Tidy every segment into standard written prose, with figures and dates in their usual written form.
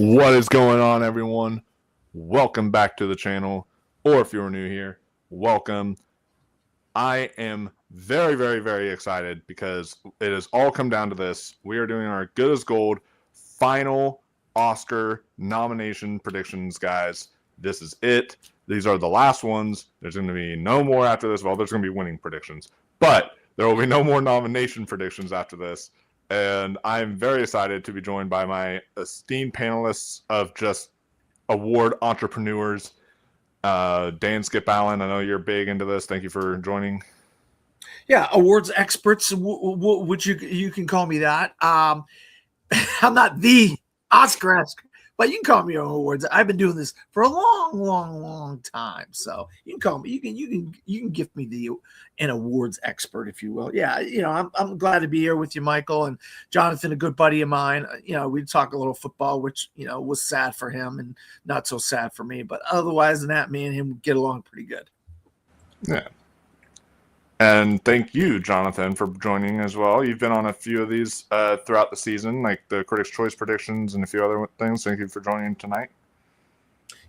What is going on, everyone? Welcome back to the channel, or if you're new here, welcome. I am very, very, very excited because it has all come down to this. We are doing our Good as Gold final Oscar nomination predictions, guys. This is it. These are the last ones. There's going to be no more after this. Well, there's going to be winning predictions, but there will be no more nomination predictions after this. And I'm very excited to be joined by my esteemed panelists of just award entrepreneurs. Dan Skip Allen, I know you're big into this. Thank you for joining. Yeah, awards experts, which you can call me that. I'm not the Oscar expert, but you can call me awards. I've been doing this for a long time, so you can call me. You can gift me an awards expert, if you will. Yeah, I'm glad to be here with you, Michael and Jonathan, a good buddy of mine. We talk a little football, which was sad for him and not so sad for me, but otherwise than that, me and him get along pretty good. Yeah. And thank you, Jonathan, for joining as well. You've been on a few of these throughout the season, like the Critics' Choice predictions and a few other things. Thank you for joining tonight.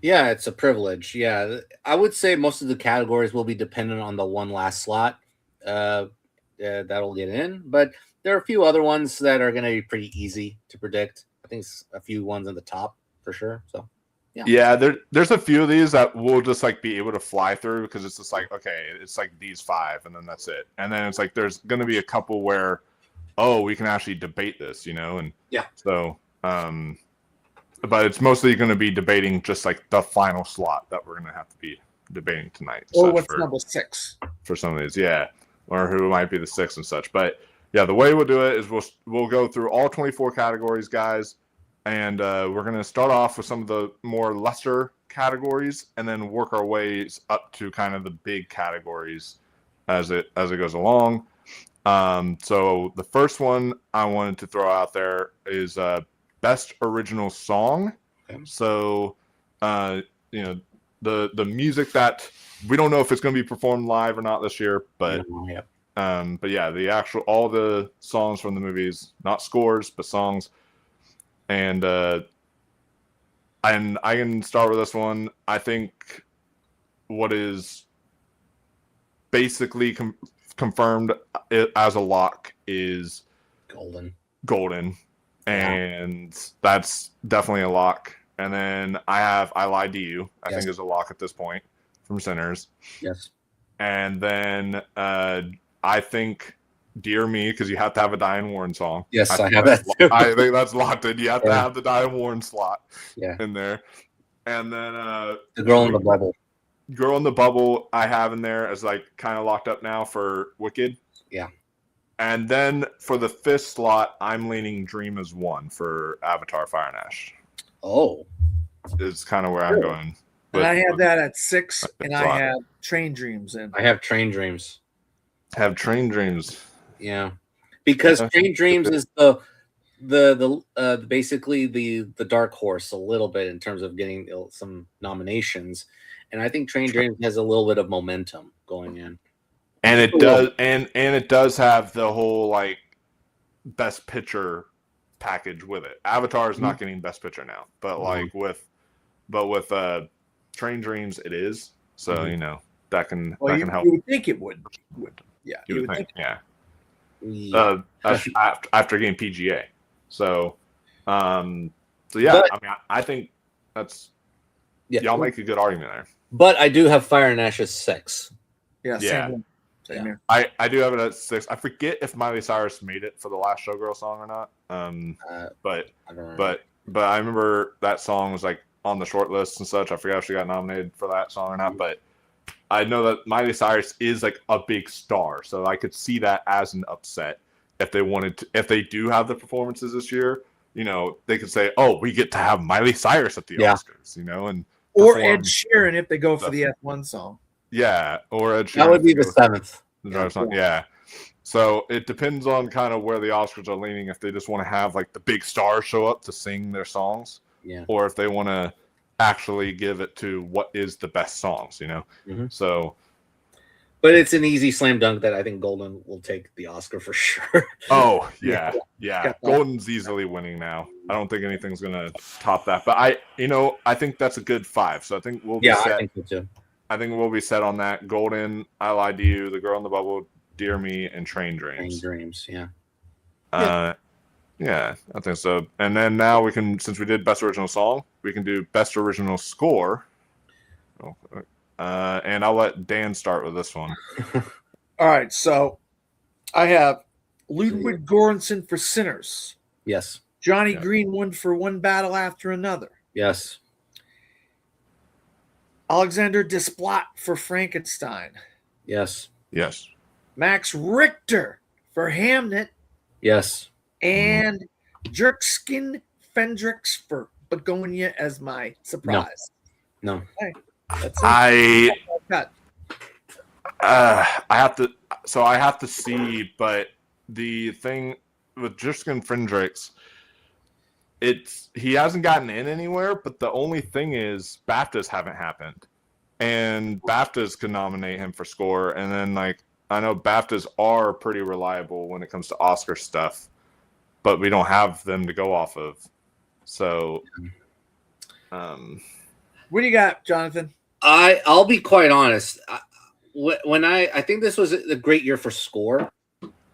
Yeah, it's a privilege. Yeah, I would say most of the categories will be dependent on the one last slot that'll get in. But there are a few other ones that are going to be pretty easy to predict. I think a few ones in the top for sure. So. Yeah, there's a few of these that we'll just like be able to fly through because it's just like, okay, it's like these five and then that's it. And then it's like there's going to be a couple where, oh, we can actually debate this, and yeah. So, but it's mostly going to be debating just like the final slot that we're going to have to be debating tonight. Or what's number 6 for some of these, yeah, or who might be the 6 and such. But yeah, the way we'll do it is we'll go through all 24 categories, guys. And we're going to start off with some of the more lesser categories and then work our ways up to kind of the big categories as it goes along. So the first one I wanted to throw out there is Best Original Song. Okay. So, the music that we don't know if it's going to be performed live or not this year, but yeah, all the songs from the movies, not scores, but songs. And I can start with this one. I think what is basically confirmed as a lock is Golden, and that's definitely a lock. And then I Lied to You. I think is a lock at this point from Sinners. Yes. And then I think Dear Me, because you have to have a Diane Warren song. Yes, I have that too. I think that's locked in. You have to have the Diane Warren slot in there. And then The Girl in the Bubble. Girl in the Bubble I have in there as like kind of locked up now for Wicked. Yeah. And then for the 5th slot, I'm leaning Dream as 1 for Avatar Fire and Ash. Oh. Is kind of where I'm going. And I have that at 6, and I have Train Dreams in. I have Train Dreams. Have Train Dreams. Yeah, because Train Dreams is the basically the dark horse a little bit in terms of getting some nominations, and I think Train Dreams has a little bit of momentum going in. And it does, and it does have the whole like Best Picture package with it. Avatar is not getting Best Picture now, but with Train Dreams it is. So that can help. You would think it would. Yeah, you would think. Yeah. After getting PGA, so yeah. But, I mean, I think that's y'all make a good argument there. But I do have Fire and Ash as 6. Yeah. Same here. I do have it at 6. I forget if Miley Cyrus made it for the last Showgirl song or not. But I remember that song was like on the short list and such. I forgot if she got nominated for that song or not, but I know that Miley Cyrus is like a big star, so I could see that as an upset if they wanted to. If they do have the performances this year, they could say, "Oh, we get to have Miley Cyrus at the Oscars," and or Ed Sheeran if they go for the F1 song. Yeah, or Ed Sheeran. That would be the 7th. Yeah. So it depends on kind of where the Oscars are leaning. If they just want to have like the big stars show up to sing their songs, or if they want to actually give it to what is the best songs, So But it's an easy slam dunk that I think Golden will take the Oscar for sure. Oh yeah. Got that. Golden's easily winning now. I don't think anything's gonna top that. But I think that's a good 5. So I think we'll be set. I think so too. I think we'll be set on that. Golden, I Lied to You, The Girl in the Bubble, Dear Me, and Train Dreams. Train Dreams, yeah. Yeah, I think so. And then now we can, since we did Best Original Song, we can do Best Original Score. And I'll let Dan start with this one. All right, so I have Ludwig Göransson for Sinners. Yes. Johnny Green won for One Battle After Another. Yes. Alexander Desplat for Frankenstein. Yes. Yes. Max Richter for Hamnet. Yes. And Jerkskin Fendrix for Begonia as my surprise. No. Okay, that's it. I Cut. have to see, but the thing with Justin Frendrix, he hasn't gotten in anywhere, but the only thing is BAFTAs haven't happened. And BAFTAs can nominate him for score, and then I know BAFTAs are pretty reliable when it comes to Oscar stuff, but we don't have them to go off of. So What do you got, Jonathan? I'll be quite honest. When I think this was a great year for score.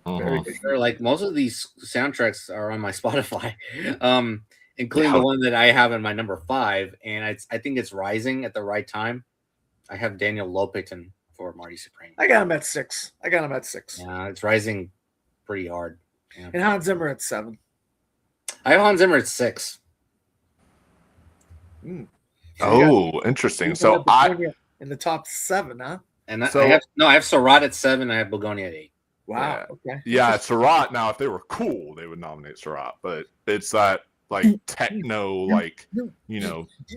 Very good. Sure. Like most of these soundtracks are on my Spotify, including the one that I have in my number 5, and I think it's rising at the right time. I have Daniel Lopatin for Marty Supreme. I got him at 6. Yeah, it's rising pretty hard. Yeah. And Hans Zimmer at 7. I have Hans Zimmer at 6. Oh, interesting. So in the top 7, huh? And I have Seurat at 7. I have Begonia at 8. Wow. Okay. Yeah, Seurat. Now, if they were cool, they would nominate Seurat, but it's that techno,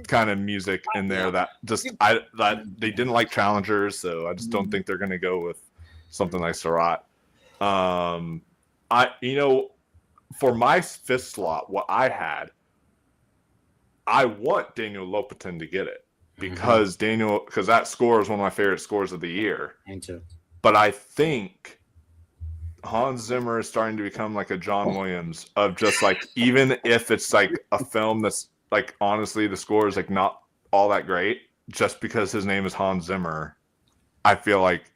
kind of music in there that they didn't like challengers, so I just don't think they're gonna go with something like Seurat. For my 5th slot, what I had, I want Daniel Lopatin to get it because that score is one of my favorite scores of the year. Me too. But I think Hans Zimmer is starting to become like a John Williams of just even if it's a film that's honestly the score is not all that great, just because his name is Hans Zimmer, I feel like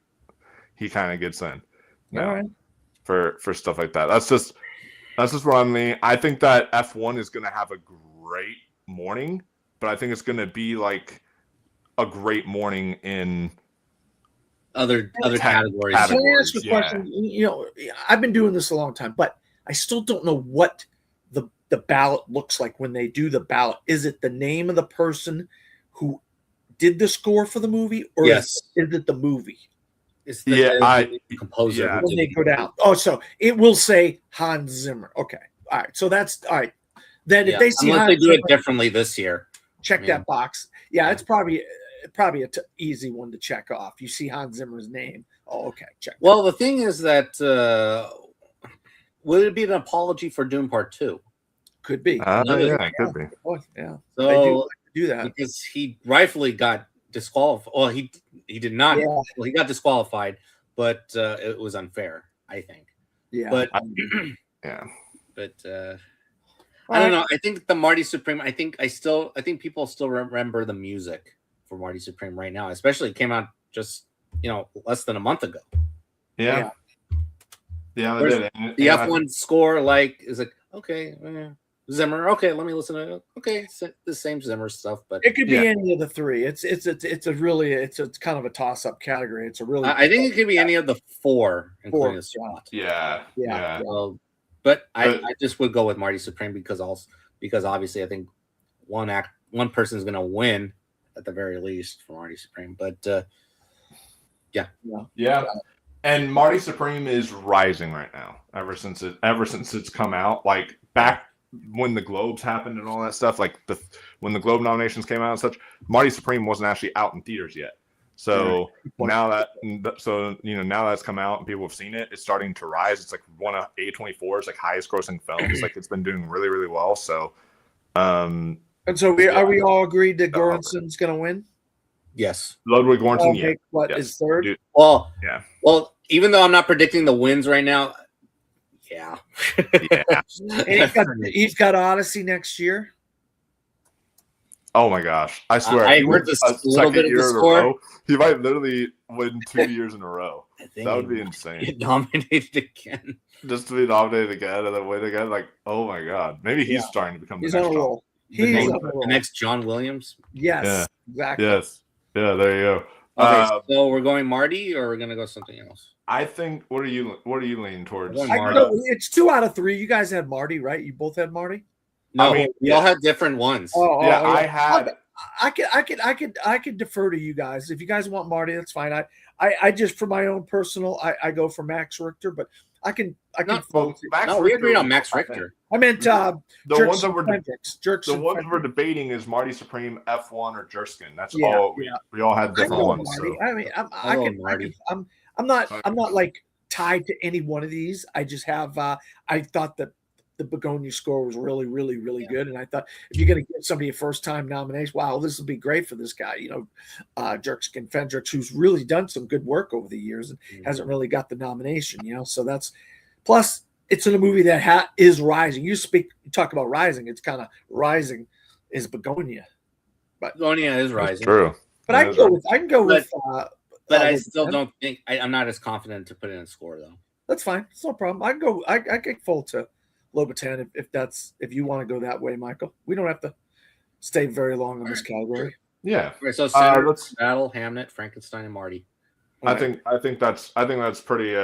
he kind of gets in now. All right. For stuff like that. That's just what I mean. I think that F1 is going to have a great morning, but I think it's going to be a great morning in other categories. So I ask a question. I've been doing this a long time, but I still don't know what the ballot looks like when they do the ballot. Is it the name of the person who did the score for the movie, or is it the movie? It's the composer. When they go down. Oh, so it will say Hans Zimmer. Okay. All right. So that's all right. Then if they see unless they do it differently this year, check that box. Yeah, it's probably an easy one to check off. You see Hans Zimmer's name. Oh, okay. Check. Well, the thing is that would it be an apology for Doom Part 2? Could be. It could be. Oh, yeah. So they do that because he rightfully got disqualified. Well, he did not. Yeah. Well, he got disqualified, but it was unfair, I think. Yeah. But But I don't know. I think the Marty Supreme. I think people still remember the music for Marty Supreme right now, especially it came out just less than a month ago. Yeah. Yeah, they did. The F1 score is okay. Zimmer. Okay, let me listen to it. Okay, it's the same Zimmer stuff, but it could be any of the 3. It's kind of a toss-up category. It's a really. I think it could be any of the 4, including the spot. Yeah. Well, but I just would go with Marty Supreme because obviously I think one person is going to win at the very least for Marty Supreme. But yeah. And Marty Supreme is rising right now. Ever since it's come out, back when the Globes happened and all that stuff, when the Globe nominations came out and such, Marty Supreme wasn't actually out in theaters yet. So now that's come out and people have seen it, it's starting to rise. It's one of A24's highest grossing films. It's been doing really, really well. So, and so are we all agreed that Göransson's going to win? Yes. Ludwig Göransson, yeah. What Yes. is third? Dude, Well, yeah. Well, even though I'm not predicting the wins right now, yeah. Yeah. And he's got Odyssey next year. Oh my gosh! I swear, I if he heard wins this a little second bit of the year in a score. row, he might literally win 2 years in a row. I think That would be insane. Get nominated again. Just to be nominated again and then win again, like, oh my god, maybe he's starting to become He's the on next a John. roll. The next John Williams. Yes, exactly. Yes, yeah, there you go. Okay, so we're going Marty, or we're gonna go something else. I think. What are you leaning towards? It's 2 out of 3. You guys had Marty, right? You both had Marty. No, we all had different ones. I had. I could defer to you guys if you guys want Marty. That's fine. I just for my own personal, I go for Max Richter, but I can. We agreed on Max Richter. I meant the ones that we're debating is Marty Supreme, F1, or Jerskin. That's all we all had different ones. So. I mean, I'm not like tied to any one of these. I just have. I thought that the Begonia score was really, really, really good, and I thought if you're going to give somebody a first-time nomination, wow, this would be great for this guy. You know, Jerskin Fendrix, who's really done some good work over the years and hasn't really got the nomination. You know, so that's plus it's in a movie that is rising. You talk about rising. It's kind of rising is Begonia, but Begonia is rising. That's true. But I can go with. But I still don't think I'm not as confident to put in a score though. That's fine. It's no problem. I can go. I get full to Lobatin if you want to go that way, Michael. We don't have to stay very long on this category. Yeah. Okay, so Center, Battle, Hamnet, Frankenstein, and Marty. I think that's pretty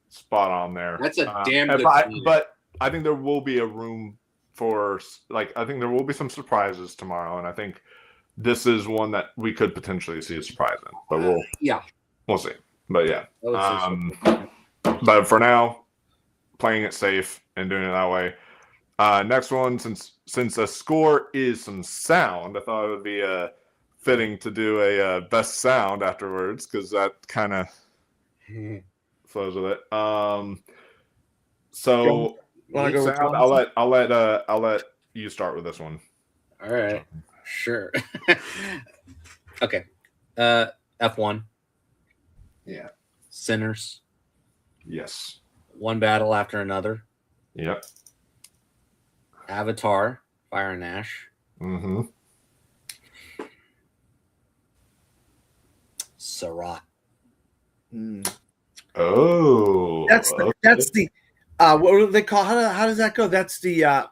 spot on there. That's a damn good. But I think there will be a room for I think there will be some surprises tomorrow, and I think this is one that we could potentially see a surprise in. But we'll see. But yeah. But for now, playing it safe and doing it that way. Next one, since a score is some sound, I thought it would be fitting to do a best sound afterwards because that kind of flows with it. So sound, I'll let you start with this one. All right, sure. Okay, F1. Yeah. Sinners. Yes. One Battle After Another. Yep. Avatar, Fire and Ash. Mm-hmm. Sarat. Oh. That's the what do they call how does that go? That's the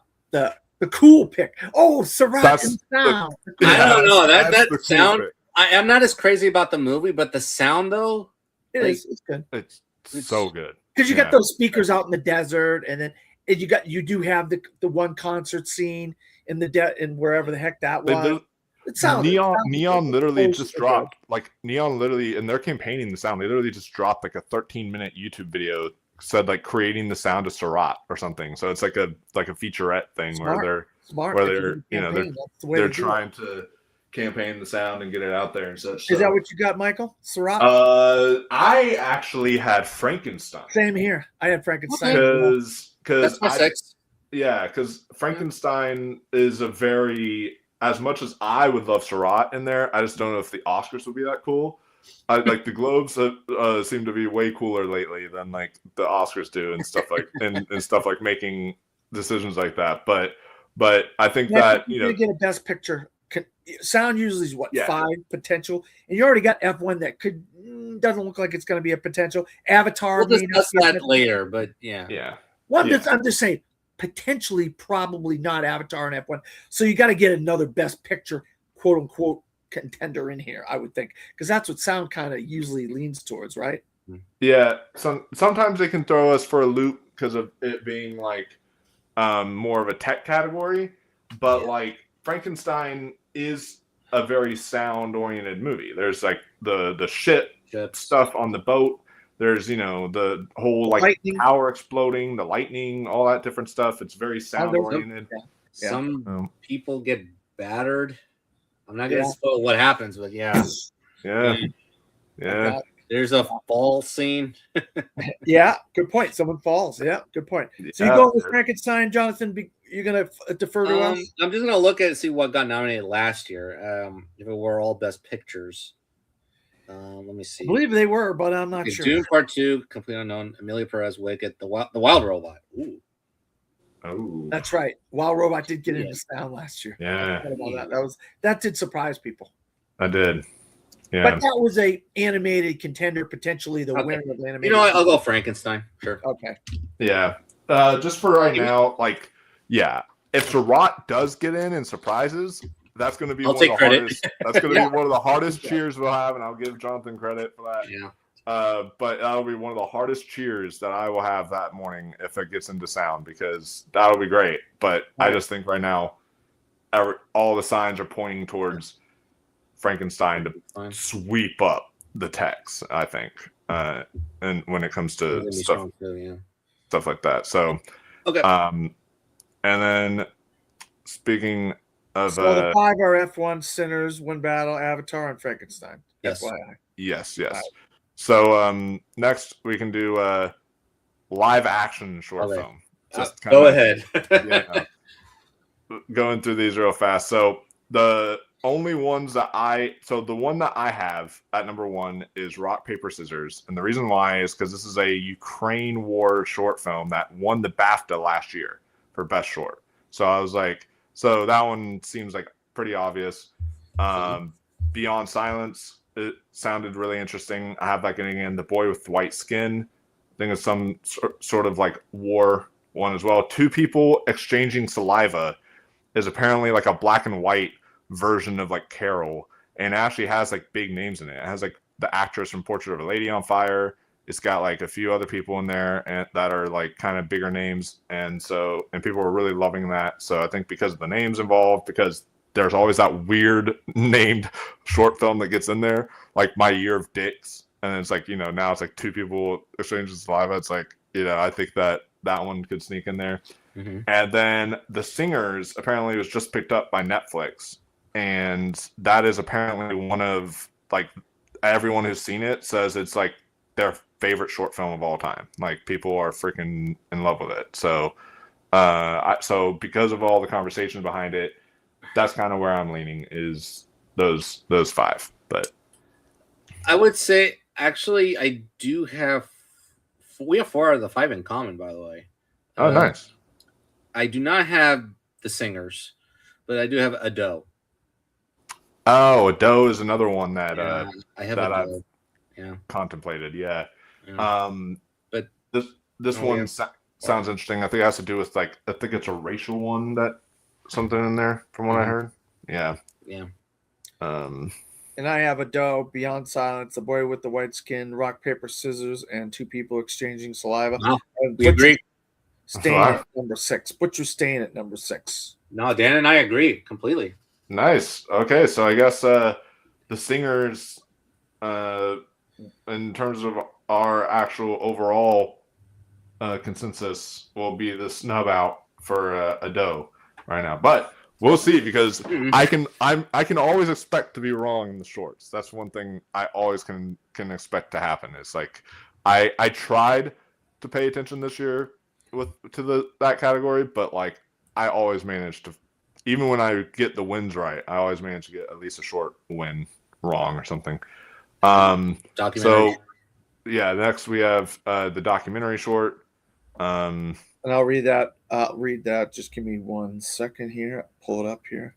cool pick. Oh, Sarat and sound. I don't know. That sound I'm not as crazy about the movie, but the sound though. It's good. It's so good. Because you got those speakers out in the desert, and then you do have the one concert scene in in wherever the heck that was. Neon literally just dropped Neon literally, and they're campaigning the sound. They literally just dropped like a 13-minute YouTube video said like creating the sound of Sarat or something. So it's like a featurette thing where they're trying to campaign the sound and get it out there and such. Is that what you got, Michael? Sarat? I actually had Frankenstein. Same here. I had Frankenstein because Frankenstein is a very, as much as I would love Sarat in there, I just don't know if the Oscars would be that cool. Like the Globes seem to be way cooler lately than like the Oscars do and stuff like and stuff like making decisions like that. But I think that you get a Best Picture. Sound usually is 5 potential, and you already got F1 that doesn't look like it's going to be a potential. Avatar. We'll discuss that later, but yeah. Well, I'm just saying potentially, probably not Avatar and F1. So you got to get another Best Picture, quote unquote, contender in here, I would think, because that's what sound kind of usually leans towards, right? Yeah. Sometimes they can throw us for a loop because of it being like more of a tech category, but like Frankenstein is a very sound-oriented movie. There's like the shit stuff on the boat. There's the whole like tower exploding, the lightning, all that different stuff. It's very sound-oriented. Some people get battered. I'm not gonna spoil what happens, but yeah. There's a fall scene. Yeah, good point. Someone falls. Yeah, good point. So you go with Frankenstein, Jonathan. You're gonna defer to us. I'm just gonna look at see what got nominated last year. If it were all Best Pictures, Let me see. I believe they were, but I'm not Okay, sure. Dune Part 2, complete unknown. Amelia Perez, Wicket, the Wild Robot. Ooh. Oh, That's right. Wild Robot did get Yeah. into sound last year. yeah, I forgot about that. That did surprise people. I did. Yeah, But that was a animated contender, potentially the Okay. winner of animated. You know what? I'll go Frankenstein. Sure. Okay. yeah. Just for right now, like, yeah, if Sherrod does get in and surprises, that's going to be I'll one of take the credit. hardest. That's going to be one of the hardest cheers we'll have, and I'll give Jonathan credit for that. Yeah. But that'll be one of the hardest cheers that I will have that morning if it gets into sound, because that'll be great. But I just think right now, all the signs are pointing towards Frankenstein to sweep up the text, I think, and when it comes to stuff like that. So, okay. And then speaking of, so the 5 are F1, Sinners, Wind Battle, Avatar, and Frankenstein. Yes. FYI. Yes. So next we can do a live action short film. Just go ahead. Going through these real fast. So the only ones that the one that I have at number 1 is Rock, Paper, Scissors. And the reason why is because this is a Ukraine war short film that won the BAFTA last year for Best Short. So I was like, so that one seems like pretty obvious. Beyond Silence, it sounded really interesting. I have that getting in. The Boy with White Skin, I think it's some sort of like war one as well. Two People Exchanging Saliva is apparently like a black and white version of like Carol, and it actually has like big names in it. It has like the actress from Portrait of a Lady on Fire. It's got like a few other people in there and that are like kind of bigger names, and people are really loving that. So I think because of the names involved, because there's always that weird named short film that gets in there, like My Year of Dicks, and it's like, now it's like Two People Exchanging Saliva. It's like, I think that one could sneak in there. Mm-hmm. And then The Singers apparently was just picked up by Netflix, and that is apparently one of, like, everyone who's seen it says it's like their favorite short film of all time. Like, people are freaking in love with it. So so because of all the conversation behind it, that's kind of where I'm leaning, is those 5. But I would say, actually, we have 4 out of the 5 in common, by the way. Oh, nice. I do not have The Singers, but I do have Ado. Oh, Ado is another one that I have that Ado. I've contemplated. Yeah. But this one sounds interesting. I think it has to do with, like, I think it's a racial one, that something in there from what I heard. Yeah. And I have Ado, Beyond Silence, The Boy with the White Skin, Rock, Paper, Scissors, and Two People Exchanging Saliva. Wow. We agree. Staying at number 6. Butcher staying at number 6. No, Dan and I agree completely. Nice. Okay, so I guess The Singers, in terms of our actual overall consensus, will be the snub out for Ado right now. But we'll see, because I can always expect to be wrong in the shorts. That's one thing I always can expect to happen. It's like I tried to pay attention this year to that category, but like I always manage to, even when I get the wins right, I always manage to get at least a short win wrong or something. So yeah, next we have the documentary short. And I'll read that. Just give me 1 second here. I'll pull it up here.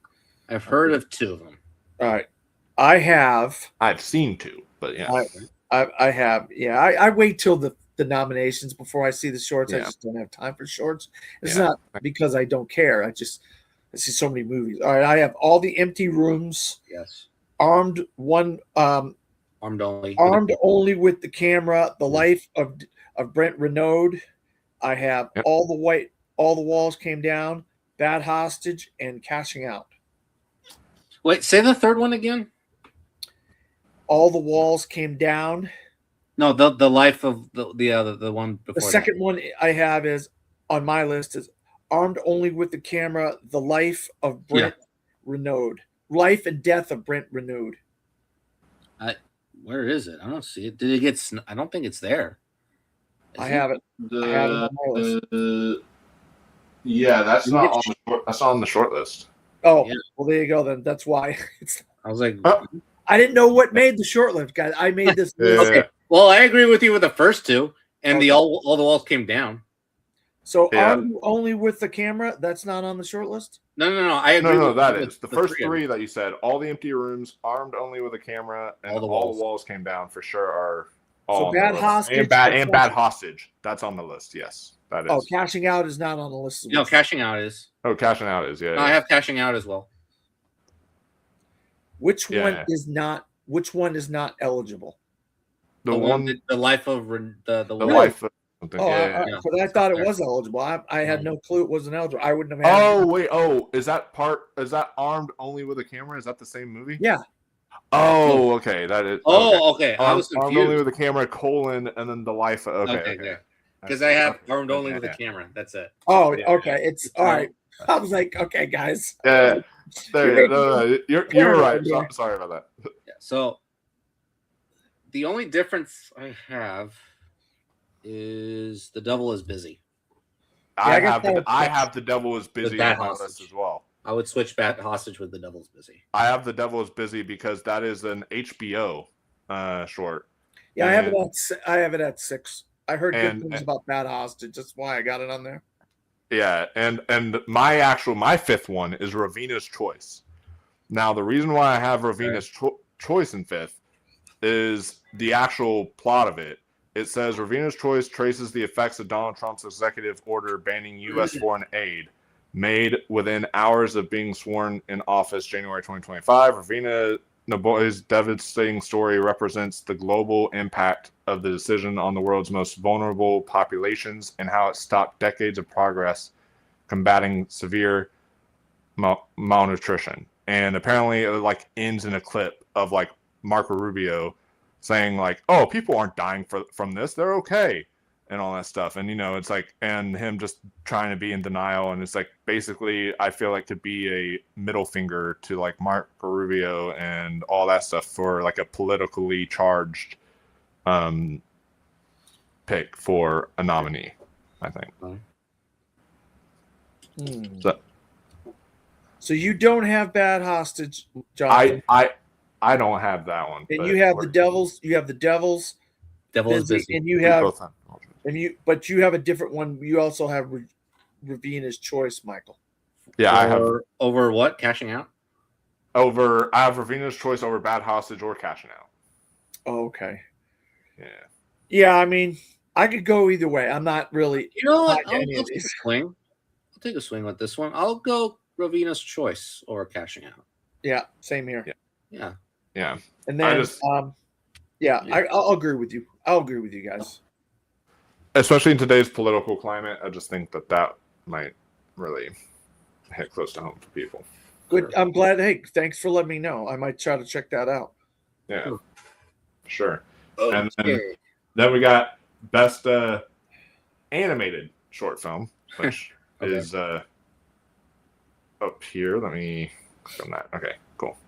I've heard of 2 of them. All right. I've seen 2, but yeah. I have. Yeah. I wait till the nominations before I see the shorts. Yeah. I just don't have time for shorts. It's not because I don't care. I see so many movies. All right. I have All the Empty Rooms. Yes. Armed Only with the Camera. The Life of Brent Renaud. I have All the Walls Came Down, Bad Hostage, and Cashing Out. Wait, say the third one again. All the Walls Came Down. No, the life of the one before. The second one I have is on my list is Armed Only with the Camera, The Life of Brent Renaud. Life and Death of Brent Renaud. Where is it? I don't see it. Did it get? I don't think it's there. I have it on my list. Yeah, that's not on the short list. Oh, well, there you go then. That's why. I was like, I didn't know what made the short list, guys. I made this list. Okay. Well, I agree with you with the first two, and Okay. all the walls came down. So Yeah. are you only with the camera? That's not on the short list? No. I agree. No, with that with is the first of three you. that you said. All the empty rooms, armed only with a camera, and All the all walls. the walls came down for sure. Are all So on the bad list. hostage and bad and bad hostage. That's on the list. Yes, that is. Oh, cashing out is not on the list. No, cashing out is. Oh, cashing out is No, I have cashing out as well. Which Yeah. one is not? Which one is not eligible? the one the life of the the world. life of something. Oh, yeah. yeah. but I thought it was eligible. I had no clue it wasn't eligible. I wouldn't have had. Oh wait. Oh, is that armed only with a camera? Is that the same movie? Yeah. Oh, okay. That is. Oh, okay. I was armed only confused. with a camera, and then the life. Okay. Okay. Because I have armed only with Yeah. a camera. That's it. Oh, Yeah. okay. It's all right. I was like, okay, guys. Yeah. You're You're right. Yeah. Sorry about that. Yeah. So the only difference I have is the devil is busy. I I have the devil is busy Bad on my list Hostage. as well. I would switch Bat Hostage with the devil's busy. I have the devil is busy because that is an HBO short. Yeah, I have it And- at. I have it at 6. I heard good And- things about Bad Hostage. That's why I got it on there. Yeah, and my fifth one is Ravina's Choice. Now the reason why I have Ravina's Choice in fifth is the actual plot of it. It says Ravina's Choice traces the effects of Donald Trump's executive order banning U.S. foreign aid, made within hours of being sworn in office, January 2025. Ravina Naboy's devastating story represents the global impact of the decision on the world's most vulnerable populations and how it stopped decades of progress combating severe malnutrition. And apparently it ends in a clip of Marco Rubio saying oh, people aren't dying from this, they're okay, and all that stuff. And it's and him just trying to be in denial, and it's basically I feel could be a middle finger to Marco Rubio and all that stuff for a politically charged pick for a nominee, I think. So you don't have Bad Hostage, Jonathan. I don't have that one. And you have the Devils. You have the Devils. Devil is busy. And you have but you have a different one. You also have Ravina's Choice, Michael. Yeah, I have over what? Cashing out? I have Ravina's Choice over Bad Hostage or Cashing Out. Oh, okay. Yeah. Yeah, I mean, I could go either way. I'm not really. You know what? Not I'll any of take a these. swing. I'll take a swing with this one. I'll go Ravina's Choice or Cashing Out. Yeah, same here. Yeah. Yeah. And then, Yeah. I'll agree with you. I'll agree with you guys. Especially in today's political climate, I just think that might really hit close to home for people. Good. I'm glad. Hey, thanks for letting me know. I might try to check that out. Yeah. Sure. Okay. And then we got best animated short film, which Okay. is up here. Let me click on that. Okay, cool.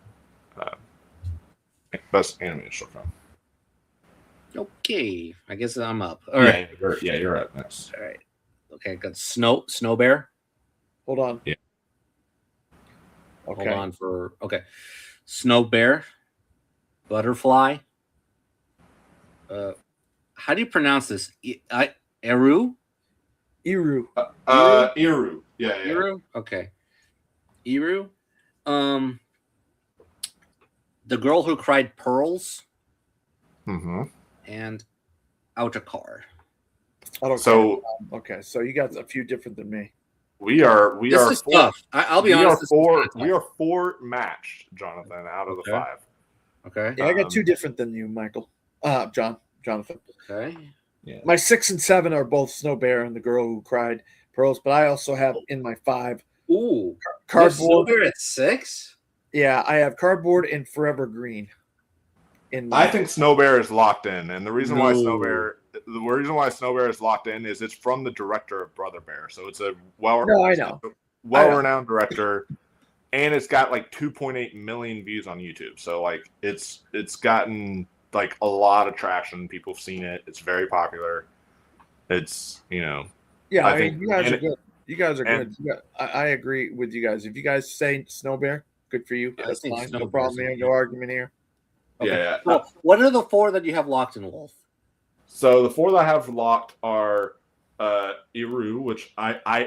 Best animated short film. Okay. I guess I'm up. All right. You're up next. All right. Okay. Got Snow Bear. Hold on. Yeah. Okay. Hold on for Snow Bear, Butterfly. How do you pronounce this? Eru? Iru. Iru. Yeah. Eru? Okay. Eru. The Girl Who Cried Pearls Mm-hmm. and Autocar. So Okay, so you got a few different than me. we are This is four, tough. I'll be honest. this is kinda we tough. are four matched, Jonathan, out of the Okay. 5. Okay. Yeah, I got two different than you, Michael. Jonathan. Okay. My 6 and 7 are both Snow Bear and The Girl Who Cried Pearls, but I also have in my 5 Ooh. Cardboard. Bear at 6? Yeah, I have Cardboard and Forever Green. I think Snow Bear is locked in, and the reason why Snow No. Bear is locked in is it's from the director of Brother Bear, so it's a I know. well-renowned director, and it's got 2.8 million views on YouTube. So it's gotten a lot of traction. People have seen it. It's very popular. It's Yeah, I I mean, think- you guys are and- good. You guys are and- good. I agree with you guys. If you guys say Snow Bear, good for you. Yeah, I That's think fine. Snow No Bear's problem a here. good- No argument here. Okay. Yeah. So what are the 4 that you have locked in Wolf? So the 4 that I have locked are Iru, which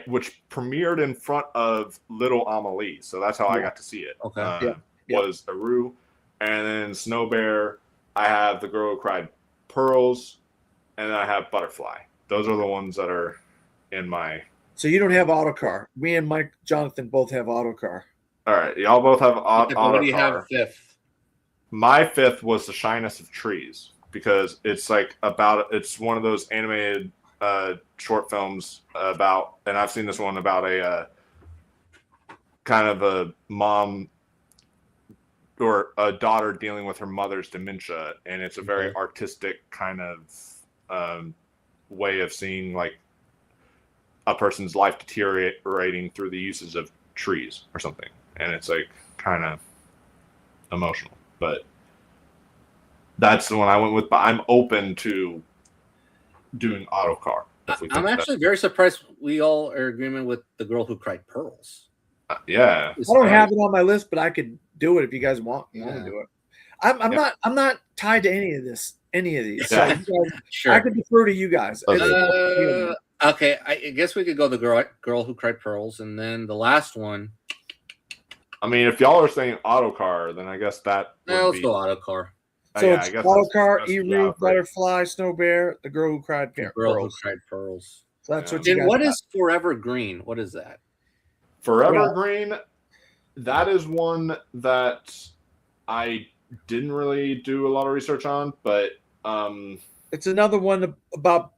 which premiered in front of Little Amelie, so that's how I got to see it. Okay. Was Iru, and then Snow Bear. I have The Girl Who Cried Pearls, and then I have Butterfly. Those are the ones that are in my. So you don't have Autocar. Me and Mike Jonathan both have Autocar. All right, y'all both have Autocar. What do you have 5th? My 5th was The Shyness of Trees, because it's like it's one of those animated short films about, and I've seen this one about a kind of a mom or a daughter dealing with her mother's dementia, and it's a very artistic kind of way of seeing like a person's life deteriorating through the uses of trees or something, and it's like kind of emotional. But that's the one I went with. But I'm open to doing Autocar. I'm actually very surprised we all are in agreement with The Girl Who Cried Pearls. Yeah, I don't have it on my list, but I could do it if you guys want to do it. I'm not tied to any of these. So you guys, Sure. I could defer to you guys. Okay, I guess we could go The Girl Who Cried Pearls, and then the last one. I mean, if y'all are saying Autocar, then I guess that. Let's go Autocar. So it's Autocar, Iru, Butterfly, Snow Bear, The Girl Who Cried Pearls. Girl Who Cried Pearls. So that's what you And guys what got. is Forever Green? What is that? Forever Green, that is one that I didn't really do a lot of research on, but it's another one about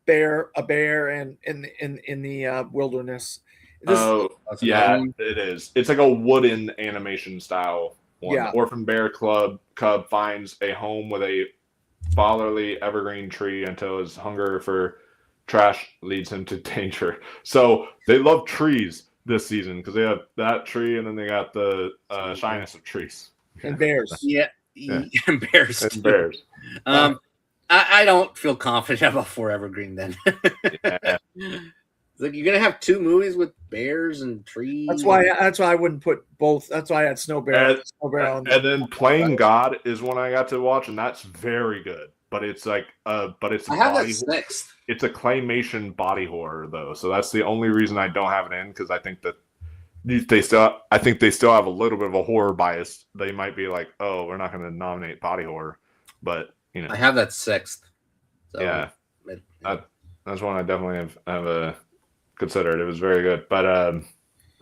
a bear and in the wilderness. It is. It's like a wooden animation style one. Yeah. The Orphan Bear Cub finds a home with a fatherly evergreen tree until his hunger for trash leads him to danger. So they love trees this season because they have that tree, and then they got the shyness of trees and bears. And bears. And bears. I don't feel confident about Forever Green then. Yeah. Like you're gonna have 2 movies with bears and trees. That's why I wouldn't put both. That's why I had Snow Bear. And then Playing God is one I got to watch, and that's very good. But it's like I have that 6th. It's a claymation body horror though, so that's the only reason I don't have it in, because I think that they still have a little bit of a horror bias. They might be like, oh, we're not going to nominate body horror, but you know, I have that 6th. So yeah, that's one I definitely have considered. It was very good, but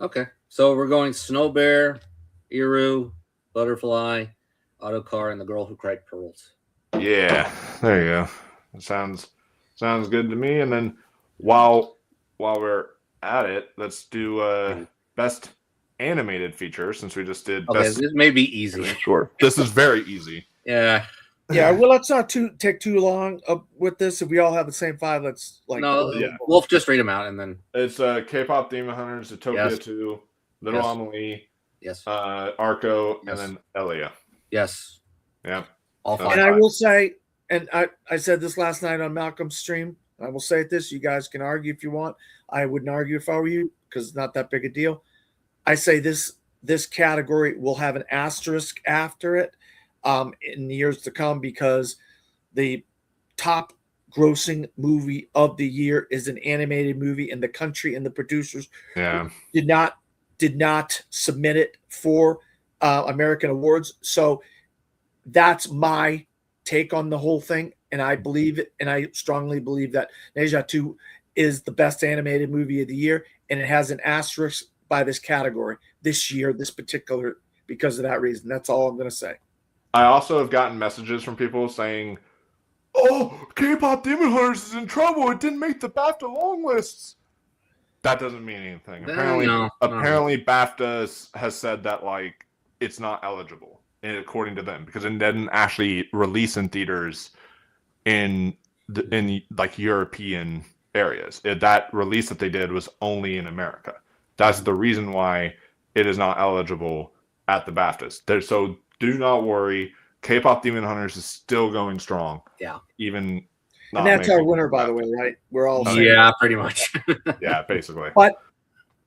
okay, so we're going Snow Bear, Iru, Butterfly, Autocar, and The Girl Who Cried Pearls. Yeah, there you go. It sounds good to me. And then while we're at it, let's do best animated feature, since we just did. Okay, this may be easy. Sure, this is very easy. Yeah. Yeah, well, let's not take too long with this. If we all have the same 5, let's Wolf, just read them out, and then it's K-pop Demon Hunters, Utopia 2, Little Amelie, Arco, and then Elia. Yes. Yeah. All 5. And I will say, and I said this last night on Malcolm's stream. I will say this: you guys can argue if you want. I wouldn't argue if I were you, because it's not that big a deal. I say this category will have an asterisk after it in the years to come, because the top grossing movie of the year is an animated movie, and the country and the producers did not submit it for American awards. So that's my take on the whole thing, and I believe it, and I strongly believe that Neja 2 is the best animated movie of the year, and it has an asterisk by this category this year, this particular, because of that reason. That's all I'm going to say. I also have gotten messages from people saying, "Oh, K-pop Demon Hunters is in trouble. It didn't make the BAFTA long lists." That doesn't mean anything. Apparently, BAFTA has said that like it's not eligible, according to them, because it didn't actually release in theaters in like European areas. That release that they did was only in America. That's the reason why it is not eligible at the BAFTAs. So do not worry. K-pop Demon Hunters is still going strong. Yeah. Even. And that's our winner, by the way, right? We're all pretty much. Yeah, basically. But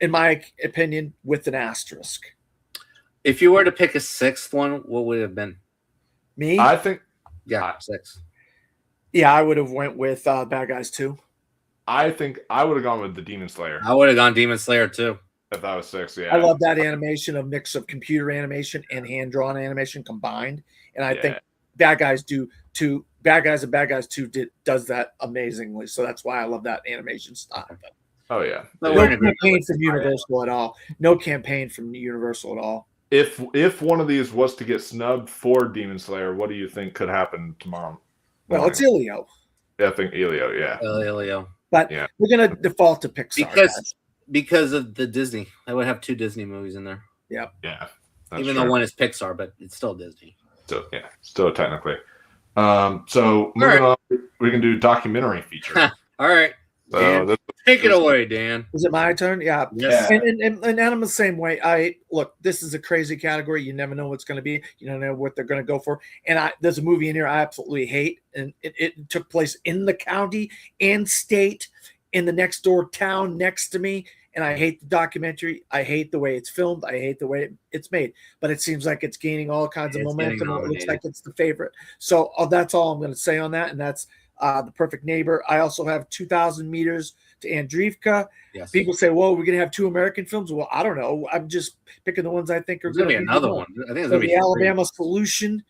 in my opinion, with an asterisk. If you were to pick a 6th one, what would it have been? Me? I think Yeah, 6. Yeah, I would have went with Bad Guys 2. I would have gone with the Demon Slayer I would have gone Demon Slayer too. if that was 6. Yeah, I love that animation, a mix of computer animation and hand-drawn animation combined. And I think Bad Guys do too. Bad Guys and Bad Guys 2 does that amazingly. So that's why I love that animation style. Oh yeah. But No we're in agreement campaign with from Universal at all. No campaign from Universal at all. If one of these was to get snubbed for Demon Slayer, what do you think could happen tomorrow? Well, it's Elio, Yeah, I think Elio. Yeah. Elio. but Yeah. we're gonna default to Pixar Because of the Disney. I would have 2 Disney movies in there. Yeah. Even though one is Pixar, but it's still Disney. So yeah, still technically. So moving on, we can do documentary feature. All right. Dan, take it away, Dan. Is it my turn? Yeah. Yes. And I'm the same way. This is a crazy category. You never know what's going to be. You don't know what they're going to go for. And there's a movie in here I absolutely hate, and it took place in the county and state in the next door town next to me. And I hate the documentary. I hate the way it's filmed. I hate the way it's made. But it seems like it's gaining all kinds of momentum. It looks like it's the favorite. So that's all I'm going to say on that. And that's The Perfect Neighbor. I also have 2,000 Meters to Andreevka. Yes. People say, well, we're going to have 2 American films. Well, I don't know. I'm just picking the ones I think are going to be another one. I think it's so going to be The Alabama Solution,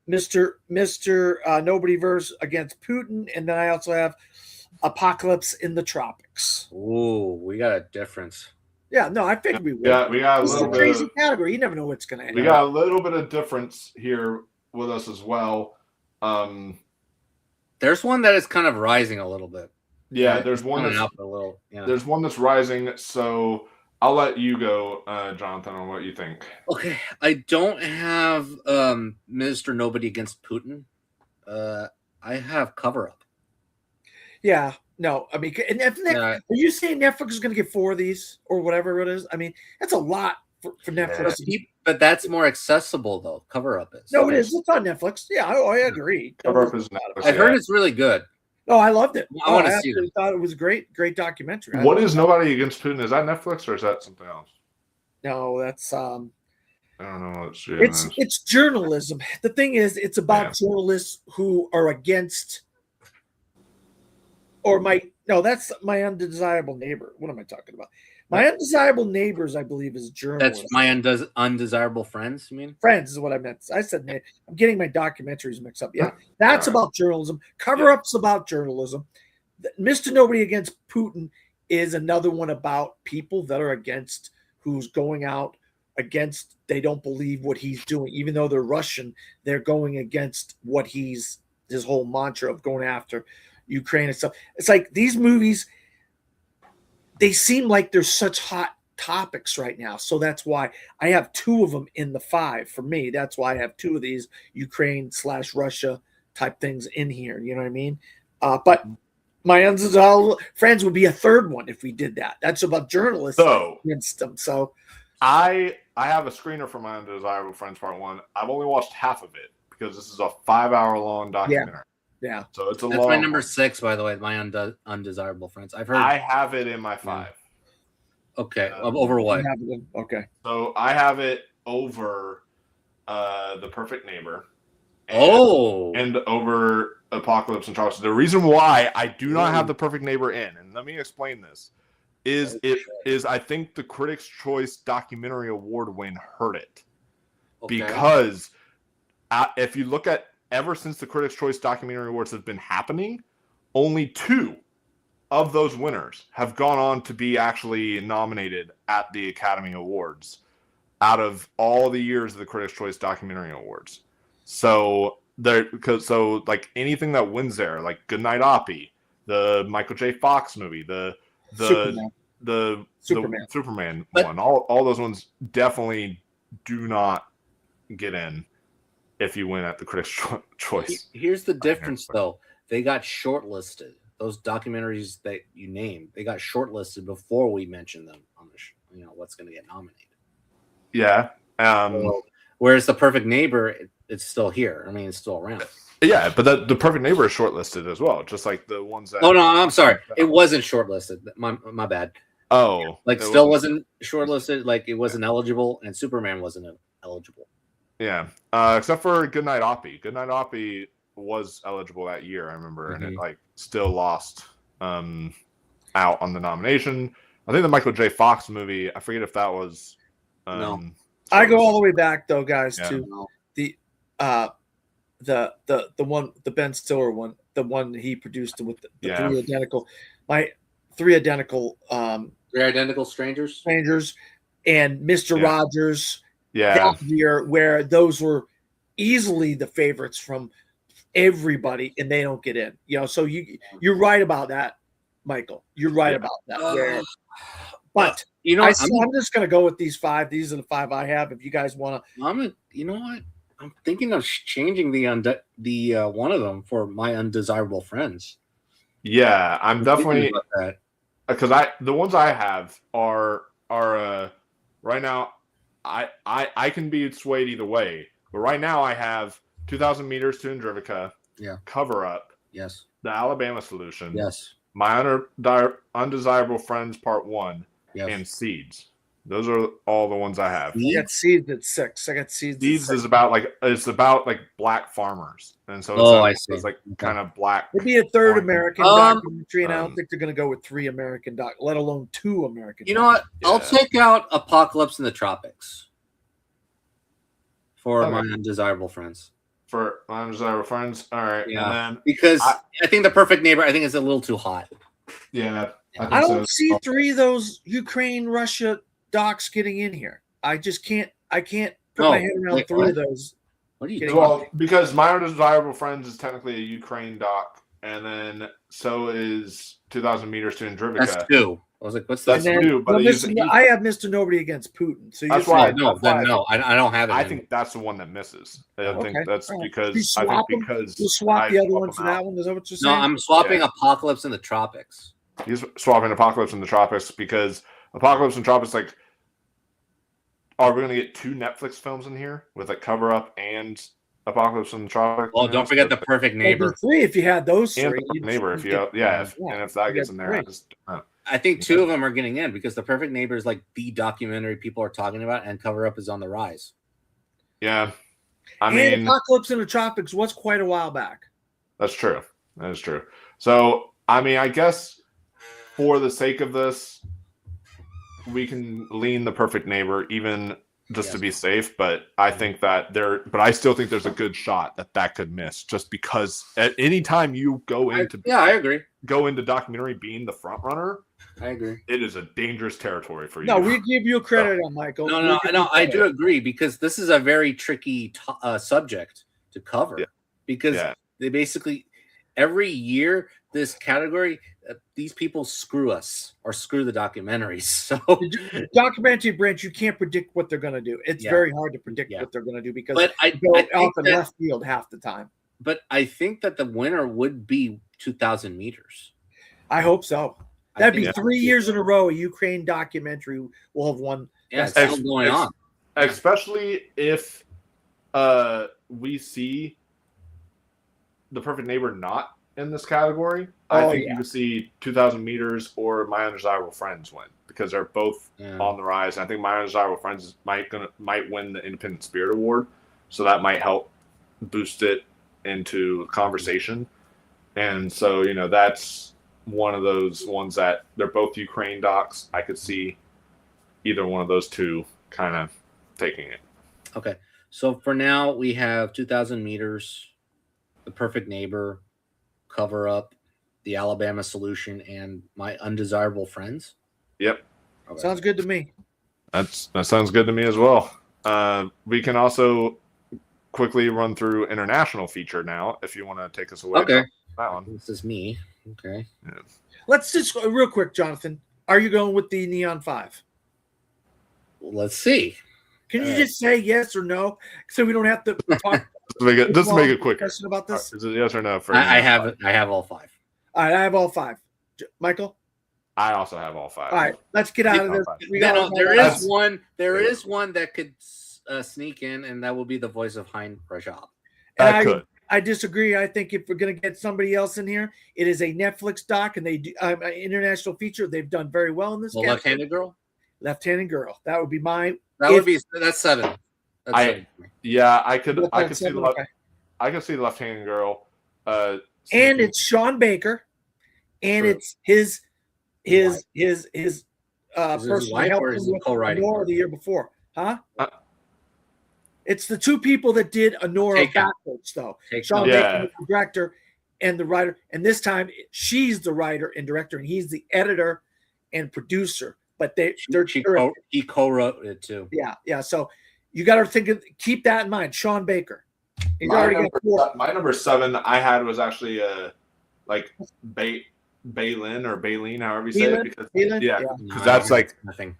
Mr. Nobody Verse Against Putin. And then I also have Apocalypse in the Tropics. Ooh, we got a difference. Yeah, no, I figured we would. Yeah, we got a little bit. Crazy category. You never know what's going to end. We got a little bit of difference here with us as well. There's one that is kind of rising a little bit. Yeah, there's one Coming that's up a little. Yeah. there's one that's rising. So I'll let you go, Jonathan, on what you think. Okay, I don't have Mr. Nobody Against Putin. I have Cover Up. Yeah, no, I mean, and are you saying Netflix is going to get 4 of these or whatever it is? I mean, that's a lot for Netflix. Yeah. But that's more accessible, though. Cover Up is. No, it is. It's on Netflix. Yeah, I agree. Cover Up is Netflix. I heard it's really good. No, I loved it. I want to see it. I thought it was a great documentary. What is Nobody Against Putin? Is that Netflix or is that something else? No, that's I don't know. It's journalism. The thing is, it's about journalists who are against that's My Undesirable Neighbor. What am I talking about? My Undesirable Neighbors, I believe, is journalism. That's My Undesirable Friends, you mean? Friends is what I meant. I said, I'm getting my documentaries mixed up. Yeah, that's about journalism. Cover Up's about journalism. Mr. Nobody Against Putin is another one about people that are against, who's going out against, they don't believe what he's doing. Even though they're Russian, they're going against what his whole mantra of going after Ukraine and stuff. It's like these movies, they seem like they're such hot topics right now. So that's why I have 2 of them in the 5 for me. That's why I have 2 of these Ukraine/Russia type things in here. You know what I mean? But My Undesirable Friends would be a 3rd one if we did that. That's about journalists against them. So I have a screener for My Undesirable Friends Part 1. I've only watched half of it because this is a 5-hour-long documentary. Yeah. So it's That's my number 6, by the way. My Undesirable Friends. I've heard. I have it in my 5. Okay. Over what? Okay. So I have it over The Perfect Neighbor. And over Apocalypse in Charleston. The reason why I do not have The Perfect Neighbor in, and let me explain this, is I think the Critics' Choice Documentary Award win hurt it. Okay. Because if you look at ever since the Critics' Choice Documentary Awards have been happening, only 2 of those winners have gone on to be actually nominated at the Academy Awards out of all the years of the Critics' Choice Documentary Awards. So like anything that wins there, like Goodnight Oppie, the Michael J. Fox movie, the Superman one, all those ones definitely do not get in if you win at the Critics' Choice. Here's the difference, though. They got shortlisted. Those documentaries that you named, they got shortlisted before we mentioned them on the what's going to get nominated. Yeah. Whereas The Perfect Neighbor, it's still here. I mean, it's still around. Yeah, but The Perfect Neighbor is shortlisted as well, just like the ones that. Oh no, I'm sorry. It wasn't shortlisted. My bad. Oh, like still wasn't shortlisted. Like it wasn't eligible, and Superman wasn't eligible. Yeah. Except for Goodnight Oppie. Goodnight Oppie was eligible that year, I remember, and it like still lost out on the nomination. I think the Michael J. Fox movie, I forget if that was No. I go all the way back though, guys, Yeah. to the one, the Ben Stiller one, the one he produced with the three identical Three Identical Strangers, and Mr. Rogers. Yeah. That year, where those were easily the favorites from everybody, and they don't get in. You know, so you're right about that, Michael. You're right about that. But you know, I'm just going to go with these 5. These are the 5 I have. If you guys want to, you know what? I'm thinking of changing the one of them for My Undesirable Friends. Yeah, I'm definitely that because the ones I have are right now. I can be swayed either way, but right now I have 2,000 meters to Andrivica. Yeah. Cover Up. Yes. The Alabama Solution. Yes. My Undesirable Friends Part 1. Yes. And Seeds. Those are all the ones I have. I got Seeds at 6. I got Seeds. Seeds is about black farmers, and so it's like kind of black. It'd be a 3rd American documentary, and I don't think they're going to go with 3 American let alone 2 American. You know what? Yeah. I'll take out Apocalypse in the Tropics for My Undesirable Friends. For My Undesirable Friends, all right. Yeah, and then because I think The Perfect Neighbor, I think is a little too hot. Yeah, I don't see 3 of those Ukraine-Russia docs getting in here. I just can't. I can't put my head around 3 of those. What are you doing? Well, because My Undesirable Friends is technically a Ukraine doc, and then so is 2,000 meters to Andrivica. That's 2. I was like, what's that? That's 2. But I have Mr. Nobody Against Putin. So that's why. No, I don't have it. I think that's the one that misses. I think that's because you swap the other one for that one. Is that what you're saying? No, I'm swapping Apocalypse in the Tropics. He's swapping Apocalypse in the Tropics because Apocalypse in the Tropics, like, are we going to get 2 Netflix films in here with a Cover Up and Apocalypse in the Tropics? Oh, don't forget The Perfect Neighbor. 3 if you had those 3. And The Perfect Neighbor, if and if that gets in there, I think 2 of them are getting in because The Perfect Neighbor is like the documentary people are talking about, and Cover Up is on the rise. Yeah, I mean, Apocalypse in the Tropics was quite a while back. That's true. That is true. So, I mean, I guess for the sake of this, we can lean The Perfect Neighbor, even just to be safe. But I think that I still think there's a good shot that could miss, just because at any time you go into I agree. Go into documentary being the front runner. I agree. It is a dangerous territory for you. No, we give you credit on Michael. No, I do agree because this is a very tricky subject to cover because they basically every year this category these people screw us or screw the documentaries. So documentary branch, you can't predict what they're going to do. It's very hard to predict what they're going to do because I go out in left field half the time. But I think that the winner would be 2,000 meters. I hope so. That'd be 3 years in a row. A Ukraine documentary will have won. Yeah, it's still going on. Especially if we see The Perfect Neighbor not in this category. I think you could see 2,000 meters or My Undesirable Friends win because they're both on the rise. And I think My Undesirable Friends might win the Independent Spirit Award, so that might help boost it into conversation. And so, that's one of those ones that they're both Ukraine docs. I could see either one of those 2 kind of taking it. Okay. So for now, we have 2,000 meters, The Perfect Neighbor, Cover Up, The Alabama Solution, and My Undesirable Friends. Yep. Okay. Sounds good to me. That sounds good to me as well. We can also quickly run through international feature now, if you want to take us away. Okay. That one. This is me. Okay. Yeah. Let's just real quick, Jonathan. Are you going with the Neon 5? Well, let's see. Can you just say yes or no, so we don't have to talk? Just to make it quicker. Question about this? Is it yes or no? I have all 5. All right, I have all 5. Michael? I also have all 5. All right, let's get out of this. There is one that could sneak in, and that will be the voice of Hein Rajab. I disagree. I think if we're going to get somebody else in here, it is a Netflix doc, and they do international feature. They've done very well in this. Left-handed girl. Left-handed girl. That would be my. That's 7. I could see I could see the left-handed girl. And sneaking- it's Sean Baker, and True. it's his Is person his who wife helped or him is he with co-writing Honora her? the year before, huh? Uh, It's the two people that did Honora Takeout. backwards, though. Takeout. Sean Yeah. Baker, the director, and the writer. And this time, she's the writer and director, and he's the editor and producer. But He co-wrote it too. yeah. So you got to keep that in mind. Sean Baker. He's my, already number, got 4. my number 7 I had was actually like Baylin or Baleen, however you say it, because No, that's like nothing.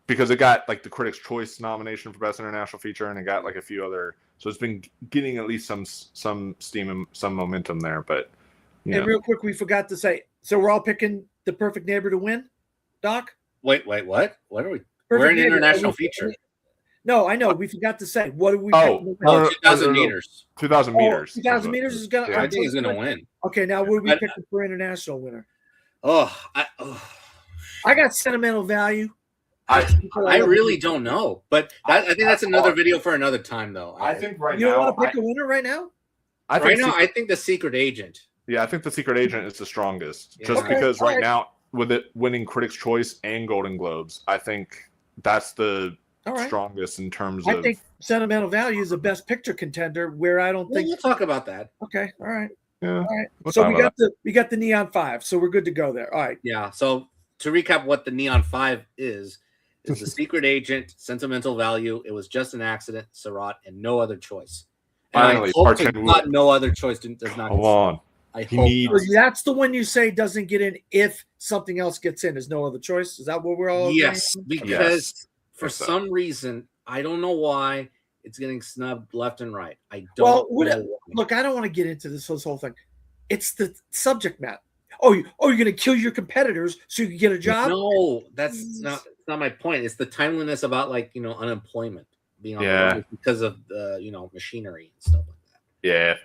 because it got like the Critics' Choice nomination for Best International Feature, and it got like a few other. So it's been getting at least some steam and some momentum there. But And real quick, we forgot to say. So we're all picking the perfect neighbor to win, Doc. Wait, what? What are we? Perfect We're an neighbor. international feature. No, I know. We forgot to say. What do we? Oh, Oh, no, 2,000 meters. 2,000 meters. 2,000 meters is gonna. Yeah. I think he's gonna win. Okay, now what are we picking for international winner? I got sentimental value. I really don't know, but I think that's another video for another time, though. I think right You don't now. want to pick a winner right now? I think I think the Secret Agent. Yeah, I think the Secret Agent is the strongest, Yeah. just Okay, because all right right. now with it winning Critics' Choice and Golden Globes, I think that's the All right. strongest in terms I of. think sentimental value is the best picture contender. Where I don't think. We'll talk about that. Okay. All right. Yeah. All right. We'll So talk we got the Neon 5. So we're good to go there. All right. Yeah. So to recap, what the Neon 5 is the Secret Agent, sentimental value. It was just an accident, Surratt, and no other choice. And Finally, I hope Park to Chan-wook. God no other choice does not. Hold on. I He hope needs- So that's the one you say doesn't get in if something else gets in. There's no other choice. Is that what we're all? yes, agreeing? because for Think so. some reason I don't know why it's getting snubbed left and right. I Well, don't know. Why. Look, I don't want to get into this whole thing. It's the subject matter. You're going to kill your competitors so you can get a job? No, that's not my point. It's the timeliness about unemployment being on the Yeah. rise because of machinery and stuff like that. Yeah,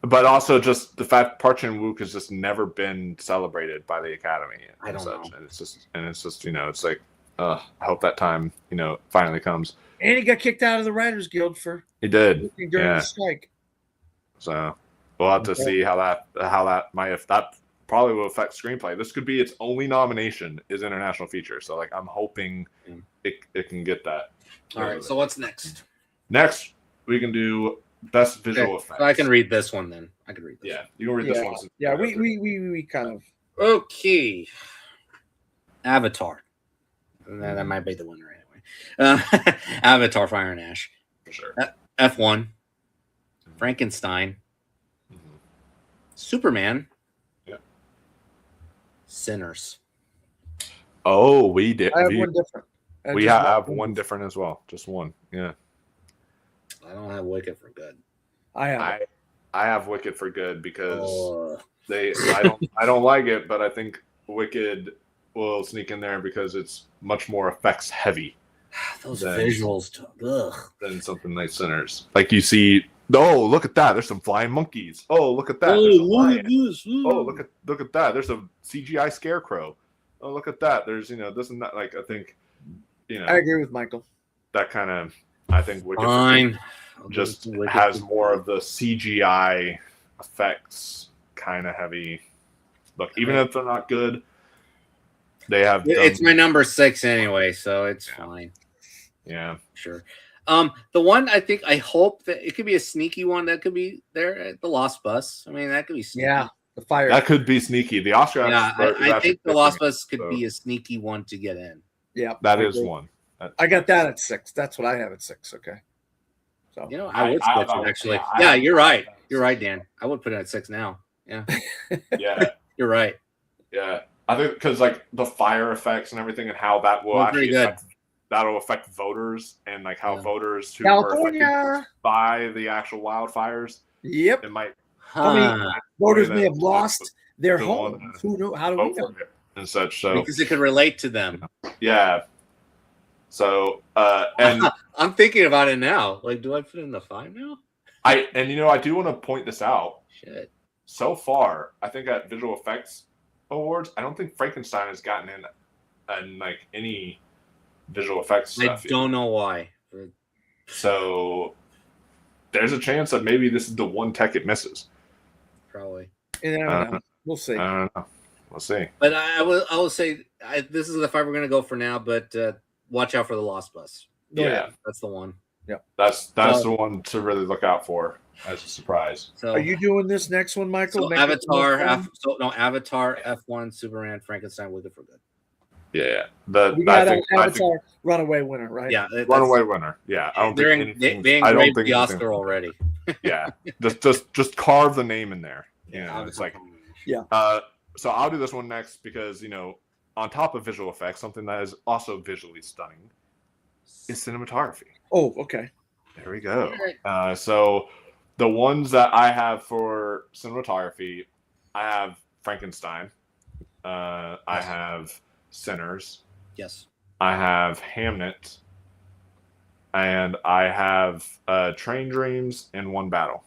but also just the fact Park Chan-wook has just never been celebrated by the Academy. I don't know. And it's just it's like, I hope that time finally comes. And he got kicked out of the Writers Guild for He did. during Yeah. the strike. So we'll have to see how that might, if that probably will affect screenplay. This could be its only nomination is international feature. So like I'm hoping it can get that. All right. So what's next? Next we can do best visual effects. So I can read this one then. I can read this. Yeah, you can read this one. Yeah, we kind of. Okay. Avatar. That might be the winner anyway. Avatar, Fire and Ash. For sure. F1. Frankenstein. Mhm. Superman. Yeah. Sinners. Oh, we did. I have one different. We have one different as well. Just one. Yeah. I don't have Wicked for good. I have. I have Wicked for good because Oh. I don't like it, but I think Wicked will sneak in there because it's much more effects heavy Those Then- visuals. Ugh. than something like Sinners. Like you see, oh look at that, there's some flying monkeys. Oh look at that, there's a lion. this. Oh look at that, there's a CGI scarecrow. Oh look at that, there's this and that. Like I think I agree with Michael. that kind of I think Wicked Fine. just Wicked has for more good. of the CGI effects kind of heavy. Look, even if they're not good, they have. It's my number 6 anyway, so it's fine. Yeah. Sure. The one I hope that it could be a sneaky one that could be there at the Lost Bus. I mean, that could be sneaky. Yeah, the fire. That could be sneaky. The Oscar. Yeah, I think the Lost Bus could so be a sneaky one to get in. Yeah, That I is agree. one. I got that at 6. That's what I have at 6. Okay. So I would switch it actually. yeah, Yeah, you're right. You're right, Dan. I would put it at 6 now. Yeah, Yeah. you're right. Yeah. I think because like the fire effects and everything and how that will Well, pretty actually good. that'll affect voters and like how Yeah. voters who are affected California. by the actual wildfires, Yep. it might How many Huh. voters that- may have lost their the home? one- Who knew? How do we vote know? for it and such. So Because it could relate to them. yeah. So and I'm thinking about it now. Like, do I put it in the 5 now? I do want to point this out. Shit. So far, I think at visual effects awards, I don't think Frankenstein has gotten in like any visual effects I stuff. don't know why. So there's a chance that maybe this is the one tech it misses. Probably. You never know. We'll see. I don't know. We'll see. But I will say this is the five we're going to go for now. But watch out for the Lost Bus. Yeah, That's the one. that's the one to really look out for as a surprise. So Are you doing this next one, Michael? so Make it more fun? Avatar, F1, Superman, Frankenstein, Wicked for Good. Yeah, We got Avatar runaway winner, right? Yeah, runaway winner. Yeah, I don't think anything. I don't think the Oscar already. Yeah, just carve the name in there. You know, it's like So I'll do this one next because on top of visual effects, something that is also visually stunning is cinematography. Oh, okay. There we go. So the ones that I have for cinematography, I have Frankenstein. I have Sinners. Yes. I have Hamnet. And I have Train Dreams and One Battle.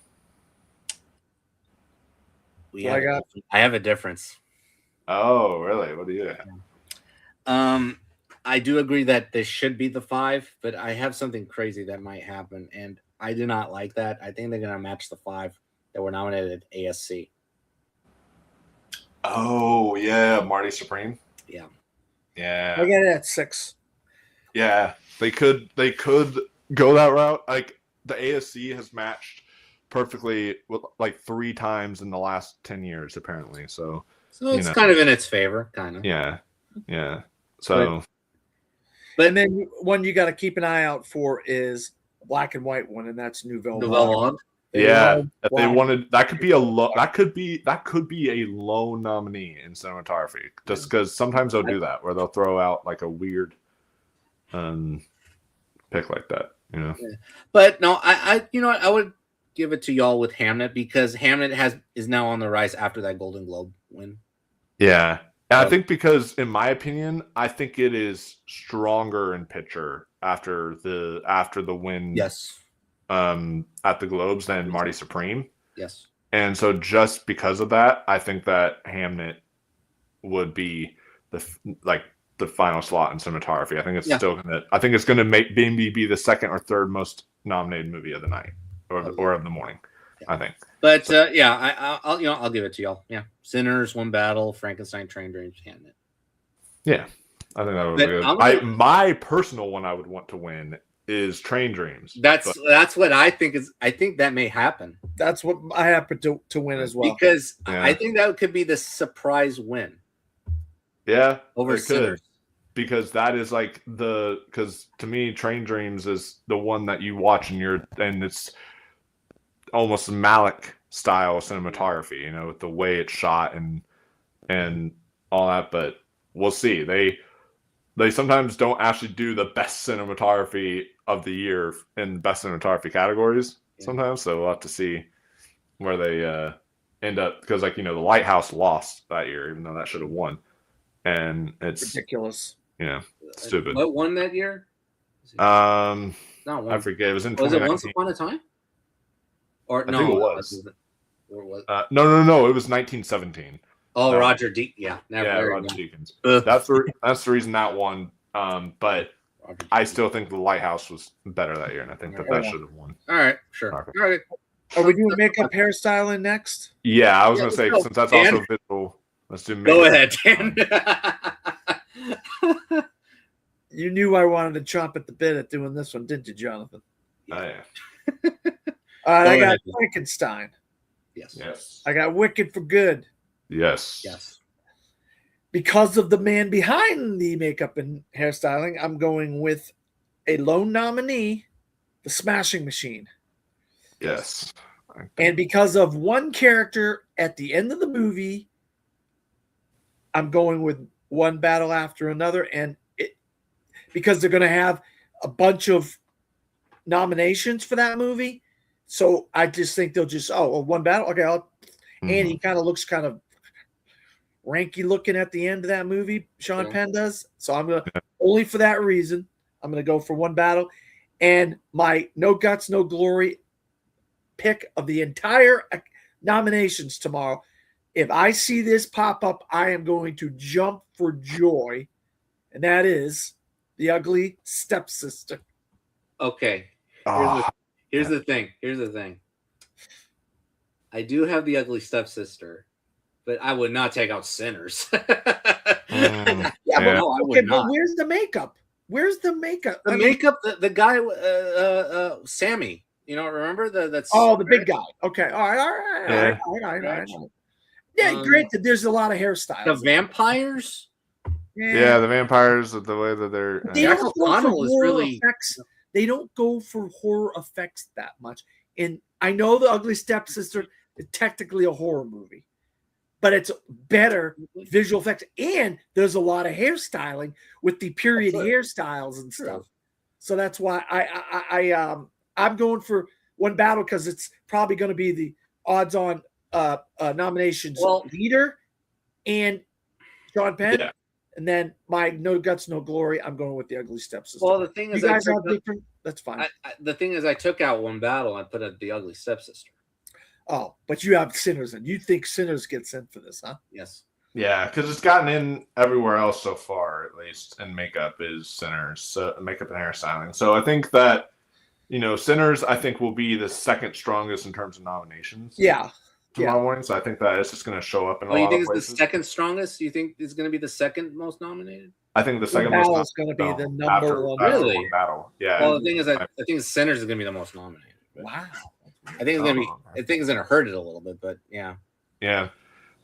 I have a difference. Oh, really? What do you have? I do agree that this should be the 5, but I have something crazy that might happen, and I do not like that. I think they're going to match the 5 that were nominated at ASC. Oh, yeah, Marty Supreme. Yeah. Yeah. I got it at 6. Yeah, they could go that route. Like the ASC has matched perfectly with like 3 times in the last 10 years, apparently. So it's kind of in its favor, kind of. Yeah. So, and then one you got to keep an eye out for is a black and white one, and that's Nouvelle Vague. Yeah, if they wanted, that could be a low nominee in cinematography, just because sometimes they'll do that where they'll throw out like a weird pick like that, Yeah. But no, I I would give it to y'all with Hamnet because Hamnet is now on the rise after that Golden Globe win. Yeah. And I think because, in my opinion, I think it is stronger in picture after the win. Yes. At the Globes than Marty Supreme. Yes. And so just because of that, I think that Hamnet would be the final slot in cinematography. I think it's it's gonna maybe be the second or third most nominated movie of the night or of the morning. I think. But I'll give it to y'all. Yeah, Sinners, One Battle, Frankenstein, Train Dreams, Hamnet. Yeah, I think that would be good. My personal one I would want to win is Train Dreams. That's what I think is. I think that may happen. That's what I happen to win as well. Because I think that could be the surprise win. Yeah, over Sinners. Because that is like because to me, Train Dreams is the one that you watch and it's almost Malick style cinematography, with the way it's shot and all that. But we'll see. They sometimes don't actually do the best cinematography of the year in best cinematography categories sometimes. So we'll have to see where they end up. Because, The Lighthouse lost that year, even though that should have won. And it's ridiculous. Stupid. What won that year? Not one. I forget. It was in 2019. Was it Once Upon a Time? Or I think it was. Or was no. It was 1917. Oh, Roger Deakins. Yeah, Roger Deakins. That's the reason that won. But I still think The Lighthouse was better that year, and I think that should have won. All right, sure. All right. Are we doing makeup hairstyling next? Yeah, I was gonna say since that's Dan, also visual. Let's do makeup. Go ahead, Dan. You knew I wanted to chomp at the bit at doing this one, didn't you, Jonathan? Oh, yeah. All right, I got Frankenstein. Yes. I got Wicked for Good. Yes. Because of the man behind the makeup and hairstyling, I'm going with a lone nominee, The Smashing Machine. Yes. And because of one character at the end of the movie, I'm going with One Battle After Another. And because they're going to have a bunch of nominations for that movie. So I just think they'll just, One Battle. Okay. And he kind of looks kind of ranky looking at the end of that movie. Sean Penn does. So I'm going to, only for that reason, I'm going to go for One Battle. And my no guts, no glory pick of the entire nominations tomorrow. If I see this pop up, I am going to jump for joy. And that is The Ugly Stepsister. Okay. Oh, Here's the thing. I do have the ugly stepsister, but I would not take out Sinners. Yeah, but, Yeah. No, I okay, would but not. where's the makeup? Where's the makeup? The I mean, makeup, the guy, Sammy. You know, remember that's oh, the big guy. Okay, all right. Yeah. Yeah, granted, there's a lot of hairstyles. the vampires. Yeah, the vampires, the way that they're. They Jack don't go for O'Connell is horror really- effects. They don't go for horror effects that much. And I know the Ugly Stepsister is technically a horror movie, but it's better visual effects, and there's a lot of hairstyling with the period hairstyles and stuff. So that's why I'm going for One Battle, because it's probably going to be the odds-on nominations leader and Sean Penn. Yeah. And then my No Guts, No Glory, I'm going with the Ugly Stepsister. Well, the thing is, you guys have different. That's fine. The thing is, I took out One Battle. I put the ugly stepsister. Oh, but you have Sinners in. You think Sinners gets in for this, huh? Yes. Yeah, because it's gotten in everywhere else so far, at least, and makeup is Sinners, so makeup and hairstyling. So I think that, Sinners, I think, will be the second strongest in terms of nominations. Yeah. Tomorrow morning, so I think that it's just going to show up in a lot you of think places. it's the second strongest? You think it's going to be the second most nominated? I think the second Battle most is going to be the number after, one. after Really? One Battle. Yeah. Well, the thing is, I think Sinners is going to be the most nominated. Wow. I think it's going to be. I think it's going to hurt it a little bit, but yeah. Yeah.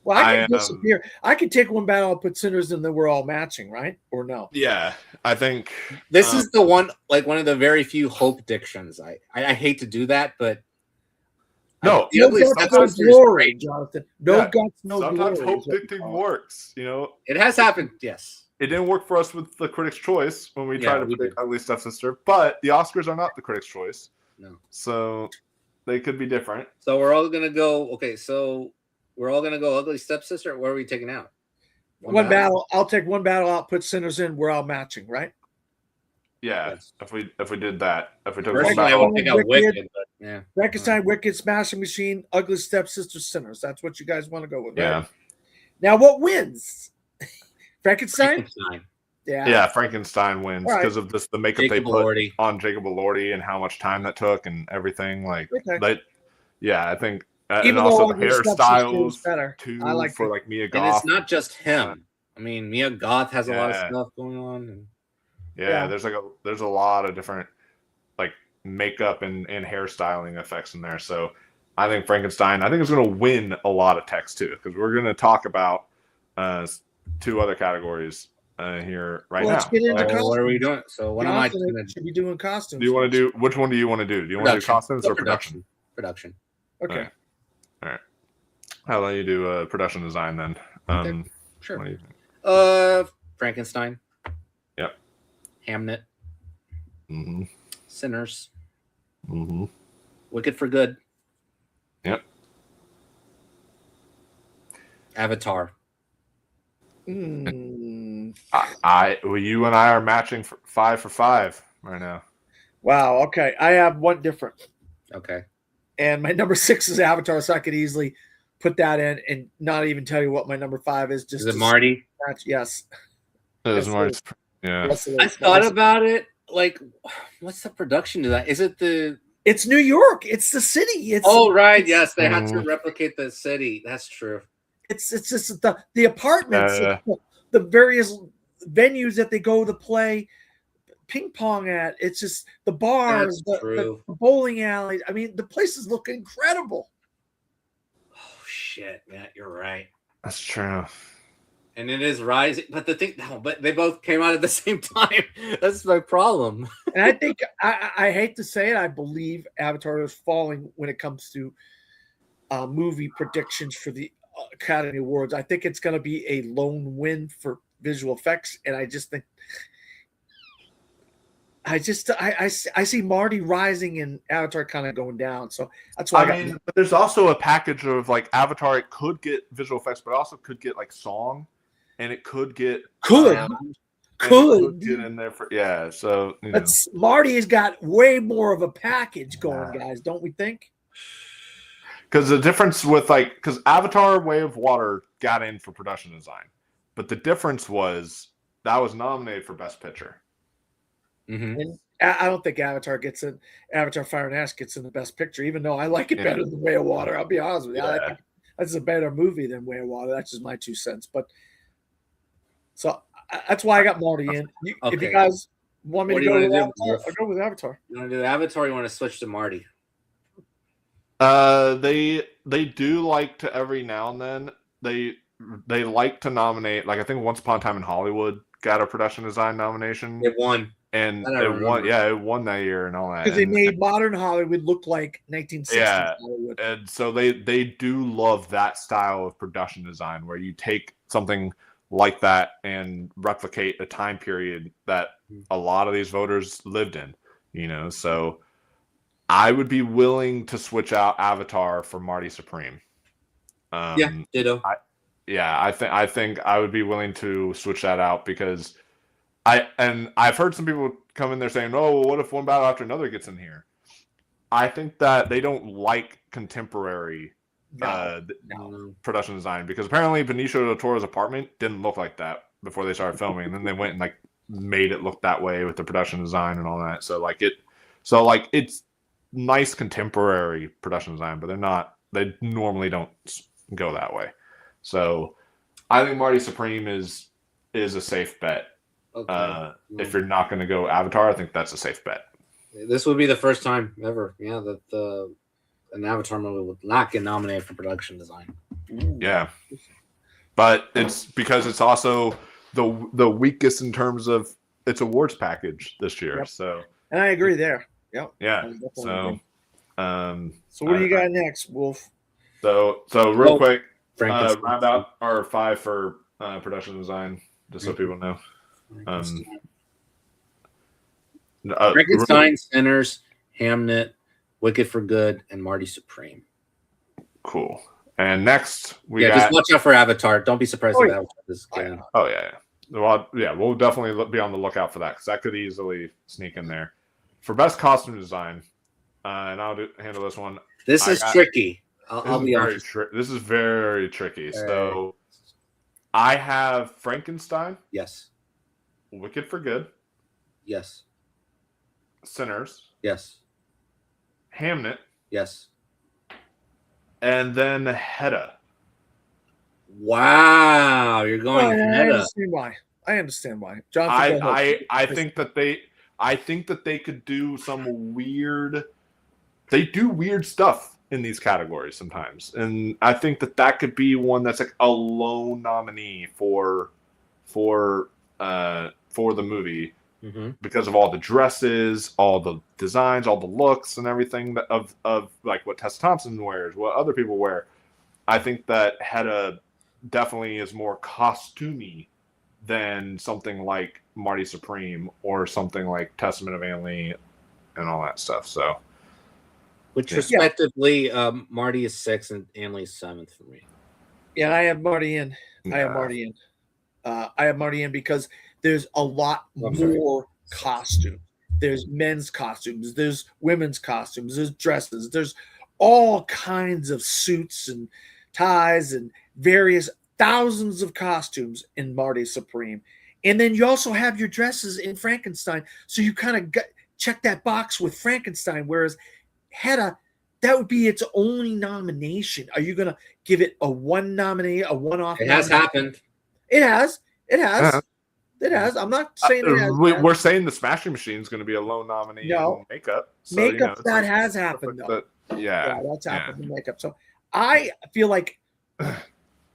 Well, I can disappear. I could take One Battle and put Sinners, and then we're all matching, right? Or no? Yeah, I think This is the one, like one of the very few hope dictions. I hate to do that, but no. The Ugly guts, no Stepsister is glory, great. Jonathan. No Yeah. guts, no Sometimes glory. hope dictating works. It has happened. Yes. It didn't work for us with the Critics' Choice when we Yeah, tried to we predict did. Ugly Stepsister, but the Oscars are not the Critics' Choice, No. so they could be different. So we're all gonna go. Okay, so we're all gonna go Ugly Stepsister. What are we taking out? One Battle. I'll take One Battle out, put Sinners in. We're all matching, right? Yeah, Yes. if we did that, if we took Personally, One I Battle, would take out Wicked. Wicked, but yeah. Frankenstein, Wicked, Smashing Machine, Ugly Stepsister, Sinners. That's what you guys want to go with, right? yeah, Now, what wins? Frankenstein? Frankenstein. yeah, Frankenstein wins All right. because of the makeup Jacob they put Elordi. on Jacob Elordi and how much time that took and everything. Like, Okay. I think, Even and also though the Ugly Stepsister is hairstyles better. too I like for it. like Mia And Goth. it's not just him. I mean, Mia Goth has a lot of Yeah. stuff going on. And Yeah, there's a lot of different like makeup and hairstyling effects in there. So I think Frankenstein, I think it's going to win a lot of text too, because we're going to talk about two other categories here right Let's now. get into what costumes. are we doing? So what am I Jonathan going to should be doing costumes. Do you want to do which one do you want to do? Do you want to do costumes or production? Production. Okay. All right. How about you do production design then? Okay. Sure. What do you think? Frankenstein. Yep. Hamnet. Mm-hmm. Sinners. Mm-hmm. Wicked for Good. Yep. Avatar. Hmm. Well, you and I are matching for 5 for 5 right now. Wow. Okay. I have one different. Okay. And my number 6 is Avatar, so I could easily put that in and not even tell you what my number 5 is. Just Is it to Marty? match. Yes. There's Yes, more- it is. yeah. Yes, it I is. thought about it. Like, what's the production to that? Is it the? It's New York. It's the city. It's Oh, right. it's- Yes, they had to replicate the city. That's true. It's just the apartments, the various venues that they go to play ping pong at. It's just the bars, That's the true. bowling alleys. I mean, the places look incredible. Oh shit, Matt, you're right. That's true. And it is rising, but the thing, no, but they both came out at the same time. That's my problem. And I think I hate to say it, I believe Avatar is falling when it comes to movie predictions for the Academy Awards. I think it's going to be a lone win for visual effects, and I just think I see Marty rising and Avatar kind of going down. So that's why I mean, but there's also a package of like Avatar. It could get visual effects, but also could get like song, and it could get could get in there for So you know. but Marty has got way more of a package going, guys. Don't we think? Because the difference with because Avatar: Way of Water got in for production design, but the difference was that was nominated for Best Picture. Mm-hmm. And I don't think Avatar Fire and Ash gets in the best picture, even though I like it better than Way of Water. I'll be honest with you. I think that's a better movie than Way of Water. That's just my 2 cents. But so that's why I got Marty in. If you guys want me to go with Avatar, I'll go with Avatar. You want to do Avatar or you want to switch to Marty? They do like to every now and then they like to nominate, like I think Once Upon a Time in Hollywood got a production design nomination. It won. And it won that year and all that. Because they made modern Hollywood look like 1960s Hollywood. And so they do love that style of production design where you take something like that and replicate a time period that a lot of these voters lived in, so I would be willing to switch out Avatar for Marty Supreme. Ditto. I think I would be willing to switch that out because I've heard some people come in there saying, "Oh, well, what if one battle after another gets in here?" I think that they don't like contemporary production design because apparently Benicio del Toro's apartment didn't look like that before they started filming, and then they went and made it look that way with the production design and all that. So it's nice contemporary production design, but they normally don't go that way. So I think Marty Supreme is a safe bet. Okay. If you're not going to go Avatar, I think that's a safe bet. This would be the first time ever, that an Avatar movie would not get nominated for production design. Yeah, but it's because it's also the weakest in terms of its awards package this year. Yep. So, and I agree there. Yep. Yeah. So what do you got next, Wolf? So real quick, round out our 5 for production design, just so people know. Frankenstein, Sinners, Hamnet, Wicked for Good, and Marty Supreme. Cool. And next we got, just watch out for Avatar. Don't be surprised if Avatar is good. Oh yeah. Well, yeah, we'll definitely be on the lookout for that because that could easily sneak in there. For best costume design, and I'll handle this one. This is tricky. I'll be honest. This is very tricky. So I have Frankenstein. Yes. Wicked for Good. Yes. Sinners. Yes. Hamnet. Yes. And then Hedda. Wow, you're going Hedda. I understand why. John, I think that they could do some weird. They do weird stuff in these categories sometimes, and I think that could be one that's like a lone nominee for the movie because of all the dresses, all the designs, all the looks, and everything of like what Tessa Thompson wears, what other people wear. I think that Hedda definitely is more costumey than something like Marty Supreme or something like Testament of Anne Lee and all that stuff. So, which respectively, Marty is 6th and Anne Lee is 7th for me. Yeah, I have Marty in. I have Marty in because there's a lot more costume. There's men's costumes. There's women's costumes. There's dresses. There's all kinds of suits and ties and various thousands of costumes in Marty Supreme. And then you also have your dresses in Frankenstein. So you kind of check that box with Frankenstein, whereas Hedda, that would be its only nomination. Are you going to give it a one-off? It has happened. It has. It has. I'm not saying it has. We're saying the Smashing Machine is going to be a lone nominee in makeup. So, makeup, that has happened, though. Yeah, that's happened in makeup. So I feel like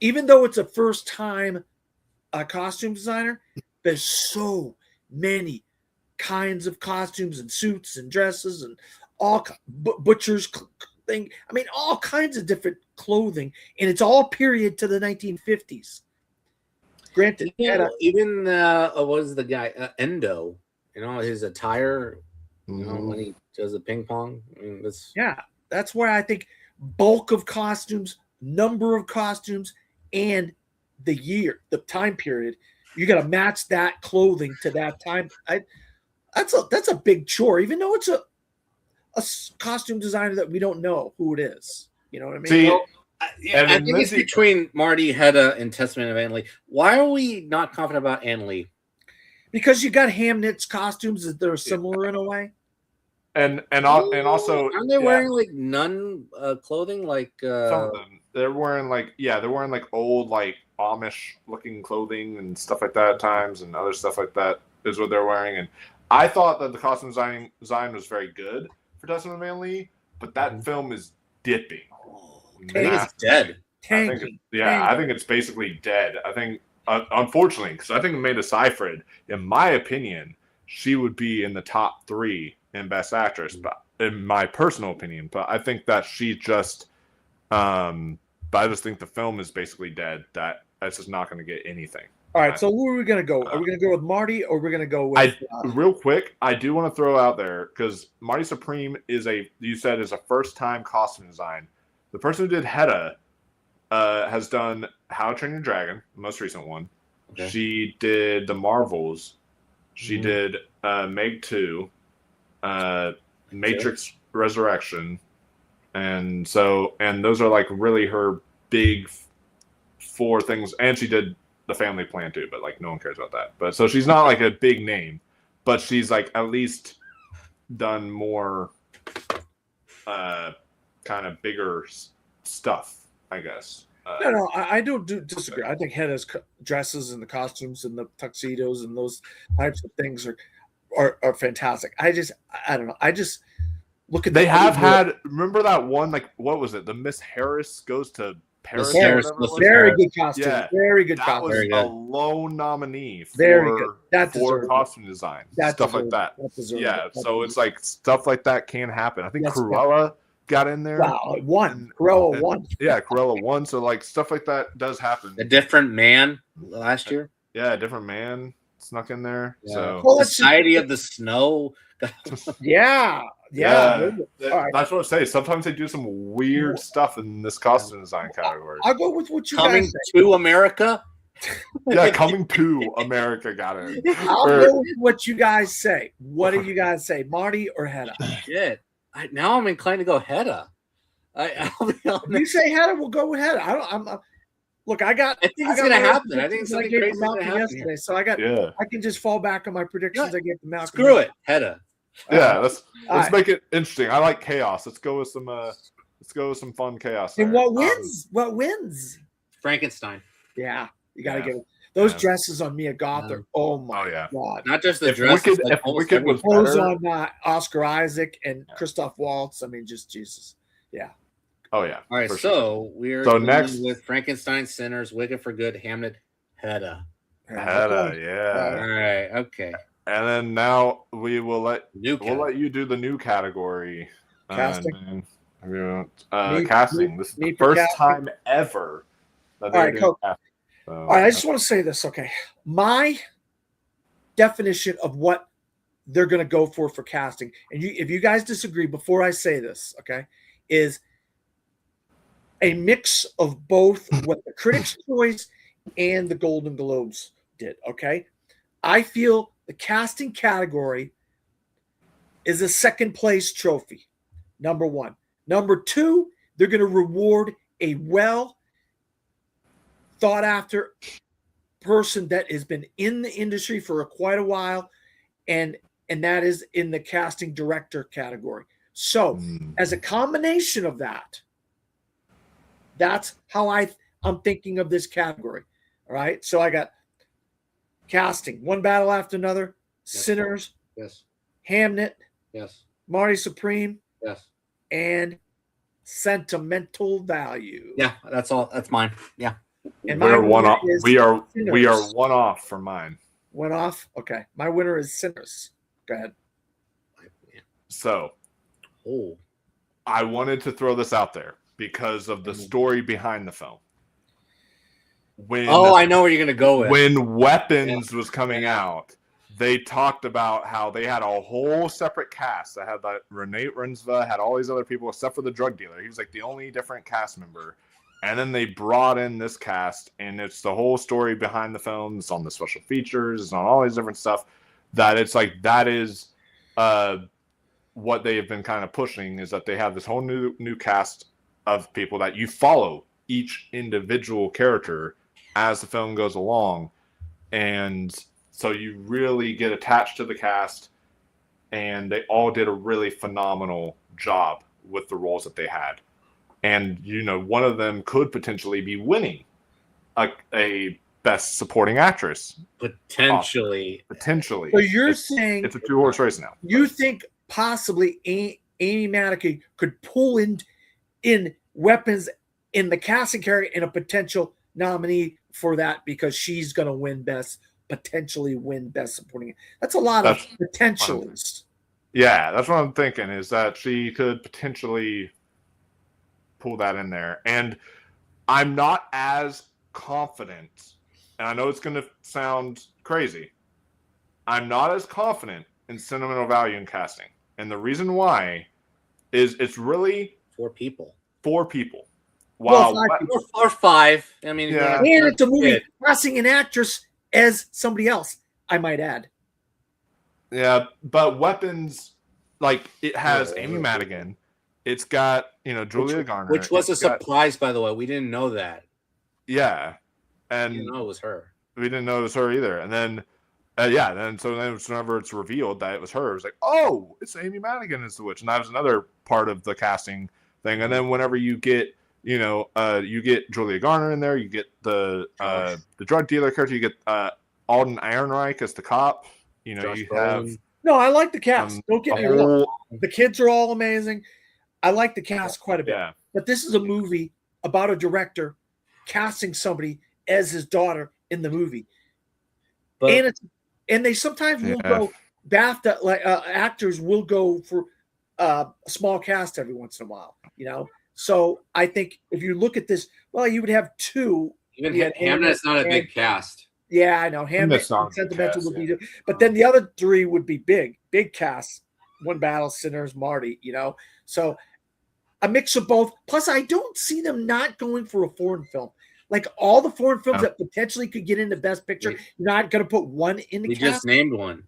even though it's a first-time costume designer, there's so many kinds of costumes and suits and dresses and all butchers thing. I mean, all kinds of different clothing, and it's all period to the 1950s. Granted, even what was the guy Endo? His attire. When he does the ping pong. I mean, that's where I think bulk of costumes, number of costumes, and the year, the time period. You got to match that clothing to that time. That's a big chore, even though it's a costume designer that we don't know who it is. You know what I mean? See, I think it's between Marty, Hedda, and Testament of Anne Lee. Why are we not confident about Anne Lee? Because you got Hamnet's costumes that are similar in a way. and also aren't they wearing like nun clothing? Like some of them, they're wearing like old like Amish looking clothing and stuff like that at times, and other stuff like that is what they're wearing. And I thought that the costume design was very good for Dustin and Van Lee, but that film is dipping. I think it's dead. I think it's basically dead. I think, unfortunately, because I think Amanda Seyfried, in my opinion, she would be in the top 3 in Best Actress, but in my personal opinion. But I think that she just, but I just think the film is basically dead. That it's just not going to get anything. All right, so where are we going to go? Are we going to go with Marty, or are we going to go with? Real quick, I do want to throw out there because Marty Supreme is a first-time costume design. The person who did Hedda has done How to Train Your Dragon, the most recent one. Okay. She did The Marvels. She did Meg 2, Matrix Resurrection, and those are like really her big 4 things. And she did The Family Plan too, but like no one cares about that. But so she's not like a big name, but she's like at least done more kind of bigger stuff, I guess. No, I don't disagree. I think Hedda's dresses and the costumes and the tuxedos and those types of things are fantastic. I don't know. I just look at. They have had. Remember that one? Like, what was it? The Miss Harris goes to Paris. Very good costume. Yeah, very good costume. That was a lone nominee for costume design. Stuff like that. Yeah, so it's like stuff like that can happen. I think Cruella got in there. Wow, Cruella won. Yeah, Cruella won. So like stuff like that does happen. A Different Man last year. Yeah, A Different Man snuck in there. Yeah. So Society of the Snow. Yeah. That's what I say. Sometimes they do some weird stuff in this costume design category. I'll go with what you Coming guys say. to America. Yeah, Coming to America got it. I'll go with what you guys say. What do you guys say, Marty or Hedda? Shit. Now I'm inclined to go Hedda. I'll be honest. You say Hedda, we'll go with Hedda. Look, I think it's going to happen. I think something crazy is going to happen yesterday. So I can just fall back on my predictions. I gave from Malcolm. Screw it, Hedda. Yeah, let's make it interesting. I like chaos. Let's go with some fun chaos. And what wins? What wins? Frankenstein. Yeah, you got to get it. Those dresses on Mia Goth are God! Not just the dresses. If Wicked was clothes better, on Oscar Isaac and Christoph Waltz. I mean, just Jesus. Yeah. Oh yeah. All right, so we're next with Frankenstein, Sinners, Wicked for Good, Hamlet, Hedda. Hedda, yeah. All right, okay. And then now we'll let you do the new category. Casting. Casting. This is the first time ever that they're doing casting. So, all right, I just want to say this. Okay, my definition of what they're going to go for casting, and if you guys disagree, before I say this, okay, is a mix of both what the Critics' Choice and the Golden Globes did. Okay, I feel the casting category is a second place trophy. Number 1. Number 2, they're going to reward a well thought after person that has been in the industry for quite a while, and that is in the casting director category. So as a combination of that's how I'm thinking of this category. All right, so I got casting, One Battle After Another, Sinners, Hamnet, Marty Supreme, and Sentimental Value. Yeah, that's all. That's mine. Yeah. And we are one off for mine. One off? Okay. My winner is Sinners. Go ahead. So, I wanted to throw this out there because of the story behind the film. I know where you're going to go with. When Weapons was coming out, they talked about how they had a whole separate cast. They had Renee Rinsva, had all these other people except for the drug dealer. He was like the only different cast member. And then they brought in this cast, and it's the whole story behind the film. It's on the special features. It's on all these different stuff. That it's like that is what they have been kind of pushing, is that they have this whole new cast of people that you follow each individual character as the film goes along. And so you really get attached to the cast, and they all did a really phenomenal job with the roles that they had. And, one of them could potentially be winning a Best Supporting Actress. Potentially. Potentially. So you're saying it's a 2-horse race now. You think possibly Amy Madigan could pull in Weapons in the casting character and a potential nominee for that because she's going to potentially win Best Supporting. That's a lot of potentials. Yeah, that's what I'm thinking, is that she could potentially pull that in there. And I'm not as confident, and I know it's going to sound crazy, I'm not as confident in sentimental value in casting. And the reason why is it's really 4 people. 4 people. Wow. Well, 5 people. Or 5. I mean, Yeah. And it's a movie casting an actress as somebody else, I might add. Yeah, but Weapons, like, it has Amy Madigan. It's got, Julia Garner. Which was a surprise, by the way. We didn't know that. Yeah. We And didn't know it was her. we didn't know it was her either. And then, whenever it's revealed that it was her, it's like, oh, it's Amy Madigan as the witch. And that was another part of the casting thing. And then whenever you get, you get Julia Garner in there, you get the drug dealer character, you get Alden Ehrenreich as the cop. You have. No, I like the cast. Don't get me wrong. The kids are all amazing. I like the cast quite a bit. Yeah. But this is a movie about a director casting somebody as his daughter in the movie. But, and they sometimes will go BAFTA, like actors will go for a small cast every once in a while, So I think if you look at this, well, you would have 2. Even Hamnet's not a big cast. Yeah, I know. Hamnet not Sentimental cast, would be, but then the other 3 would be big casts. One Battle, Sinners, Marty, So a mix of both. Plus, I don't see them not going for a foreign film. Like all the foreign films that potentially could get into Best Picture, you're not going to put one in the cast. We just named one.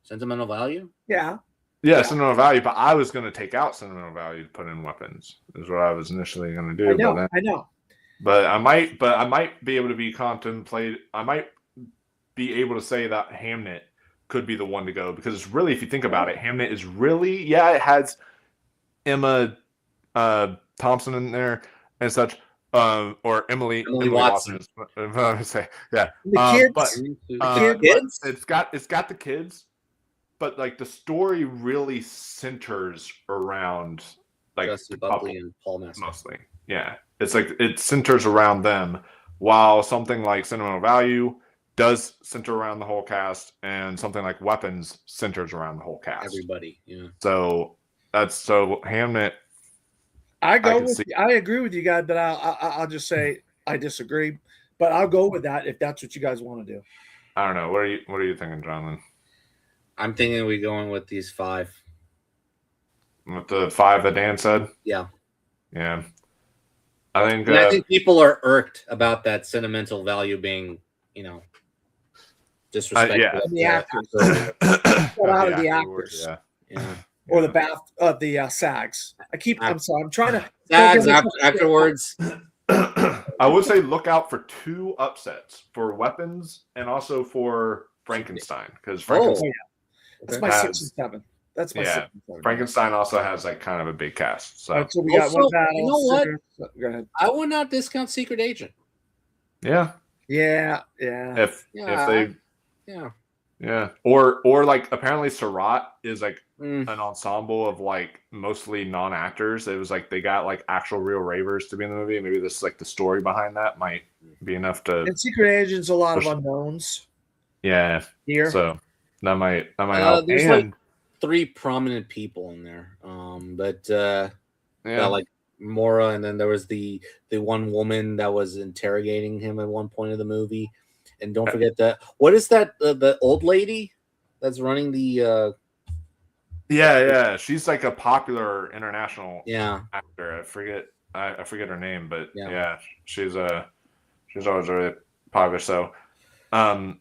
Sentimental Value? Yeah. Yeah, sentimental value, but I was going to take out sentimental value to put in Weapons. Is what I was initially going to do. I know. But I might be able to be contemplated. I might be able to say that Hamnet could be the one to go, because it's really, if you think about it, Hamnet is really, it has Emma Thompson in there and such, or Emily Watson. Say, yeah. The kids. It's got the kids, but like the story really centers around like Justin Buckley and Paul Mescal. Mostly. Yeah. It's like it centers around them, while something like Sentimental Value does center around the whole cast, and something like Weapons centers around the whole cast. Everybody, yeah. So Hamnet. I agree with you guys, but I'll just say I disagree. But I'll go with that if that's what you guys want to do. I don't know. What are you thinking, Jonathan? I'm thinking we going with these 5. With the 5 that Dan said? Yeah. Yeah. I think people are irked about that sentimental value being, disrespectful. The actors. Out of the actors. Yeah. Or the SAGs. I'm sorry. I'm trying to SAGs afterwards. I would say look out for 2 upsets for Weapons and also for Frankenstein, because Frankenstein. That's my 6 and 7. That's my 6 and 7. Frankenstein also has like kind of a big cast. So, so we got one battle. You know what? Go ahead. I would not discount Secret Agent. Yeah. If they. Yeah. Or like apparently Surratt is like an ensemble of like mostly non-actors. It was like they got like actual real ravers to be in the movie. Maybe this like the story behind that might be enough to. And Secret Agent's a lot of unknowns. Yeah. Here. So that might help. There's like 3 prominent people in there. Like Mora, and then there was the one woman that was interrogating him at one point of the movie. And don't forget that. What is that? The old lady that's running the. Yeah. She's like a popular international actor. I forget her name, but she's always really popular. So, all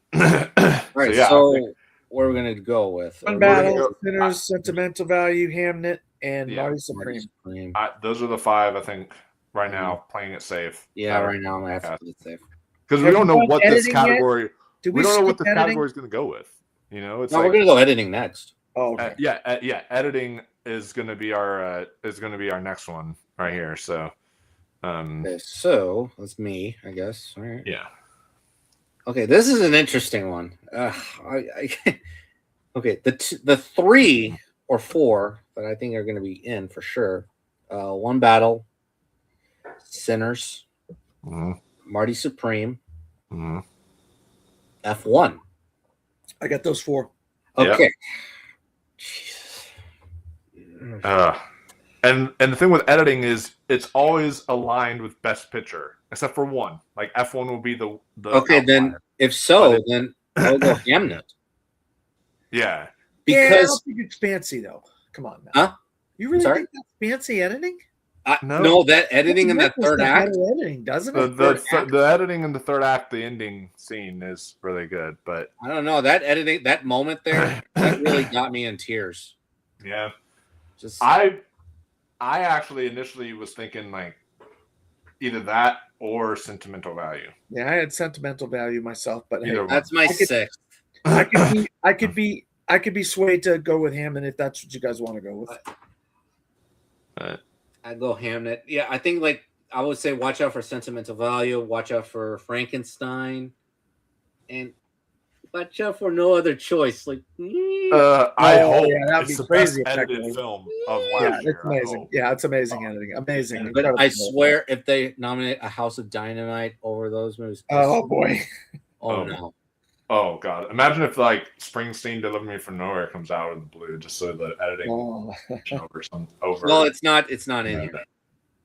right. So where are we gonna go with? One Battle, Sinners, Sentimental Value, Hamnet, and Marty Supreme. Those are the 5 I think right now, playing it safe. Yeah, right now I'm gonna have to play it safe. Because we don't know what this category Did we don't know what skip the editing? category is going to go with. You know, it's No, like we're gonna go editing next. Oh, okay. yeah. Editing is going to be our next one right here. So, Okay, so that's me, I guess. All right. yeah. Okay, this is an interesting one. Okay, the 3 or 4 that I think are going to be in for sure. One Battle, Sinners, Mm-hmm. Marty Supreme, Mm-hmm. F1. I got those 4. Okay. And the thing with editing is it's always aligned with Best Picture, except for one. Like F1 will be the Okay, outlier. then if so, then I'll go Hamnet. Yeah. Yeah, I Because don't think it's fancy though. Come on, now. Huh? You really Sorry? think that's fancy editing? No. no, that editing in that That's third the act. better editing, doesn't it? The editing in the third act, the ending scene is really good, but I don't know, that editing, that moment there, that really got me in tears. yeah. Just I actually initially was thinking like either that or sentimental value. Yeah, I had sentimental value myself, but hey, Either one. that's my I could- 6th. I could be swayed to go with Hammond if that's what you guys want to go with. I'd go Hamnet. Yeah, I think like I would say watch out for sentimental value, watch out for Frankenstein, and watch out for No Other Choice. Like I hope yeah, that'd it's be the crazy best if that edited goes. film of Yeah, last year. it's amazing. Yeah, it's amazing editing. Amazing. but Incredible. I swear if they nominate A House of Dynamite over those movies, Oh boy. oh no. Oh god! Imagine if like Springsteen "Deliver Me from Nowhere" comes out of the blue, just so the editing Oh. over. Well, it's not in No, here.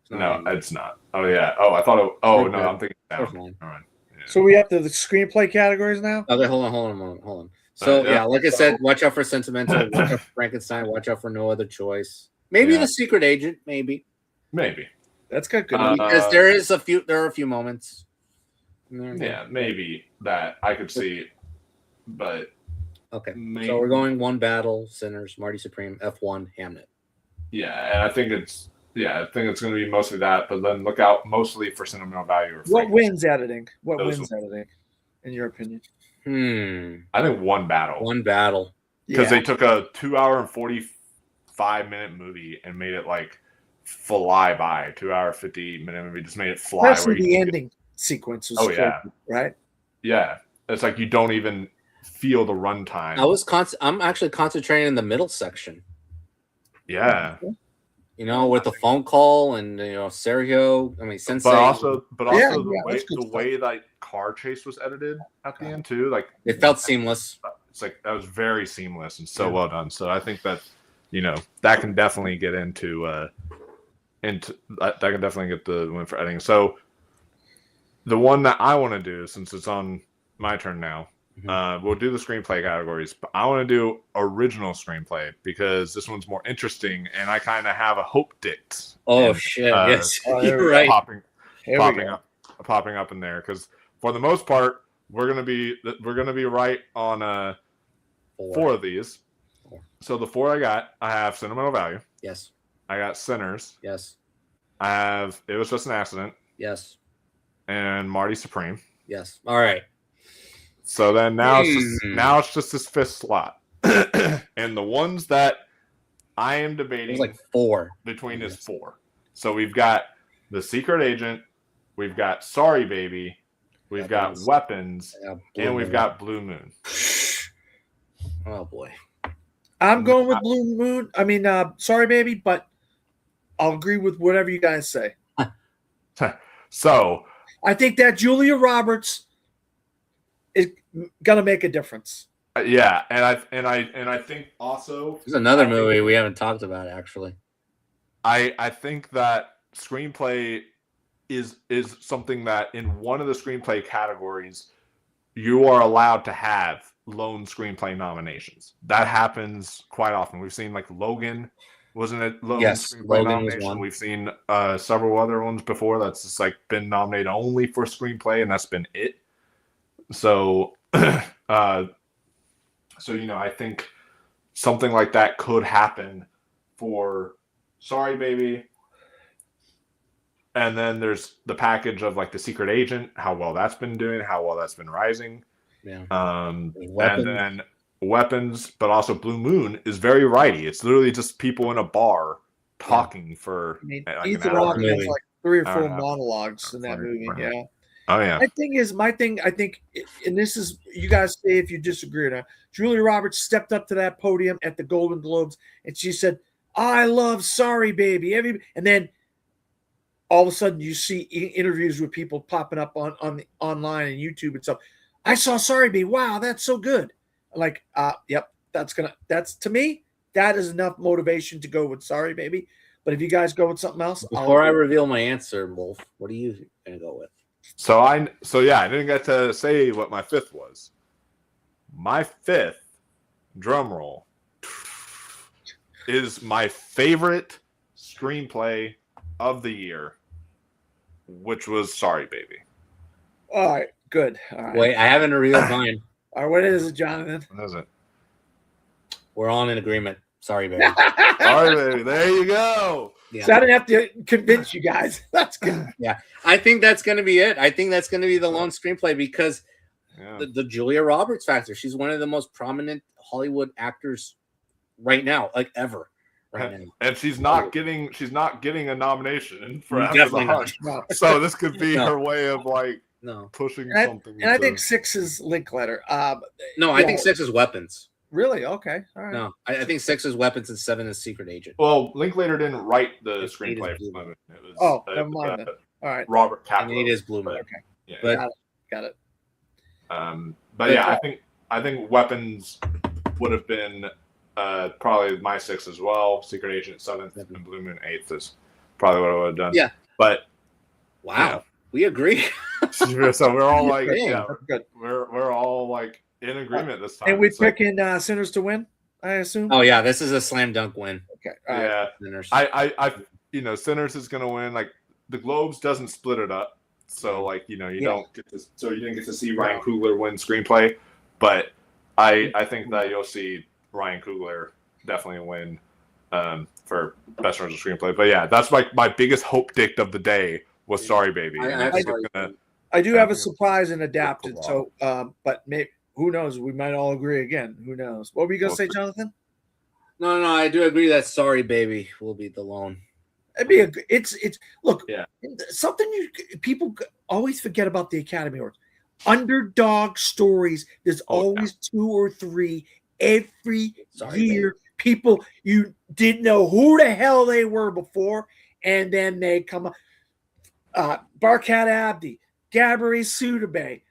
It's not No, in here. it's not. Oh yeah. Oh, I thought. Oh We're no, good. I'm thinking We're down. fine. All right. Yeah. So we have the screenplay categories now. Okay, hold on. So Yeah. yeah, like I said, watch out for sentimental, watch out for Frankenstein, watch out for No Other Choice. Maybe Yeah. The Secret Agent, maybe. Maybe. That's got good. Because there are a few moments. Yeah, maybe that I could see, but Okay. maybe, So we're going One Battle, Sinners, Marty Supreme, F1, Hamnet. Yeah, and I think it's going to be mostly that, but then look out mostly for sentimental value. Or What Frankenstein. wins editing? What Those wins editing, in your opinion? I think One Battle. One Battle. Because they took a 2 hour and 45-minute movie and made it like fly by. 2 hour 50-minute movie just made it fly. Especially where you the can ending sequence was yeah. right? Yeah, it's like you don't even feel the runtime. I'm actually concentrating in the middle section. Yeah, You know, with the phone call and Sergio. I mean, Sensei. but also Yeah, the way that car chase was edited at the end too, like it felt seamless. it's like that was very seamless and so Yeah. well done. So I think that that can definitely get into that can definitely get the win for editing. So the one that I want to do, since it's on my turn now, we'll do the screenplay categories, but I want to do original screenplay because this one's more interesting, and I kind of have a hope dict. Oh shit! Yes, you're right. Popping up in there because for the most part, we're gonna be right on 4 of these. 4. So the 4 I have sentimental value. Yes. I got Sinners. Yes. I have It Was Just an Accident. Yes. And Marty Supreme. Yes. All right. So then now it's just this 5th slot, and the ones that I am It debating was like 4 between is 4. So we've got The Secret Agent, we've got Sorry Baby, we've got Weapons, and we've got Blue Moon. Oh boy. I'm going with Blue Moon. I mean, sorry, baby, but I'll agree with whatever you guys say. So I think that Julia Roberts is gonna make a difference. yeah, and I think also There's another movie we haven't talked about actually. I think that screenplay is something that in one of the screenplay categories you are allowed to have lone screenplay nominations. That happens quite often. We've seen like Logan wasn't it lone screenplay Logan nomination. was one. We've seen several other ones before that's just like been nominated only for screenplay, and that's been it. So I think something like that could happen for Sorry Baby. And then there's the package of like The Secret Agent, how well that's been doing, how well that's been rising. Yeah. And Weapons. then weapons, but also Blue Moon is very righty. It's literally just people in a bar talking for I mean, like Ethan an hour. Hawke has like 3 or Hour 4 and a half. monologues in that movie. Right. Yeah. Oh yeah. My thing, I think, and this is, you guys say if you disagree or not. Julia Roberts stepped up to that podium at the Golden Globes and she said, "I love Sorry Baby." And then all of a sudden you see interviews with people popping up on online and YouTube and stuff. "I saw Sorry Baby. Wow, that's so good." Like, yep, that's to me, that is enough motivation to go with Sorry Baby. But if you guys go with something else, Before I reveal my answer, Wolf, what are you gonna go with? So I didn't get to say what my fifth was. My fifth, drum roll, is my favorite screenplay of the year, which was Sorry Baby. all right, good. All right. Wait, I haven't revealed mine. All right, what is it, Jonathan? What is it? We're all in agreement. Sorry, baby. Sorry Baby. There you go. Yeah. So I didn't have to convince you guys. That's good. Yeah, I think that's going to be it. I think that's going to be the lone screenplay because the Julia Roberts factor. She's one of the most prominent Hollywood actors right now, like ever. Right now. And she's not getting a nomination for After Definitely the not. Hunt. So this could be her way of like pushing something. And I think 6 is Linkletter. No, I think 6 is Weapons. Really? Okay. All right. No, I think 6 is Weapons and 7 is Secret Agent. Well, Linklater didn't write the It's screenplay. Blue For it was, Oh, never mind then. All right. Robert And Kaplan. it is Blue Moon. Okay. Yeah. But Got it. But yeah, I think Weapons would have been probably my 6th as well. Secret Agent 7th and Blue Moon 8th is probably what I would have done. Yeah. But wow, we agree. so we're all like, Good. we're all like in agreement this time. And we're It's like, picking Sinners to win, I assume. Oh yeah, this is a slam dunk win. Okay. All right. yeah. Sinners. I Sinners is gonna win. Like the Globes doesn't split it up, so like you don't get to. So you didn't get to see Ryan Coogler win screenplay, but I think that you'll see Ryan Coogler definitely win for best original screenplay. But yeah, that's like my biggest hope dict of the day was Sorry Baby. I do have a surprise and adapted. So, but maybe who knows? We might all agree again. Who knows? What were you gonna say, Jonathan? No, I do agree that Sorry Baby will be the lone. It'd be it's look, Yeah. Something people always forget about the Academy Awards. Underdog stories. There's always 2 or 3 every year. Baby. People you didn't know who the hell they were before, and then they come up. Barkat Abdi, Gabourey Sidibe,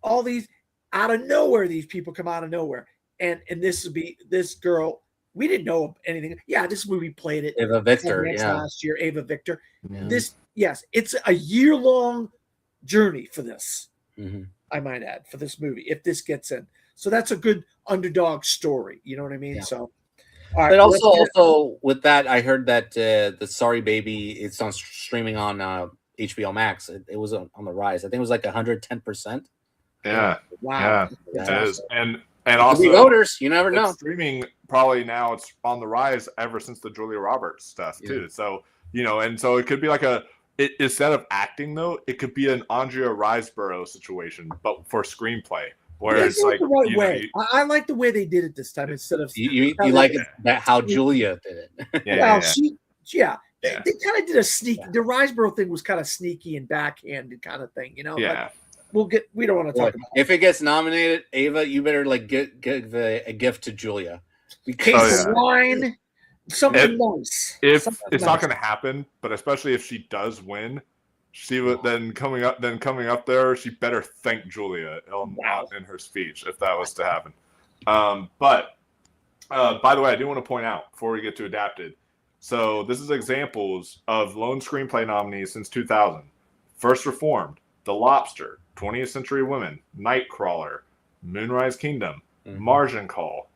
all these out of nowhere. These people come out of nowhere, and this would be this girl. We didn't know anything. Yeah, this movie played it. Ava Victor, last year, Ava Victor. Yeah. It's a year-long journey for this. Mm-hmm. I might add, for this movie, if this gets in. So that's a good underdog story. You know what I mean? Yeah. So, all right. But also with that, I heard that the Sorry Baby, it's on streaming on HBO Max. It was on the rise. I think it was like 110%. Yeah. Wow. Yeah, That's it is. awesome. And also voters, you never know. Streaming probably now it's on the rise ever since the Julia Roberts stuff too. Yeah. So and so it could be like instead of acting though, it could be an Andrea Riseborough situation, but for screenplay where it's like the right way. I like the way they did it this time instead of you like it that how Julia did it. They kind of did a sneak. The Riseborough thing was kind of sneaky and backhanded kind of thing, Yeah. But we don't want to talk about it. If it gets nominated, Ava, you better like give a gift to Julia. Case of wine, something nice. If it's not going to happen, but especially if she does win, she would then coming up there, she better thank Julia in her speech if that was to happen. But by the way, I do want to point out before we get to adapted. So this is examples of lone screenplay nominees since 2000. First Reformed, The Lobster, 20th Century Women, Nightcrawler, Moonrise Kingdom, Margin Call,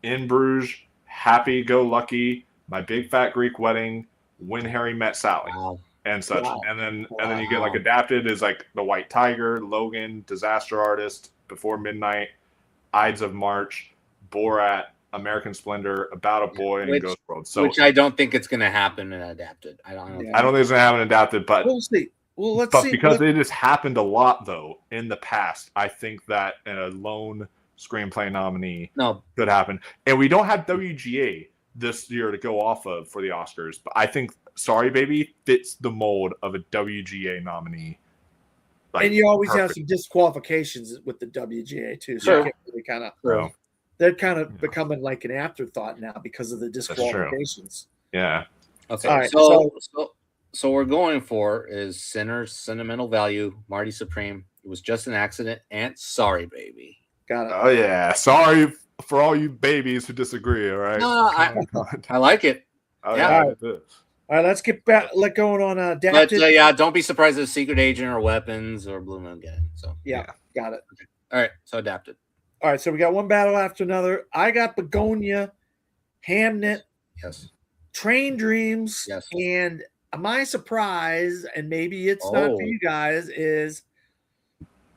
In Bruges, Happy Go Lucky, My Big Fat Greek Wedding, When Harry Met Sally, and such. Wow. And then you get like adapted is like The White Tiger, Logan, Disaster Artist, Before Midnight, Ides of March, Borat, American Splendor, About a Boy, and Ghost World. So which I don't think it's going to happen in adapted. I don't think it's going to happen adapted, but We'll see. Well, let's But see. because it has happened a lot, though, in the past, I think that a lone screenplay nominee could happen. And we don't have WGA this year to go off of for the Oscars, but I think Sorry Baby fits the mold of a WGA nominee. Like, and you always have some disqualifications with the WGA too. So they're kind of becoming like an afterthought now because of the disqualifications. Yeah. Okay. Right, so we're going for is Sinners, Sentimental Value, Marty Supreme. It Was Just an Accident, and Sorry Baby. Got it. Oh yeah. Sorry for all you babies who disagree. All right. No, I like it. Oh yeah. All right, let's get back. Let going on adapted. But yeah, don't be surprised if Secret Agent or Weapons or Blue Moon get it. So yeah, got it. Okay. All right, so adapted. All right, so we got one battle after another. I got Begonia, Hamnet, yes, Train Dreams, yes, and my surprise, and maybe it's not for you guys, is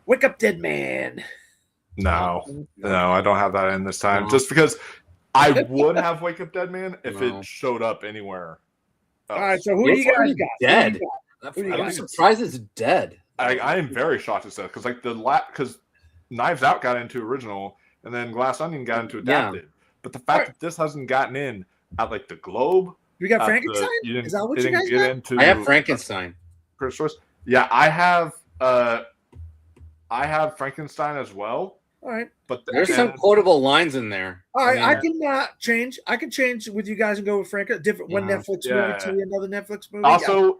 Wake Up Dead Man. No, I don't have that in this time. Just because I would have Wake Up Dead Man if it showed up anywhere. All right, so who do you guys got? Dead. I'm surprised it's dead. I am very shocked it's dead because because Knives Out got into original and then Glass Onion got into adapted. But the fact that this hasn't gotten in at like the Globe. You got Frankenstein? Is that what you guys got? I have Frankenstein. Yeah, I have Frankenstein as well. All right, but there's some quotable lines in there. All right, I can change. I can change with you guys and go with Frank. One Netflix movie to another Netflix movie. Also,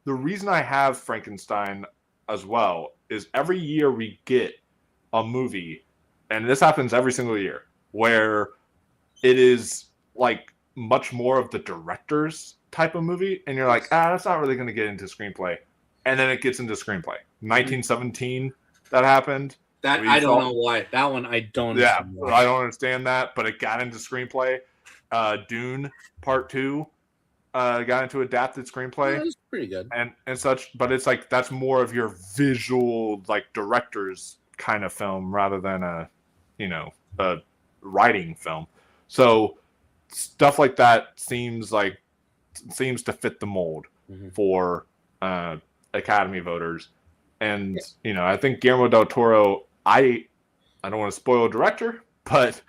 the reason I have Frankenstein as well is every year we get a movie, and this happens every single year, where it is like much more of the director's type of movie, and you're like, that's not really going to get into screenplay, and then it gets into screenplay. 1917. That happened. That I don't know why. That one I don't. Yeah, I don't understand that, but it got into screenplay. Dune Part 2 got into adapted screenplay. That was pretty good and such. But it's like that's more of your visual, like director's kind of film rather than a writing film. So stuff like that seems to fit the mold for Academy voters. And, I think Guillermo del Toro, I don't want to spoil director, but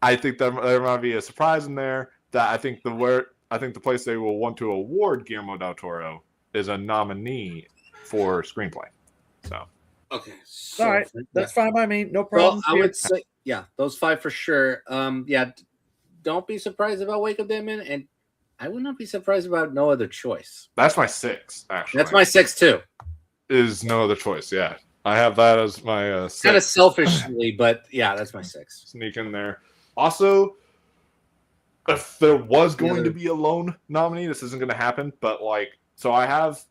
I think that there might be a surprise in there that I think the place they will want to award Guillermo del Toro is a nominee for screenplay. So. Okay. All right. That's fine by me. No problem. Well, I would say, those 5 for sure. Don't be surprised about Wake Up Dead Man, and I would not be surprised about No Other Choice. That's my 6, actually. That's my 6 too. Is No Other Choice, yeah. I have that as my 6. Kind of selfishly, but yeah, that's my 6. Sneak in there. Also, if there was going to be a lone nominee, this isn't going to happen, but so I have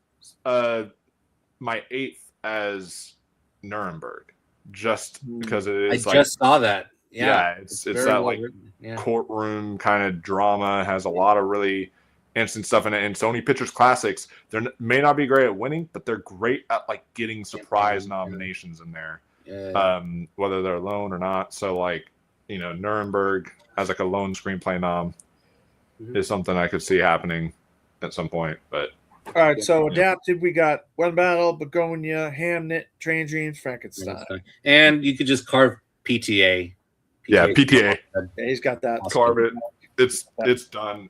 my 8th as Nuremberg, just because it is I just saw that. Yeah, it's that courtroom kind of drama. It has a lot of really interesting stuff in it. And Sony Pictures Classics, they may not be great at winning, but they're great at getting surprise nominations in there, whether they're alone or not. So Nuremberg as a lone screenplay nom is something I could see happening at some point. But all right, so adapted, we got One Battle, Begonia, Hamnet, Train Dreams, Frankenstein, and you could just carve PTA. Yeah, PTA. Yeah, he's got that. Carve it. It's done.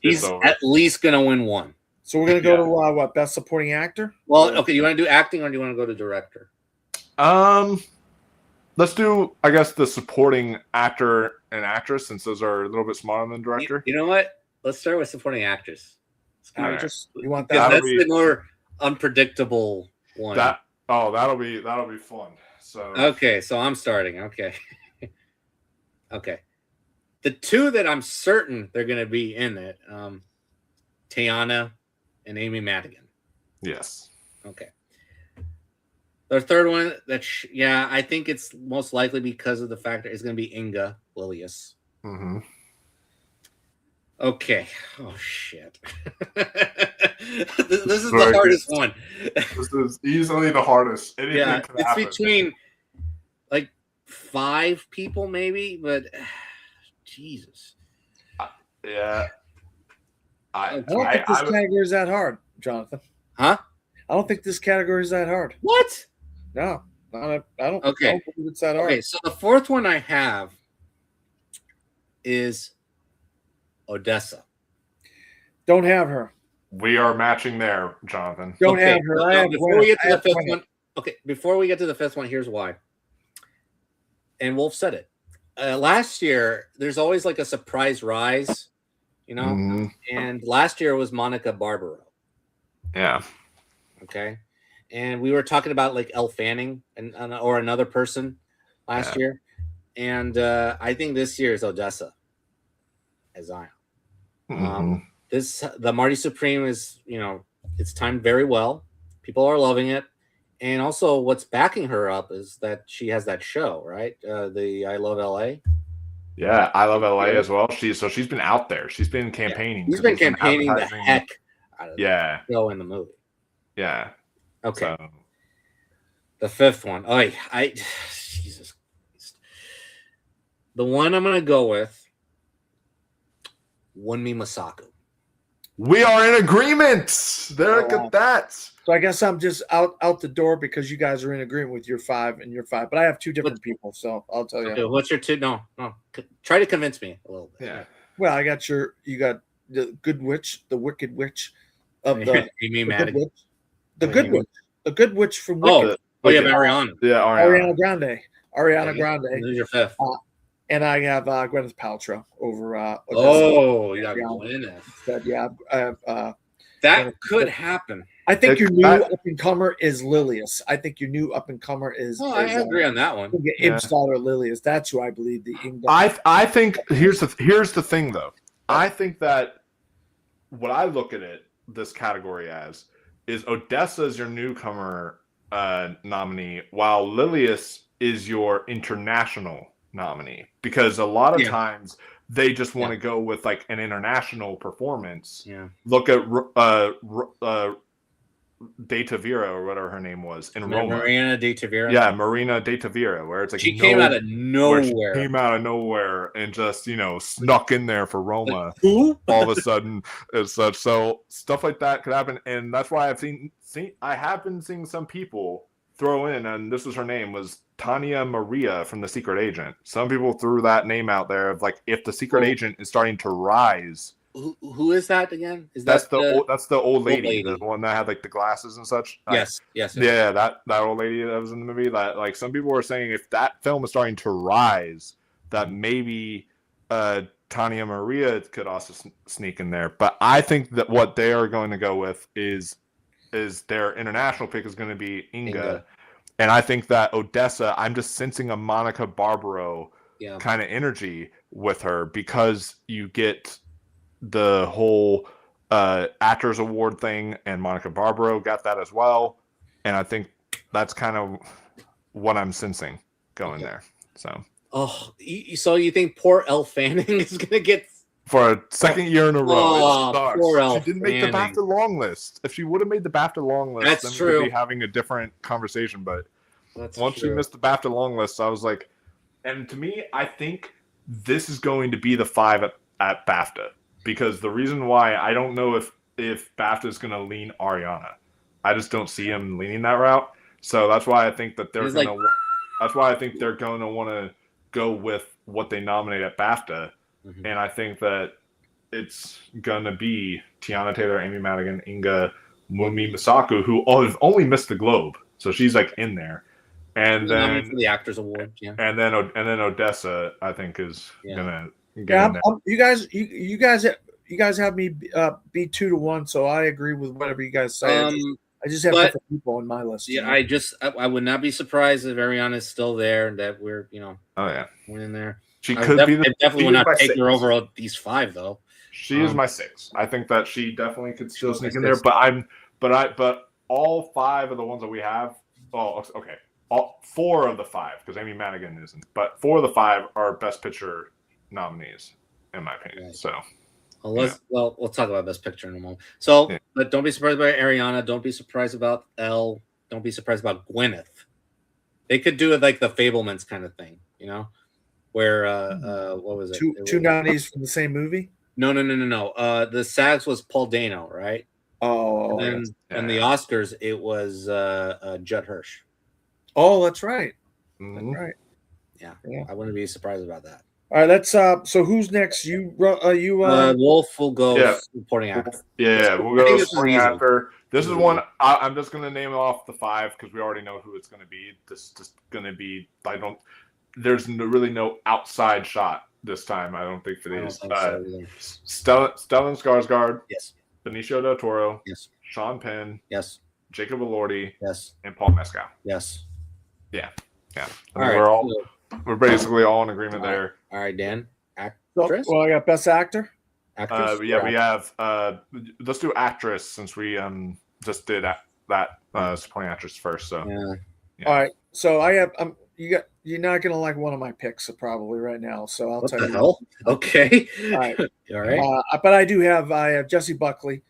He's over. At least gonna win one. So we're gonna go to best supporting actor? Well, okay. You want to do acting or do you want to go to director? Let's do, I guess, the supporting actor and actress, since those are a little bit smaller than director. You know what? Let's start with supporting actress. Actress. You want that? That's the more unpredictable one. That'll be fun. So okay, so I'm starting. Okay. Okay. The 2 that I'm certain they're going to be in it, Tiana and Amy Madigan. Yes. Okay. The third one, I think it's most likely because of the fact that it's going to be Inga Lilius. Mm-hmm. Okay. Oh, shit. This is the hardest one. This is easily the hardest. It's between 5 people maybe, but Jesus. I don't think this category is that hard, Jonathan. Huh? I don't think this category is that hard. What? No, I don't. Okay. I don't believe it's that hard. Okay, so the fourth one I have is Odessa. Don't have her. We are matching there, Jonathan. Don't Okay, have her. so I have before we get to I the have fifth Gwyneth. one, okay, before we get to the fifth one, here's why. And Wolf said it. Last year, there's always like a surprise rise, you know? Mhm. And last year was Monica Barbaro. Yeah. Okay. And we were talking about like Elle Fanning or another person last year. And I think this year is Odessa as Zion. Mhm. The Marty Supreme is, it's timed very well. People are loving it. And also what's backing her up is that she has that show, right? The I Love LA. Yeah, I Love LA as well. She's been out there. She's been campaigning. She's been campaigning the advertising. heck out of the show in the movie. Yeah. Okay. So. The fifth one. Oh, Jesus Christ. The one I'm gonna go with, Wunmi Masaku. We are in agreement. There, look at that. So I guess I'm just out the door because you guys are in agreement with your 5 and your 5. But I have 2 different people, so I'll tell you. Okay, what's your 2? No. Try to convince me a little bit. Yeah. Well, you got the good witch, the wicked witch of the Amy the Madigan. good witch, the good witch, the good witch from Oh, Wicked. yeah, Ariana. Yeah, Ariana Grande. Ariana Grande. Who's your fifth? And I have Gwyneth Paltrow over. You got Gwyneth. But yeah, I have. That could happen. I think your new up and comer is Lilius. I think your new up and comer is. Oh, I agree on that one. Imps daughter Lilius. That's who I believe the. I think here's the thing though. I think that what I look at this category as is Odessa is your newcomer nominee, while Lilius is your international nominee, because a lot of times they just want to go with like an international performance. Yeah. Look at De Tavira or whatever her name was in Roma. Marina De Tavira. Yeah, Marina De Tavira, where it's like she came out of nowhere. She came out of nowhere and just snuck in there for Roma. Like, who? All of a sudden and such. So stuff like that could happen, and that's why I have been seeing some people throw in, and this was her name, was Tania Maria from The Secret Agent. Some people threw that name out there of like, if The Secret Agent is starting to rise. Who is that again? That's the old lady, the one that had like the glasses and such. Yes. Yeah, that old lady that was in the movie. That like some people were saying if that film is starting to rise, that maybe Tania Maria could also sneak in there. But I think that what they are going to go with is their international pick is going to be Inga. And I think that Odessa, I'm just sensing a Monica Barbaro kind of energy with her, because you get the whole Actors Award thing, and Monica Barbaro got that as well. And I think that's kind of what I'm sensing going there. So. Oh, so you think poor Elle Fanning is going to get... For a second year in a row. Poor Elle She didn't make the BAFTA long list. If she would have made the BAFTA long list, that's then true. we'd be having a different conversation. But once true. she missed the BAFTA long list, I was like, and to me, I think this is going to be the 5 at BAFTA. Because the reason why, I don't know if BAFTA is going to lean Ariana. I just don't see him leaning that route. So that's why I think that they're going to. That's why I think they're going to want to go with what they nominate at BAFTA. Mm-hmm. And I think that it's going to be Tiana Taylor, Amy Madigan, Inga, Wunmi Masaku, who only missed the Globe, so she's like in there. And then for the Actors Award, and then Odessa, I think, is gonna get in there. You guys have me be 2-1, so I agree with whatever you guys say. I just have different people on my list. Yeah, I would not be surprised if Ariana is still there, and that we're we're in there. She could be. I definitely would not take her over these 5 though. She is my 6. I think that she definitely could still sneak in there. But all 5 of the ones that we have. Oh, okay. All 4 of the 5, because Amy Madigan isn't. But 4 of the 5 are Best Picture nominees, in my opinion. Right. So. Well, we'll talk about Best Picture in a moment. So, but don't be surprised about Ariana. Don't be surprised about Elle. Don't be surprised about Gwyneth. They could do it like the Fablemans kind of thing, where what was it? Two nominees from the same movie? No. The SAGs was Paul Dano, right? Oh, And yes. then in the Oscars, it was Judd Hirsch. Oh, that's right. Mhm. That's right. Yeah, I wouldn't be surprised about that. All right, let's. So who's next? You. Wolf will go Yeah. supporting actor. Yeah, we'll I go think this is supporting easy. actor. This is one I'm just gonna name off the 5 because we already know who it's gonna be. This is just gonna be. There's really no outside shot this time. I don't think for I don't these. think so either. Stellan Skarsgård, Yes. Benicio del Toro, Yes. Sean Penn, Yes. Jacob Elordi, Yes. and Paul Mescal. Yes. Yeah. I All mean, right. we're basically all in agreement there. All right, Dan. So, Actress. well, I got best actor. Actress. We have. Let's do actress since we just did that supporting actress first. So Yeah. All right. So I have. You're not gonna like one of my picks probably right now. So I'll What tell the you. hell? Okay. All right. All right. But I do have. I have Jesse Buckley,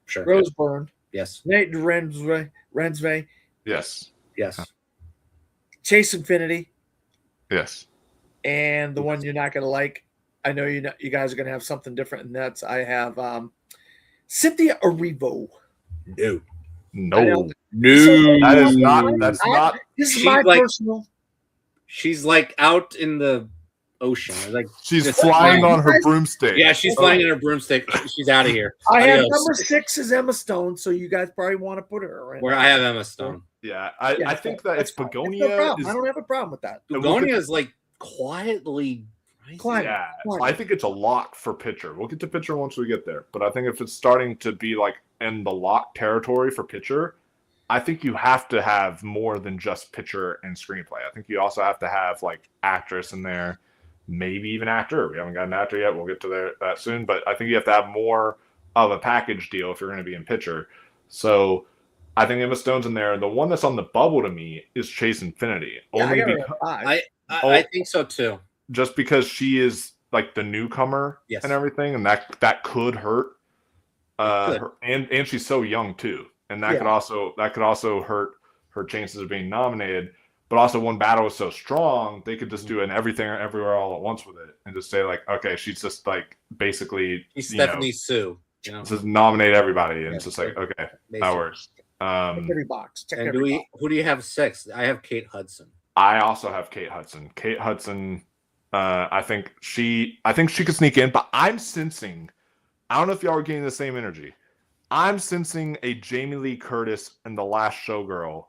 Sure. Rose Byrne, Yes. Nate Rensve, yes, Yes. Chase Infinity, yes. and the one you're not gonna like. I know you guys are gonna have something different, and that's I have Cynthia Erivo. No. No, No. that is not. That's not. This is She's my like- personal. She's like out in the ocean. Like, She's Just flying flying. on her broomstick. yeah, she's flying in her broomstick. She's out of here. I have Adios. number 6 is Emma Stone, so you guys probably want to put her in. Where I have Emma Stone. Yeah. Yeah, I think that that's it's fine. Begonia. No problem. Is, I don't have a problem with that. Begonia is like quietly. rising. Quiet. yeah, Quiet. I think it's a lock for pitcher. We'll get to pitcher once we get there. But I think if it's starting to be like in the lock territory for pitcher, I think you have to have more than just pitcher and screenplay. I think you also have to have like actress in there, maybe even actor. We haven't got an actor yet. We'll get to that soon. But I think you have to have more of a package deal if you're going to be in pitcher. So I think Emma Stone's in there. The one that's on the bubble to me is Chase Infinity. Yeah, I only got her because, at 5. I think so too. just because she is like the newcomer Yes. and everything, and that could hurt. Could. And she's so young too, and that Yeah. could also hurt her chances of being nominated. But also, when Battle is so strong, they could just do an everything everywhere all at once with it, and just say like, okay, she's just like basically She's Stephanie Sue. You know, just nominate everybody, and Yes, it's just like, okay, that basically. works. Check every box. Check And every box. who do you have 6? I have Kate Hudson. I also have Kate Hudson. Kate Hudson, I think she could sneak in, but I'm sensing, I don't know if y'all are getting the same energy. I'm sensing a Jamie Lee Curtis and The Last Showgirl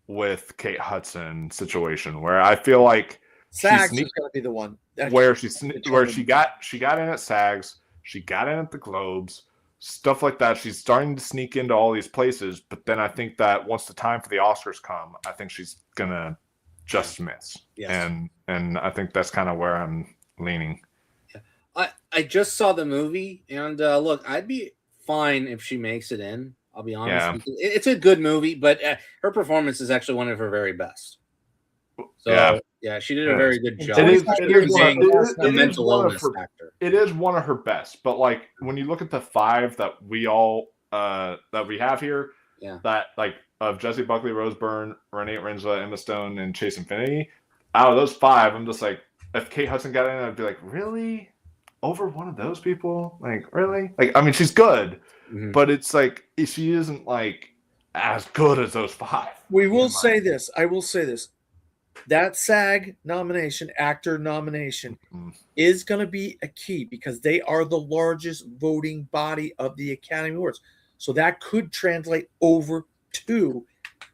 with Kate Hudson situation where I feel like Sags sneak- is going to be the one. where she got in at SAGs, she got in at the Globes, stuff like that. She's starting to sneak into all these places, but then I think that once the time for the Oscars come, I think she's gonna just miss. Yes. And I think that's kind of where I'm leaning. I just saw the movie, and look, I'd be fine if she makes it in. I'll be honest. Yeah. With you. It's a good movie, but her performance is actually one of her very best. So Yeah. she did a Yeah. very good job. It is being one a of mental her- illness actor. It is one of her best, but like when you look at the 5 that we all that we have here, Yeah. that like of Jesse Buckley, Rose Byrne, Renee Rensla, Emma Stone, and Chase Infinity, out of those 5, I'm just like, if Kate Hudson got in, I'd be like, really? Over one of those people? Like, really? Like, I mean, she's good, Mhm. but it's like she isn't like as good as those 5. We will in my say this. I will say this. That SAG nomination, actor nomination, Mhm. is going to be a key because they are the largest voting body of the Academy Awards. So that could translate over to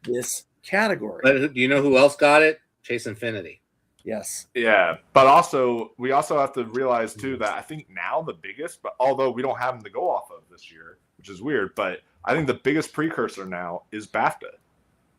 this category. But do you know who else got it? Chase Infinity. Yes. Yeah, but we also have to realize too that I think now the biggest, but although we don't have them to go off of this year, which is weird, but I think the biggest precursor now is BAFTA.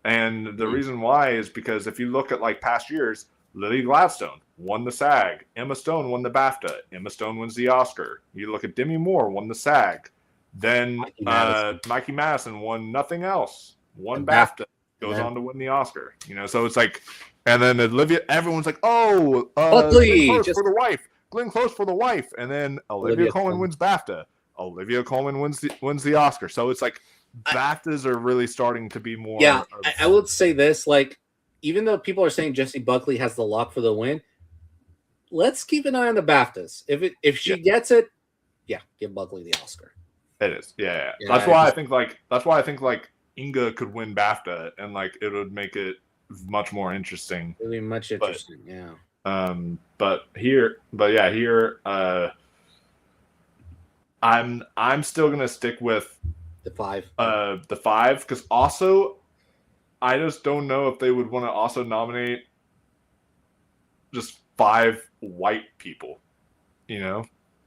And the reason why is because if you look at like past years, Lily Gladstone won the SAG, Emma Stone won the BAFTA, Emma Stone wins the Oscar. You look at Demi Moore won the SAG, then Mikey Madison won nothing else, won And BAFTA, goes then- on to win the Oscar. You know, so it's like, and then Olivia, everyone's like, oh, Buckley, Glenn Close just- for the wife, Glenn Close for the wife, and then Olivia Colman Colman. wins BAFTA. Olivia Colman wins the Oscar. So it's like BAFTAs are really starting to be more. Yeah, of- I would say this. Like, even though people are saying Jessie Buckley has the lock for the win, let's keep an eye on the BAFTAs. If she gets it, yeah, give Buckley the Oscar. It is. Yeah. Yeah, That's why I think like Inga could win BAFTA and like it would make it much more interesting. It'll be much interesting. But here I'm still gonna stick with The 5. the 5 because also I just don't know if they would want to also nominate just 5 white people. You know,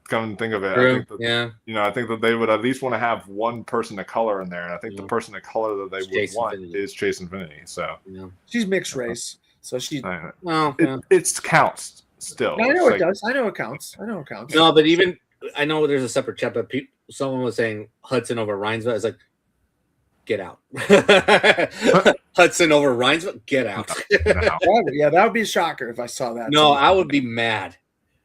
come and think of it. True. I think that, Yeah. I think that they would at least want to have one person of color in there, and I think the person of color that they would Chase want Infinity. is Chase Infinity. So Yeah. She's mixed race, so she. Well, it counts still. I It's know it like- does. I know it counts. no, but even I know there's a separate chat, but someone was saying Hudson over Reinsville. It's like, get out. Hudson over Reinsville, get out. Yeah, that would be a shocker if I saw that. No, I would be mad.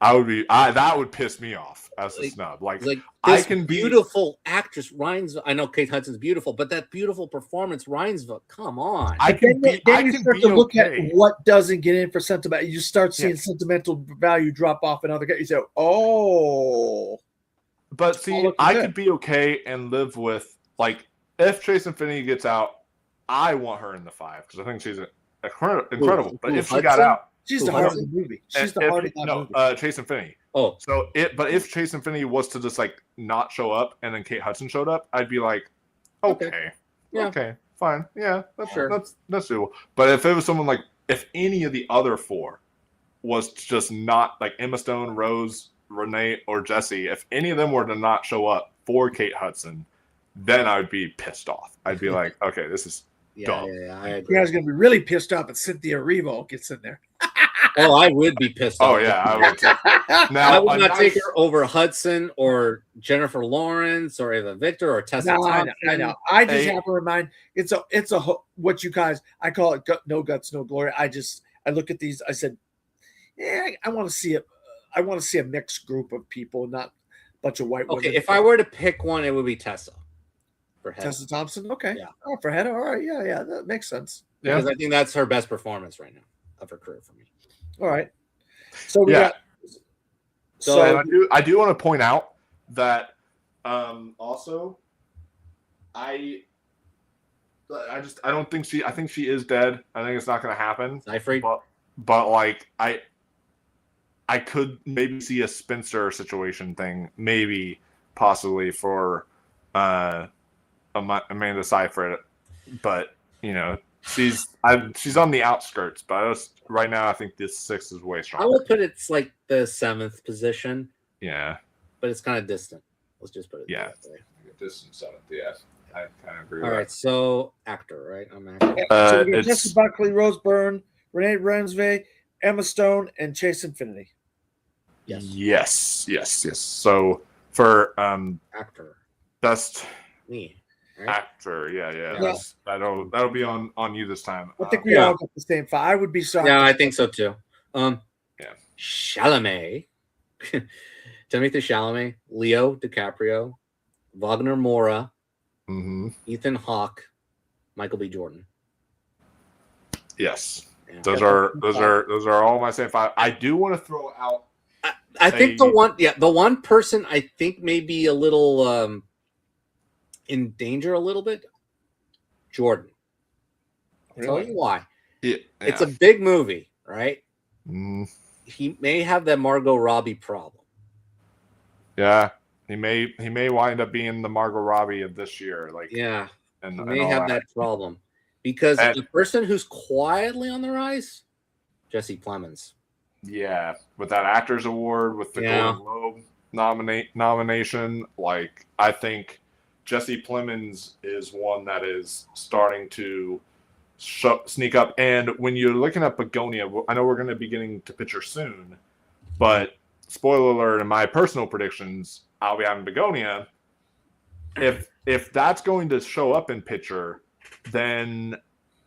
that would piss me off as a snub. Like I I can be beautiful actress Reinsville. I know Kate Hudson's beautiful, but that beautiful performance, Reinsville, come on. I can then be. I you can start be to look okay. at what doesn't get in for sentimental. You start seeing sentimental value drop off in other guys. You say, "Oh." But see, I could be okay and live with like if Chase Infinity gets out, I want her in the 5 because I think she's incredible. But if she got out, she's the heart of the movie. She's the heart of that movie. Chase Infinity. Oh, So if Chase Infinity was to just like not show up and then Kate Hudson showed up, I'd be like, okay, Yeah. okay, fine, yeah, that's Sure. that's doable. But if it was someone like if any of the other 4 was just not like Emma Stone, Rose, Renee, or Jesse, if any of them were to not show up for Kate Hudson, then I would be pissed off. I'd be like, okay, this is dumb. I You agree. guys are gonna be really pissed off if Cynthia Erivo gets in there. Oh, I would be pissed Oh off. yeah, I would. I Now would a not take nice- her over Hudson or Jennifer Lawrence or Ava Victor or Tessa No, I Thompson. know. I just Hey. have to remind it's a what you guys I call it no guts, no glory. I look at these. I said, yeah, I want to see it. I want to see a mixed group of people, not a bunch of white women. Okay, if I were to pick one, it would be Tessa. For Hedda. Tessa Thompson, okay, Yeah. Oh, for Hedda, all right, yeah, that makes sense. Yeah. Because I think that's her best performance right now of her career for me. All right, so we Yeah. got. So- And I do want to point out that also I don't think I think she is dead. I think it's not going to happen. Seyfried? But like I could maybe see a Spencer situation thing, maybe possibly for Amanda Seyfried, but she's on the outskirts. But right now, I think this 6 is way I stronger. would put it's like the 7th position, Yeah, but it's kind of distant. Let's just put it Yeah. that way. this is 7th. Yeah, I kind of agree. All with right, so actor, right? I'm actor. So we got it's- Jesse Buckley, Rose Byrne, Renee Reinsve, Emma Stone, and Chase Infinity. Yes. Yes. So for Actor. best Me. Right? actor, yeah. That'll be on you this time. I think we Yeah. all got the same 5. I would be shocked. Yeah, I think so too. Yeah. Chalamet. Timothy Chalamet, Leo DiCaprio, Wagner Moura, Mhm. Ethan Hawke, Michael B. Jordan. Yes. Yeah. Those are all my same 5. I do want to throw out. I think the one person I think may be a little in danger a little bit, Jordan. I'll tell you why. Yeah, It's a big movie, right? Mm, He may have that Margot Robbie problem. yeah. He may wind up being the Margot Robbie of this year. Like Yeah, and, he and may all have that problem because And- the person who's quietly on the rise, Jesse Plemons. Yeah, with that actors award, with the Yeah. Golden Globe nomination, like I think Jesse Plemons is one that is starting to sneak up. And when you're looking at Begonia, I know we're going to be getting to picture soon, but spoiler alert! In my personal predictions, I'll be having Begonia. If that's going to show up in picture, then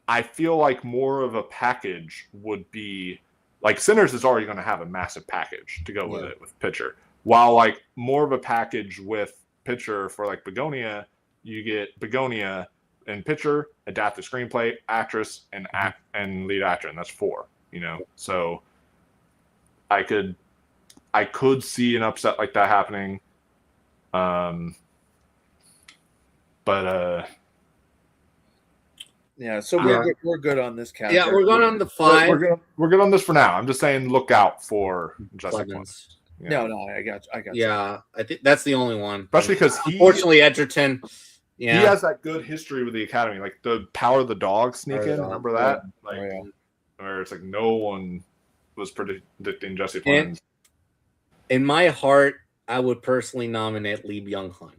I feel like more of a package would be. Like Sinners is already going to have a massive package to go with it with Pitcher. While like more of a package with Pitcher for like Begonia, you get Begonia and Pitcher, adapted screenplay, actress, and lead actor, and that's 4. So I could see an upset like that happening. But Yeah, so Yeah. we're good on this category. Yeah, we're going on the 5. we're good on this for now. I'm just saying, look out for Jesse Plemons. Clemens. Yeah. No, I got you. Yeah, I think that's the only one. Especially because unfortunately Edgerton. Yeah, he has that good history with the academy, like the Power of the Dog sneak in. Remember that? Like, where it's like no one was predicting Jesse Plemons. In my heart, I would personally nominate Lee Byung-hun.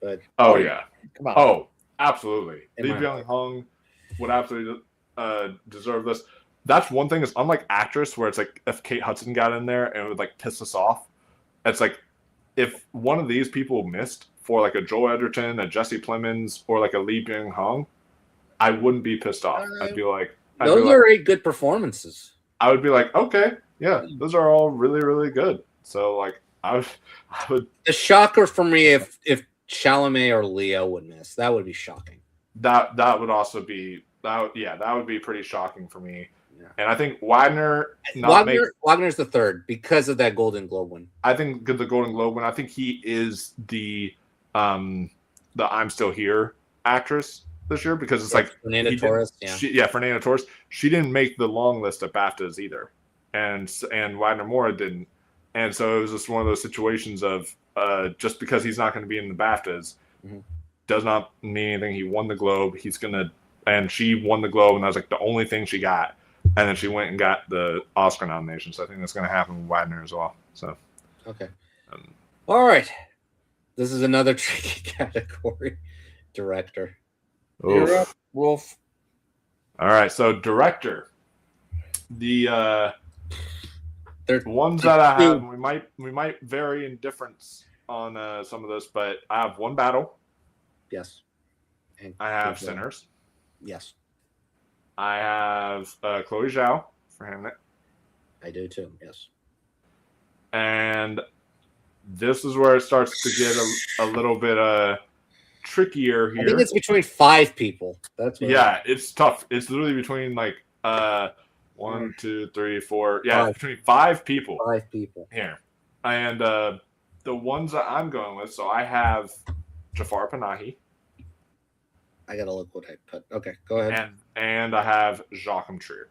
But yeah, come on. Oh, absolutely. In Lee my Byung-hun would absolutely deserve this. That's one thing is unlike Actress, where it's like if Kate Hudson got in there and it would like piss us off. It's like if one of these people missed for like a Joel Edgerton, a Jesse Plemons, or like a Lee Byung-hun, I wouldn't be pissed off. I'd be like, those are 8 good performances. I would be like, okay, yeah, those are all really, really good. So like, I would. The shocker for me if Chalamet or Leo would miss, that would be shocking. That would also be that would be pretty shocking for me. Yeah. And I think Wagner's the third because of that Golden Globe win. I think the Golden Globe win. I think he is the I'm Still Here actress this year because it's like Fernanda Torres. Fernanda Torres. She didn't make the long list of BAFTAs either, and Wagner Moura didn't. And so it was just one of those situations of just because he's not going to be in the BAFTAs does not mean anything. He won the Globe. And she won the Globe, and that was like the only thing she got. And then she went and got the Oscar nomination. So I think that's going to happen with Wagner as well. So, okay. All right. This is another tricky category. Director. You're up, Wolf. All right. So director. The ones that I have, we might vary in difference on some of this, but I have One Battle. Yes. And I have Sinners. Yes. I have Chloe Zhao for Hamnet. I do too. Yes. And this is where it starts to get a little bit trickier here. I think it's between 5 people. It's tough. It's literally between like 1, 2, 3, 4. Yeah, between 5 people. 5 people here. And the ones that I'm going with, so I have Jafar Panahi. I gotta look what I put. Okay, go ahead. And I have Joachim Trier.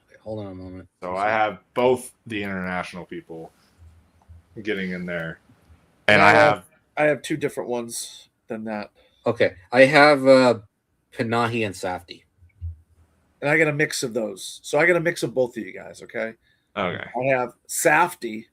Okay, hold on a moment. So I have both the international people getting in there, and I have 2 different ones than that. Okay, I have Panahi and Safdie, and I got a mix of those. So I got a mix of both of you guys. Okay. Okay. I have Safdie,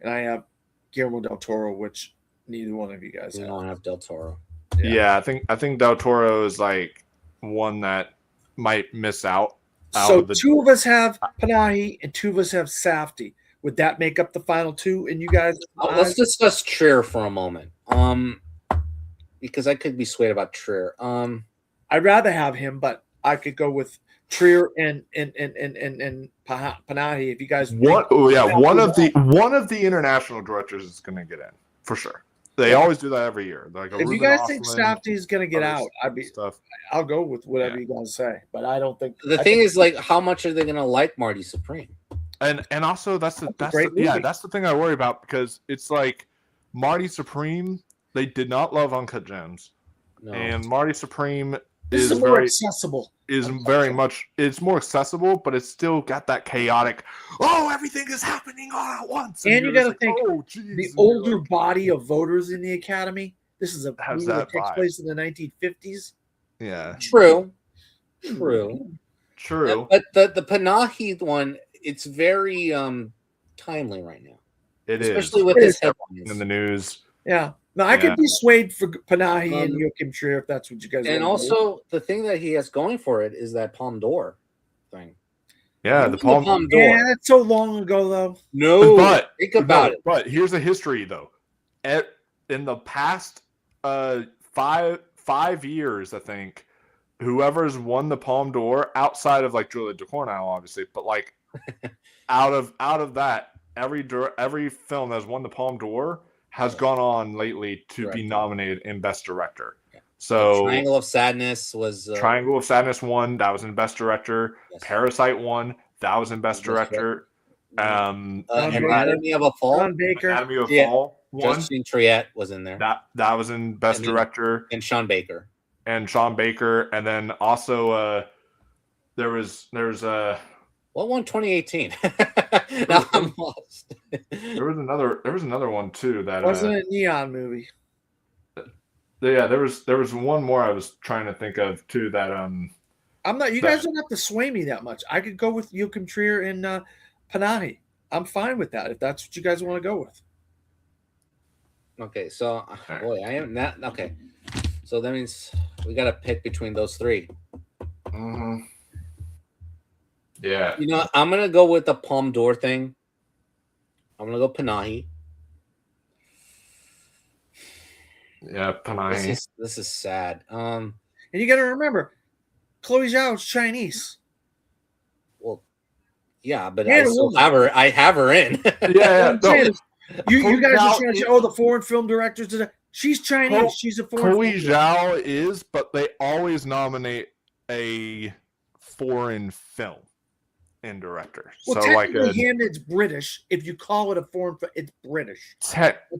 and I have Guillermo del Toro, which neither one of you guys have. I don't have del Toro. Yeah, I think Del Toro is like one that might miss out. So 2 of us have Panahi and 2 of us have Safdie. Would that make up the final 2? And you guys, let's discuss Trier for a moment. Because I could be swayed about Trier. I'd rather have him, but I could go with Trier and Panahi if you guys. One of the international directors is going to get in for sure. They always do that every year. Like if you guys think Safdie is going to get out, I'll go with whatever you guys say. But I don't think the thing is like how much are they going to like Marty Supreme? And also that's the thing I worry about because it's like Marty Supreme. They did not love Uncut Gems, and Marty Supreme is more accessible. It's more accessible, but it's still got that chaotic. Oh, everything is happening all at once, and you got to think the older body of voters in the academy. This is a movie that takes place in the 1950s. Yeah, true. But the Panahi one, it's very timely right now. Especially with this headlines in the news. Yeah. No, I could be swayed for Panahi and Joachim Trier if that's what you guys want. And also, the thing that he has going for it is that Palme d'Or thing. Yeah, the Palme d'Or. Yeah, that's so long ago, though. No, think about it. But here's a history, though. In the past 5 years, I think, whoever's won the Palme d'Or outside of like Julia Ducournau, obviously, but like out of that, every film that's won the Palme d'Or has gone on lately to be nominated in Best Director. Yeah. So Triangle of Sadness was Triangle of Sadness won. That was in Best Director. Yes. Parasite won. That was in Best Director. Anatomy of a Fall. Baker. Anatomy of a Fall one. Justin Triet was in there. That was in Best And then- Director. And Sean Baker. And Sean Baker. And then also there was What won 2018? Now I'm lost. there was another one too that Wasn't it a neon movie? yeah, there was one more I was trying to think of too that I'm not. You guys don't have to sway me that much. I could go with Joachim Trier and Panahi. I'm fine with that if that's what you guys want to go with. Okay, so boy, I am not okay. So that means we got to pick between those three. Mm-hmm. Yeah. You know, I'm gonna go with the Palme d'Or thing. I'm gonna go Panahi. Yeah, Panahi. This is sad. And you got to remember, Chloe Zhao is Chinese. Well, yeah, but Yeah, I still have her. I have her in. Yeah, You Chloe guys Zhao are trying to say, the foreign film directors. She's Chinese. She's a foreign. Chloe Zhao is, but they always nominate a foreign film and director. Well, so like Hamlet's British. If you call it a foreign film, it's British.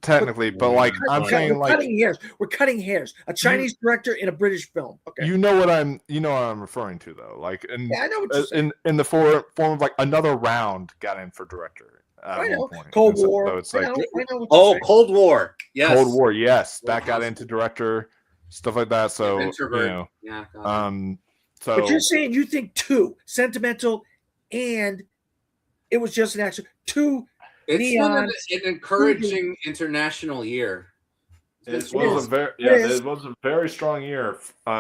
technically, but like I'm saying, like cutting hairs. We're cutting hairs. A Chinese director in a British film. Okay. You know what I'm referring to though. Like I know what you're saying. in the form of like another round got in for director. I know. One point. Cold So War. it's like I know what you're saying. Cold War. Yes. Cold War. Yes, that got into director, stuff like that. So Introvert. Yeah. So But you're saying you think two sentimental, and it was just an action. Two. It's been Neon. an encouraging international year. it was a very strong year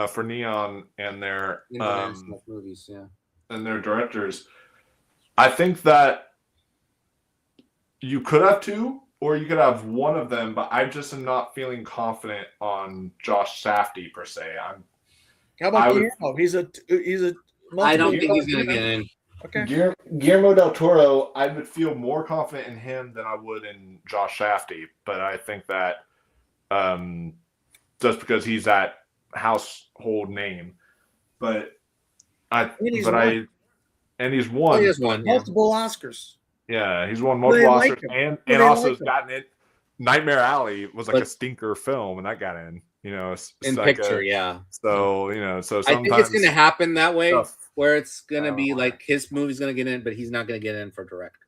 for Neon and their International movies, yeah. and their directors. I think that you could have two, or you could have one of them, but I just am not feeling confident on Josh Safdie per se. How about Guillermo? He's a. I don't think he's going to get in. Okay. Guillermo del Toro, I would feel more confident in him than I would in Josh Safdie, but I think that just because he's that household name, and he's won. Oh, he has one. Multiple Oscars. Yeah, he's won multiple Oscars, and also has him. gotten it. Nightmare Alley was like a stinker film, and that got in. It's In like picture, yeah. So so I sometimes think it's going to happen that way, where it's going to Oh, be wow. like his movie's going to get in, but he's not going to get in for director.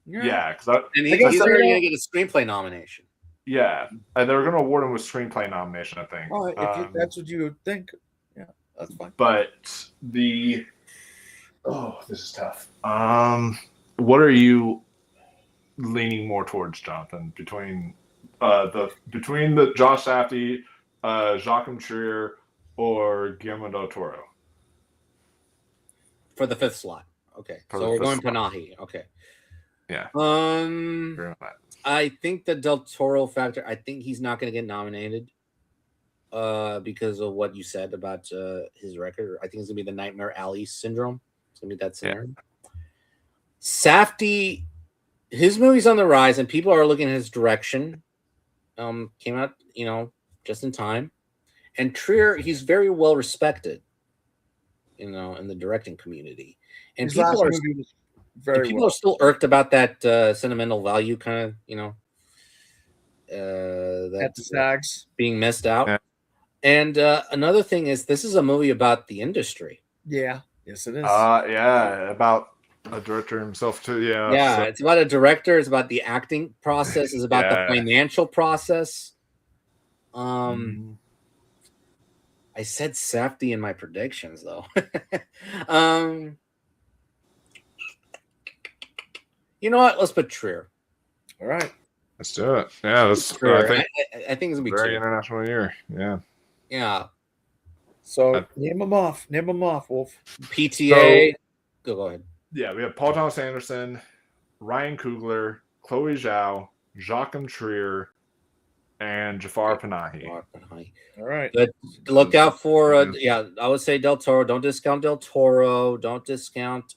yeah, because And he's already going to get a screenplay nomination. yeah, and they're going to award him with screenplay nomination, I think. Well, if that's what you would think, yeah, that's fine. But this is tough. What are you leaning more towards, Jonathan, between the Josh Safdie, Joachim Trier, or Guillermo del Toro? For the fifth slot. Okay. For So the we're fifth going slot. Panahi. Okay. Yeah. I think the Del Toro factor, I think he's not going to get nominated because of what you said about his record. I think it's going to be the Nightmare Alley syndrome. It's going to be that scenario. Yeah. Safdie, his movie's on the rise, and people are looking at his direction. Came out, just in time. And Trier, he's very well respected, in the directing community. And His people are are still irked about that sentimental value kind of, at the SAGs being missed out. Yeah. And another thing is, this is a movie about the industry. Yeah. Yes, it is. Yeah, about a director himself too. Yeah. Yeah, So, it's about a director. It's about the acting process. It's about the financial process. I said Safdie in my predictions, though. You know what? Let's put Trier. All right. let's do it. Yeah, that's. Trier. I think I think it's gonna be very Trier. international year. Yeah. Yeah. So name them off. Name them off, Wolf. PTA. Go ahead. Yeah, we have Paul Thomas Anderson, Ryan Coogler, Chloe Zhao, Joachim Trier, and Jafar Panahi. All right. But look out for I would say Del Toro. Don't discount Del Toro. Don't discount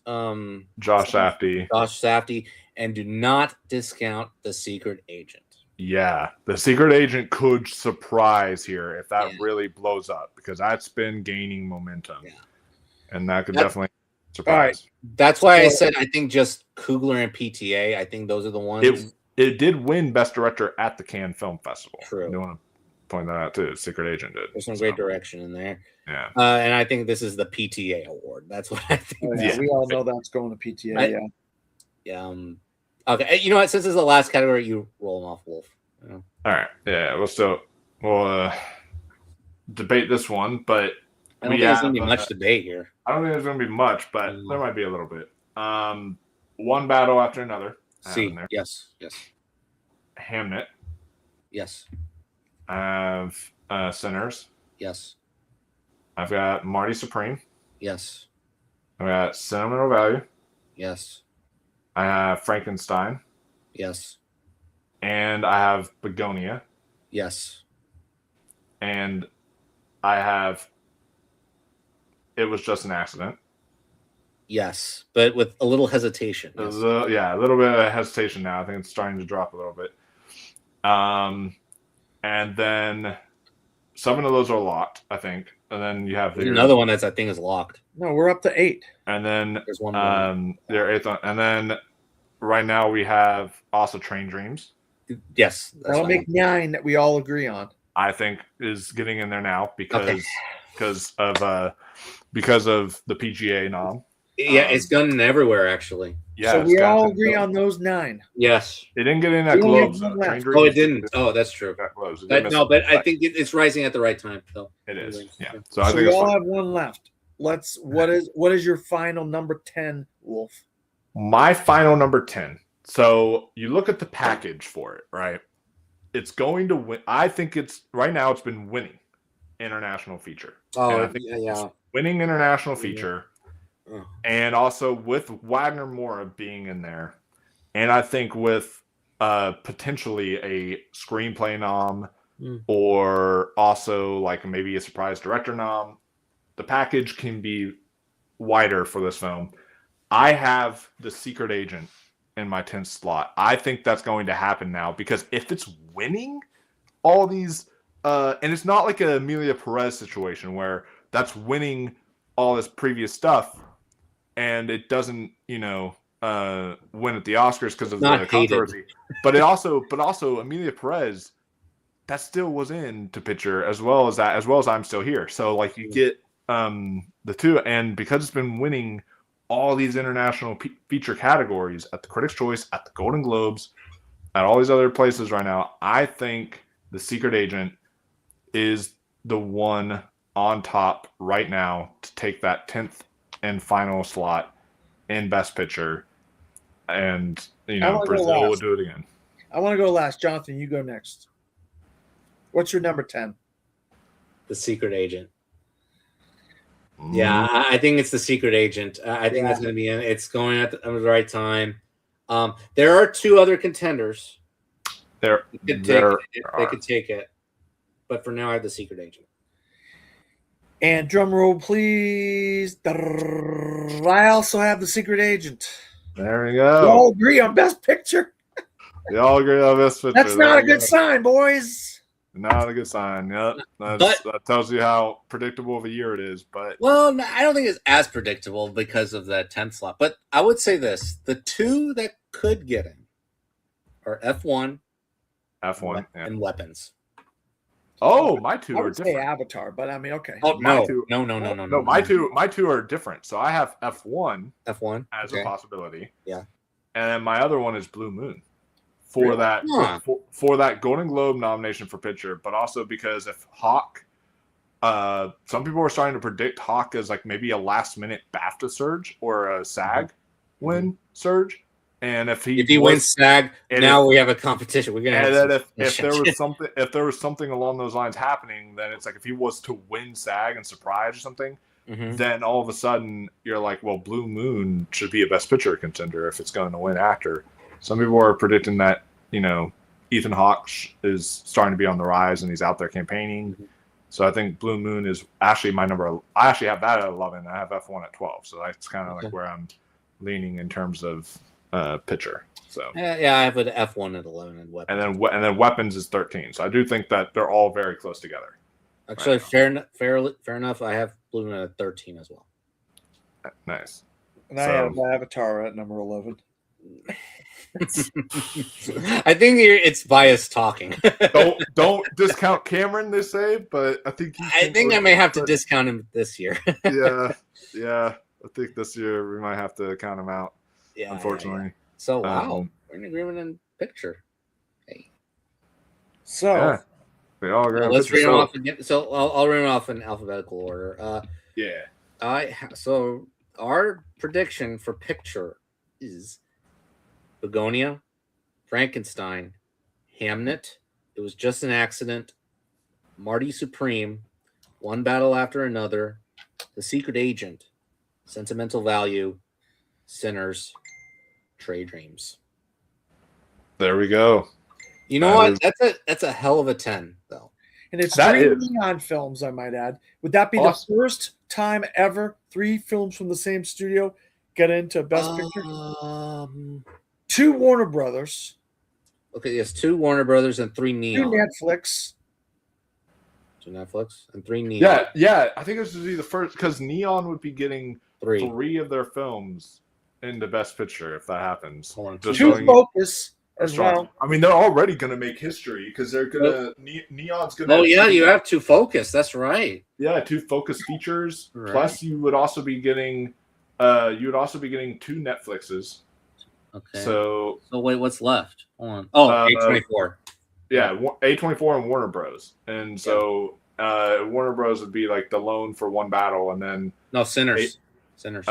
Josh Safdie, and do not discount The Secret Agent. Yeah, The Secret Agent could surprise here if that really blows up, because that's been gaining momentum. Yeah. And that could definitely surprise. That's why I said I think just Coogler and PTA. I think those are the ones. it did win Best Director at the Cannes Film Festival. True. You want to point that out too. Secret Agent did. There's some great direction in there. Yeah. And I think this is the PTA award. That's what I think. Oh, yeah, we all know that's going to PTA. Yeah. Okay. You know what? Since this is the last category, you roll them off, Wolf. All right. Yeah. We'll debate this one, but I don't think there's going to be much debate here. I don't think there's going to be much, but there might be a little bit. One battle after another. See. Yes. Hamnet. Yes. I have Sinners. Yes. I've got Marty Supreme. Yes. I've got Sentimental Value. Yes. I have Frankenstein. Yes. And I have Begonia. Yes. And I have It Was Just an Accident. Yes, but with a little hesitation. A little bit of hesitation now. I think it's starting to drop a little bit. And then 7 of those are locked, I think. And then you have another one that's I think is locked. No, we're up to 8. And then there's one. They're 8th. And then right now we have also Train Dreams. Yes, that'll make 9 that we all agree on. I think is getting in there now because of the PGA nom. Yeah, it's done everywhere actually. Yeah, so we all agree on those 9. Yes, it didn't get in at Globes. Oh, it didn't. Oh, that's true. But I think it's rising at the right time, though. It is. Yeah. So I think we all have one left. What is your final number 10, Wolf? My final number 10. So you look at the package for it, right? It's going to win. I think it's right now. It's been winning international feature. Oh, I think winning international feature. And also with Wagner Moura being in there, and I think with potentially a screenplay nom or also like maybe a surprise director nom, the package can be wider for this film. I have The Secret Agent in my 10th slot. I think that's going to happen now because if it's winning all these, and it's not like an Emilia Perez situation where that's winning all this previous stuff. And it doesn't, win at the Oscars because of the controversy. But also Emilia Perez, that still was in To Picture as well as I'm Still Here. So like you get the two, and because it's been winning all these international feature categories at the Critics' Choice, at the Golden Globes, at all these other places right now, I think The Secret Agent is the one on top right now to take that 10th and final slot in Best Picture, and Brazil will do it again. I want to go last. Jonathan, you go next. What's your number 10? The Secret Agent. Yeah, I think it's The Secret Agent. I think that's going to be in. It's going at the right time. There are 2 other contenders. They could take it, but for now, I have The Secret Agent. And drum roll, please. I also have The Secret Agent. There we go. We all agree on Best Picture. We all agree on Best Picture. That's not a good sign, boys. Not a good sign. Yep. That tells you how predictable of a year it is. But well, I don't think it's as predictable because of that 10th slot. But I would say this: the 2 that could get in are F1, and Weapons. Oh, my 2 are different. I would say Avatar, but I mean, okay. Oh, no. My two are different. So I have F1 as a possibility. Yeah. And my other one is Blue Moon for that Golden Globe nomination for picture, but also because if Hawk, some people are starting to predict Hawk as like maybe a last minute BAFTA surge or a SAG win surge. And if he wins SAG, now we have a competition. We're gonna. And then if there was something along those lines happening, then it's like if he was to win SAG and surprise or something, then all of a sudden you're like, well, Blue Moon should be a Best Picture contender if it's going to win actor. Some people are predicting that Ethan Hawke is starting to be on the rise and he's out there campaigning. So I think Blue Moon is actually my number. I actually have that at 11. I have F1 at 12. So that's kind of like where I'm leaning in terms of pitcher. So I have an F1 at 11 and Weapons. And then Weapons is 13. So I do think that they're all very close together. Actually, fair enough. I have Blue Moon at 13 as well. Nice. And I have Avatar at number 11. I think it's biased talking. Don't discount Cameron, they say, but I think I think I may have to discount him this year. yeah. I think this year we might have to count him out. Yeah, unfortunately. Yeah. So wow, we're in agreement in picture. Hey. So yeah, we all agree. Let's read them off again. So I'll read them off in alphabetical order. So our prediction for picture is Begonia, Frankenstein, Hamnet, It Was Just an Accident, Marty Supreme, One Battle After Another, The Secret Agent, Sentimental Value, Sinners, Trade Dreams. There we go. You know what? That's a hell of a 10, though. And it's 3 neon films, I might add. Would that be the first time ever 3 films from the same studio get into Best Picture? 2 Warner Brothers. Okay, yes, 2 Warner Brothers and 3 neon. 2 Netflix. 2 Netflix and 3 neon. Yeah. I think this would be the first because neon would be getting 3 of their films into Best Picture if that happens. 2 Focus as well. I mean, they're already going to make history because they're gonna neon's gonna. Oh yeah, you have 2 Focus. That's right. Yeah, 2 Focus features. Right. Plus, you would also be getting 2 Netflixes. Okay. So wait, what's left? Hold on. Oh, A24. Yeah, A24 and Warner Bros. And so Warner Bros would be like the loan for One Battle, and then Sinners. Warner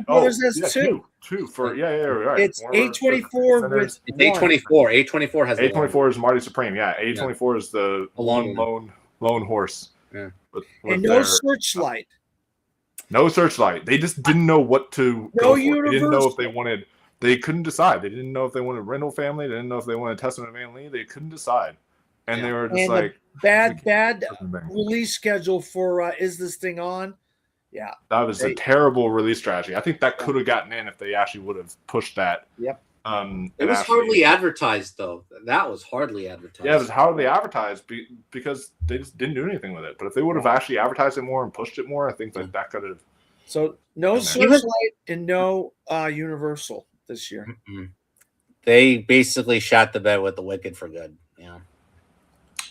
Brothers has 2. 2 for right. It's A24 with A24. A24 has A24 is Marty Supreme. Yeah, A24 is the lone horse. Yeah. And no Searchlight. No Searchlight. They just didn't know what to go for. They didn't know if they wanted. They couldn't decide. They didn't know if they wanted Rendell Family. They didn't know if they wanted Testament of Van Lee. They couldn't decide, and they were just like bad release schedule for Is This Thing On? Yeah, that was a terrible release strategy. I think that could have gotten in if they actually would have pushed that. Yep. It was hardly advertised, though. That was hardly advertised. Yeah, it was hardly advertised because they just didn't do anything with it. But if they would have actually advertised it more and pushed it more, I think that could have. So no Searchlight and no Universal this year. Mm-hmm. They basically shot the bed with The Wicked for good. Yeah.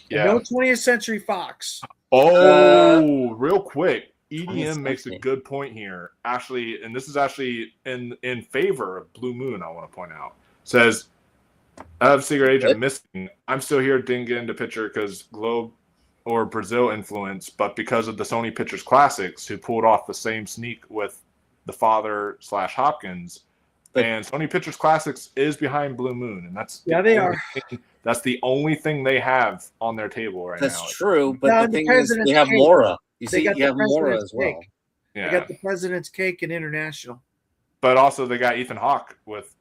No 20th Century Fox. Oh, real quick. EDM makes a good point here. Actually, and this is actually in favor of Blue Moon, I want to point out. Says, I have Secret Agent missing. I'm still here, didn't get into picture because Globe or Brazil influence, but because of the Sony Pictures Classics, who pulled off the same sneak with the father / Hopkins. And Sony Pictures Classics is behind Blue Moon, and that's they are. That's the only thing they have on their table right now. That's true, but the thing is, they have Mora. You see, you have Mora as well. Yeah. They got the President's Cake and International. But also they got Ethan Hawke with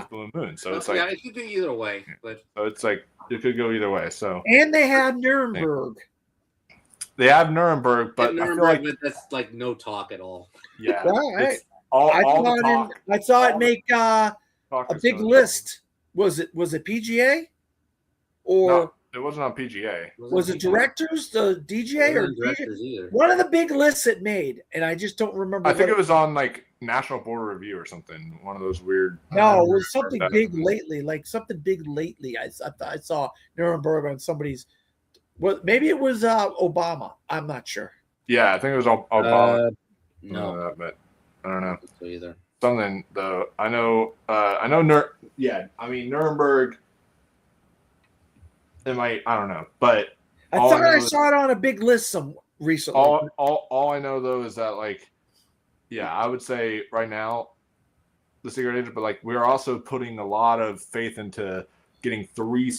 Blue Moon. So it's like it could go either way. But so it's like it could go either way. So and they have Nuremberg. They have Nuremberg, but I feel like that's like no talk at all. Yeah. I saw it make a big list. Was it PGA? Or no, it wasn't on PGA. Was it directors, the DJ, or directors either? One of the big lists it made, and I just don't remember. I think it was on like National Board Review or something. One of those weird. No, it was something big lately. I saw Nuremberg on somebody's. Well, maybe it was Obama. I'm not sure. Yeah, I think it was Obama. No, but I don't know either. Something though. I know. Nuremberg. It might. I don't know, but I thought I saw it on a big list recently. All I know though is that I would say right now, The Secret Agent, but we're also putting a lot of faith into getting 3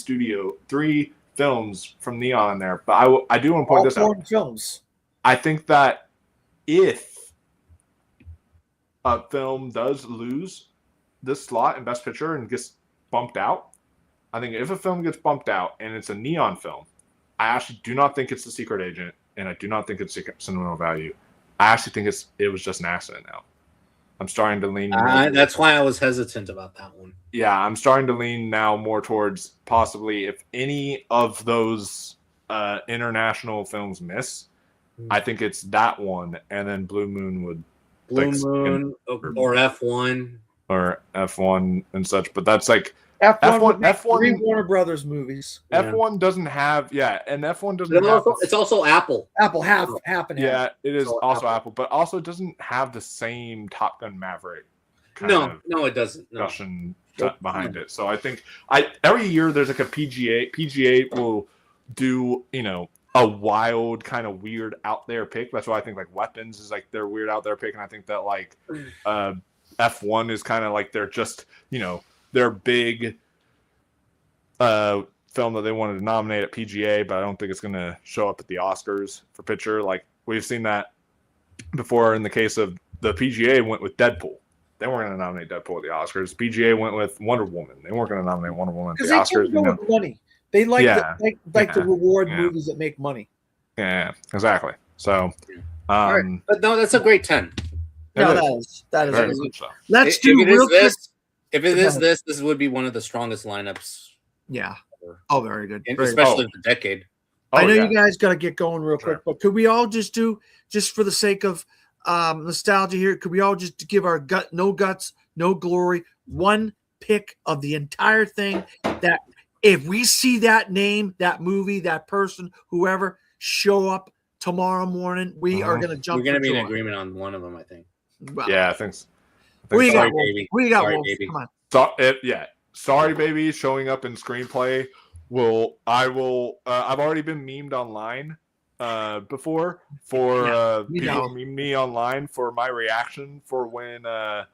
films from Neon in there. But I do want to point this out. Films. I think that if a film does lose this slot in Best Picture and gets bumped out, I think if a film gets bumped out and it's a Neon film, I actually do not think it's The Secret Agent, and I do not think it's Sentimental Value. I actually think it was just an accident now. I'm starting to lean. That's why I was hesitant about that one. Yeah, I'm starting to lean now more towards possibly if any of those international films miss, I think it's that one, and then Blue Moon would. Blue Moon or F1. or F1 and such. But that's like F1, F1 F1 three Warner Brothers movies. F1 doesn't have and F1 doesn't have It's also Apple. Apple half and half. yeah, it is So also Apple, but also doesn't have the same Top Gun Maverick kind No, of no, it doesn't. No. discussion behind it. So I think every year there's like a PGA. PGA will do a wild kind of weird out there pick. That's why I think like Weapons is like their weird out there pick, and I think that like F1 is kind of like they're just their big film that they wanted to nominate at PGA, but I don't think it's going to show up at the Oscars for picture. Like we've seen that before in the case of the PGA went with Deadpool. They weren't going to nominate Deadpool at the Oscars. PGA went with Wonder Woman. They weren't going to nominate Wonder Woman at the Oscars. They go with money. They like the reward movies that make money. Yeah, exactly. So, All right. But no, that's a great 10. No, that is very amazing. much so. Let's do real quick. If it is this would be one of the strongest lineups. Yeah. Oh, very good. Especially the decade. I know you guys got to get going real quick, but could we all just do, just for the sake of nostalgia here, could we all just give our no guts, no glory, one pick of the entire thing that if we see that name, that movie, that person, whoever show up tomorrow morning, we are going to jump. We're going to be in agreement on one of them, I think. Well, yeah, I think so. We got baby. We got Sorry, Wolf. baby. Come on. So, Sorry Baby showing up in screenplay I've already been memed online before for people meme me online for my reaction for when The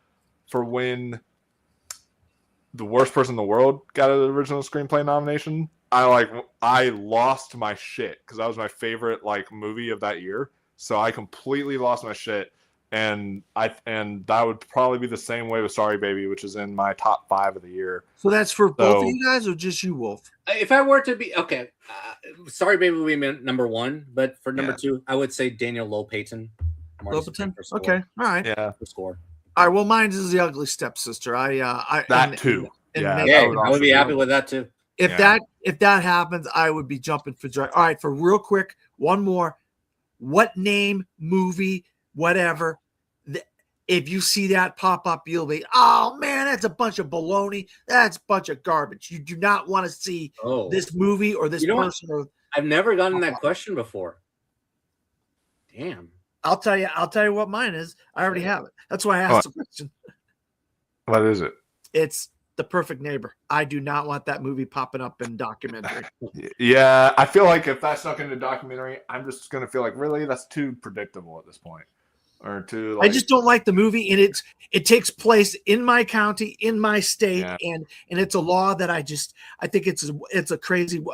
Worst Person in the World got an original screenplay nomination. I lost my shit because that was my favorite movie of that year. So I completely lost my shit. And that would probably be the same way with Sorry Baby, which is in my top 5 of the year. So that's for both of you guys, or just you, Wolf? If I were to be Sorry Baby would be number 1, but for number 2, I would say Daniel Lopatin. Lopatin. Okay, all right. Yeah, for score. All right. Well, mine is The Ugly Stepsister. That too. I would be happy with that too. If that happens, I would be jumping for joy. All right, for real quick, one more. What name, movie, whatever, if you see that pop up, you'll be, oh man, that's a bunch of baloney. That's a bunch of garbage. You do not want to see this movie or this person. I've never gotten that question before. Damn. I'll tell you what mine is. I already have it. That's why I asked the question. What is it? It's The Perfect Neighbor. I do not want that movie popping up in documentary. Yeah, I feel like if that's not in a documentary, I'm just gonna feel like really that's too predictable at this point. Or too I just don't like the movie, and it takes place in my county, in my state, and it's a law that I think it's a crazy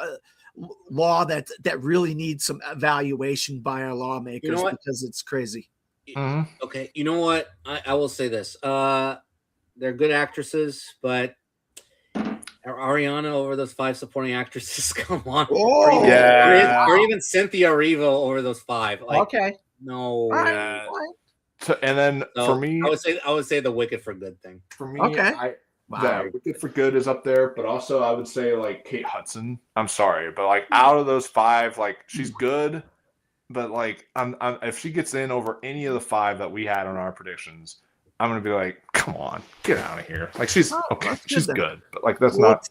law that really needs some evaluation by our lawmakers because it's crazy. Mm-hmm. Okay, you know what? I will say this. They're good actresses, but Ariana over those 5 supporting actresses, come on. Or even Cynthia Erivo over those 5. Okay. No. So, and then for me, I would say The Wicked for Good thing. For me, Wicked for Good is up there, but also I would say Kate Hudson. I'm sorry, but out of those 5, she's good, but if she gets in over any of the 5 that we had on our predictions, I'm gonna be like, come on, get out of here. She's okay, she's good, but that's not.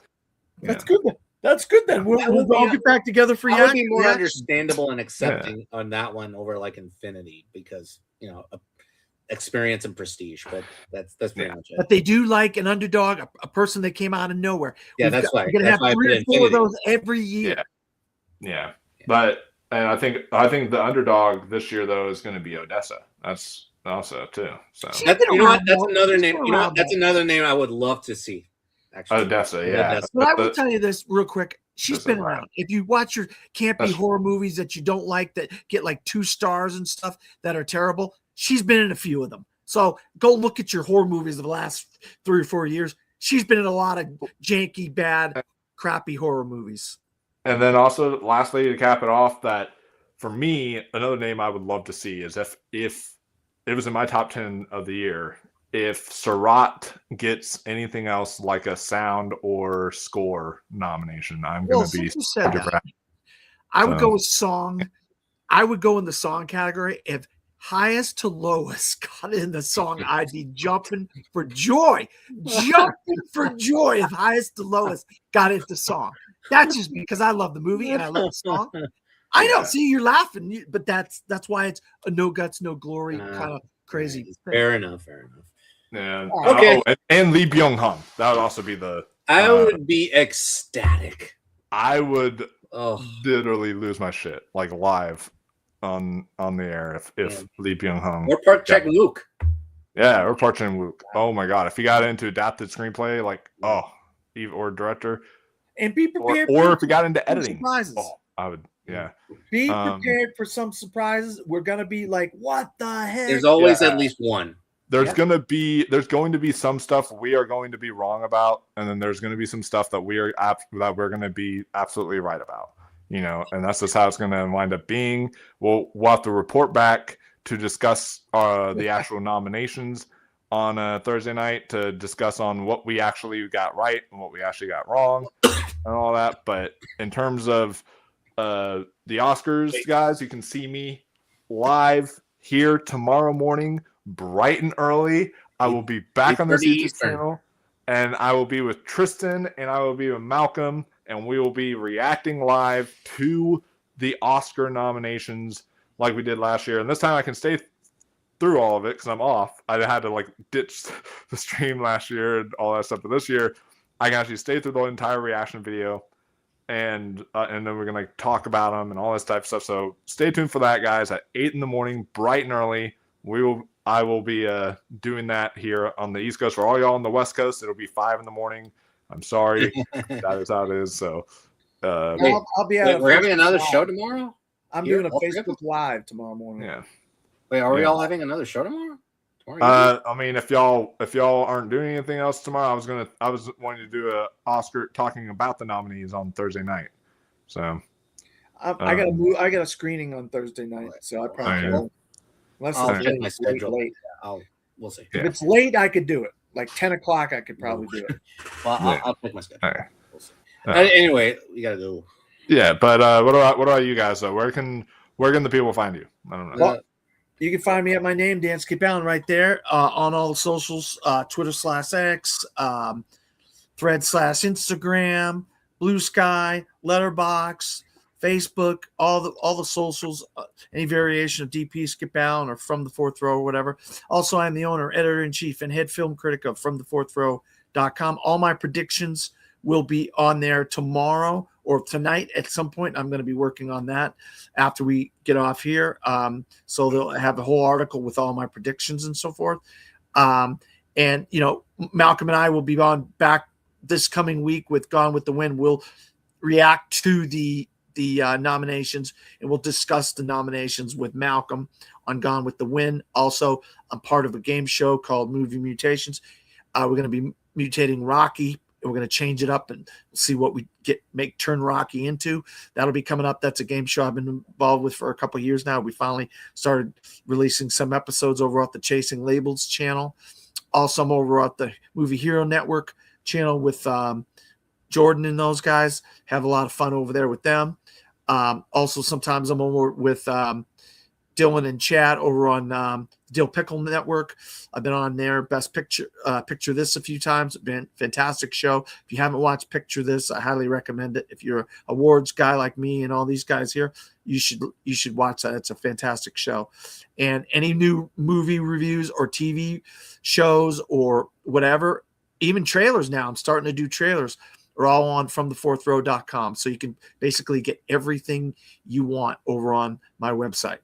That's good. That's good then. We'll all get back together for you. That would be more understandable and accepting on that one over Infinity because experience and prestige. But that's pretty much it. But they do like an underdog, a person that came out of nowhere. Yeah, that's why. We're gonna have 3 or 4 of those every year. Yeah. But I think the underdog this year though is going to be Odessa. That's also too. So that's another name. That's another name I would love to see. Actually. Odessa, yeah. But I will tell you this real quick. She's been around. If you watch your campy horror movies that you don't like that get 2 stars and stuff that are terrible, she's been in a few of them. So go look at your horror movies of the last 3 or 4 years. She's been in a lot of janky, bad, crappy horror movies. And then also, lastly, to cap it off, that for me, another name I would love to see is if it was in my top 10 of the year, if Surratt gets anything else like a sound or score nomination, I'm going to be. I would go with song. I would go in the song category if highest to lowest got in the song, I'd be jumping for joy. Jumping for joy if highest to lowest got into song. That's just because I love the movie and I love the song. I know. Yeah. See, you're laughing, but that's why it's a no guts, no glory kind of crazy thing. Fair enough. Yeah. Okay. And Lee Byung-hun. That would also be the. I would be ecstatic. I would Oh, literally lose my shit like live on the air if Lee Byung-hun. or Park Chan-wook. Yeah, or Park Chan-wook. Oh my god, if he got into adapted screenplay, like or director, And be prepared or for if he got into some editing, surprises. I would. Yeah. Be prepared for some surprises. We're gonna be like, what the heck? There's always at least one. There's going to be some stuff we are going to be wrong about, and then there's going to be some stuff that we're going to be absolutely right about. And that's just how it's going to wind up being. We'll have to report back to discuss the actual nominations on Thursday night to discuss on what we actually got right and what we actually got wrong and all that. But in terms of the Oscars, guys, you can see me live here tomorrow morning, bright and early. I will be back on this YouTube channel, and I will be with Tristan, and I will be with Malcolm, and we will be reacting live to the Oscar nominations like we did last year. And this time I can stay through all of it because I'm off. I had to ditch the stream last year and all that stuff. But this year, I can actually stay through the entire reaction video, and then we're gonna talk about them and all this type of stuff. So stay tuned for that, guys. At 8 a.m, bright and early, I will be doing that here on the East Coast. For all y'all on the West Coast, it'll be 5 a.m. I'm sorry, that is how it is. So I'll be at we're having another show tomorrow. I'm doing a Facebook Live tomorrow morning. Yeah. Wait, are we all having another show tomorrow? I mean, if y'all aren't doing anything else tomorrow, I was wanting to do a Oscar talking about the nominees on Thursday night. So I got a screening on Thursday night, so I probably won't. Unless I'll it's check my schedule. late. We'll see. If it's late, I could do it. Like 10 o'clock, I could probably do it. Well, I'll check my schedule. All right. We'll see. Anyway, we gotta go. Yeah, but what about you guys though? Where can the people find you? I don't know. Well, you can find me at my name, Dan Skip Allen, right there on all the socials, Twitter/X, Thread/Instagram, Blue Sky, Letterbox, Facebook, all the socials, any variation of DP Skip Allen or From the Fourth Row or whatever. Also, I'm the owner, editor-in-chief, and head film critic of FromTheFourthRow.com. All my predictions will be on there tomorrow or tonight at some point. I'm going to be working on that after we get off here. So they'll have a whole article with all my predictions and so forth. And, Malcolm and I will be on back this coming week with Gone with the Wind. We'll react to the nominations, and we'll discuss the nominations with Malcolm on Gone with the Wind. Also, I'm part of a game show called Movie Mutations. We're going to be mutating Rocky. We're going to change it up and see what we turn Rocky into. That'll be coming up. That's a game show I've been involved with for a couple of years now. We finally started releasing some episodes over at the Chasing Labels channel. Also, I'm over at the Movie Hero Network channel with Jordan and those guys. Have a lot of fun over there with them. Also, sometimes I'm over with Dylan and Chad over on Dill Pickle Network. I've been on there. Best Picture This a few times. It's been a fantastic show. If you haven't watched Picture This, I highly recommend it. If you're an awards guy like me and all these guys here, you should watch that. It's a fantastic show. And any new movie reviews or TV shows or whatever, even trailers now, I'm starting to do trailers, are all on FromTheFourthRow.com. So you can basically get everything you want over on my website.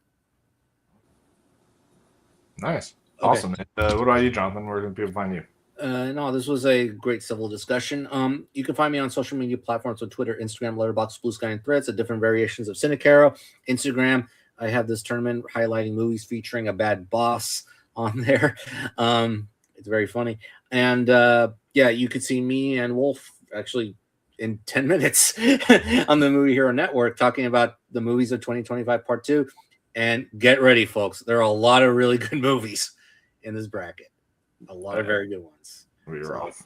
Nice. Okay. Awesome. What about you, Jonathan? Where can people find you? No, this was a great civil discussion. You can find me on social media platforms on Twitter, Instagram, Letterboxd, Blue Sky, and Threads at different variations of Cinecaro. Instagram, I have this tournament highlighting movies featuring a bad boss on there. It's very funny. And you could see me and Wolf actually in 10 minutes on the Movie Hero Network talking about the movies of 2025 Part 2. And get ready, folks. There are a lot of really good movies in this bracket. A lot of very good ones. We're off.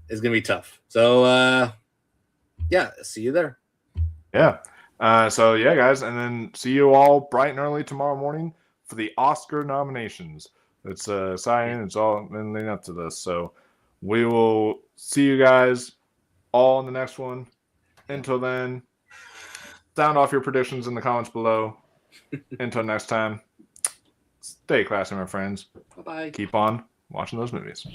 It's going to be tough. So, see you there. Yeah. So, yeah, guys. And then see you all bright and early tomorrow morning for the Oscar nominations. It's exciting. It's all leading up to this. So we will see you guys all in the next one. Until then, sound off your predictions in the comments below. Until next time, stay classy, my friends. Bye-bye. Keep on watching those movies.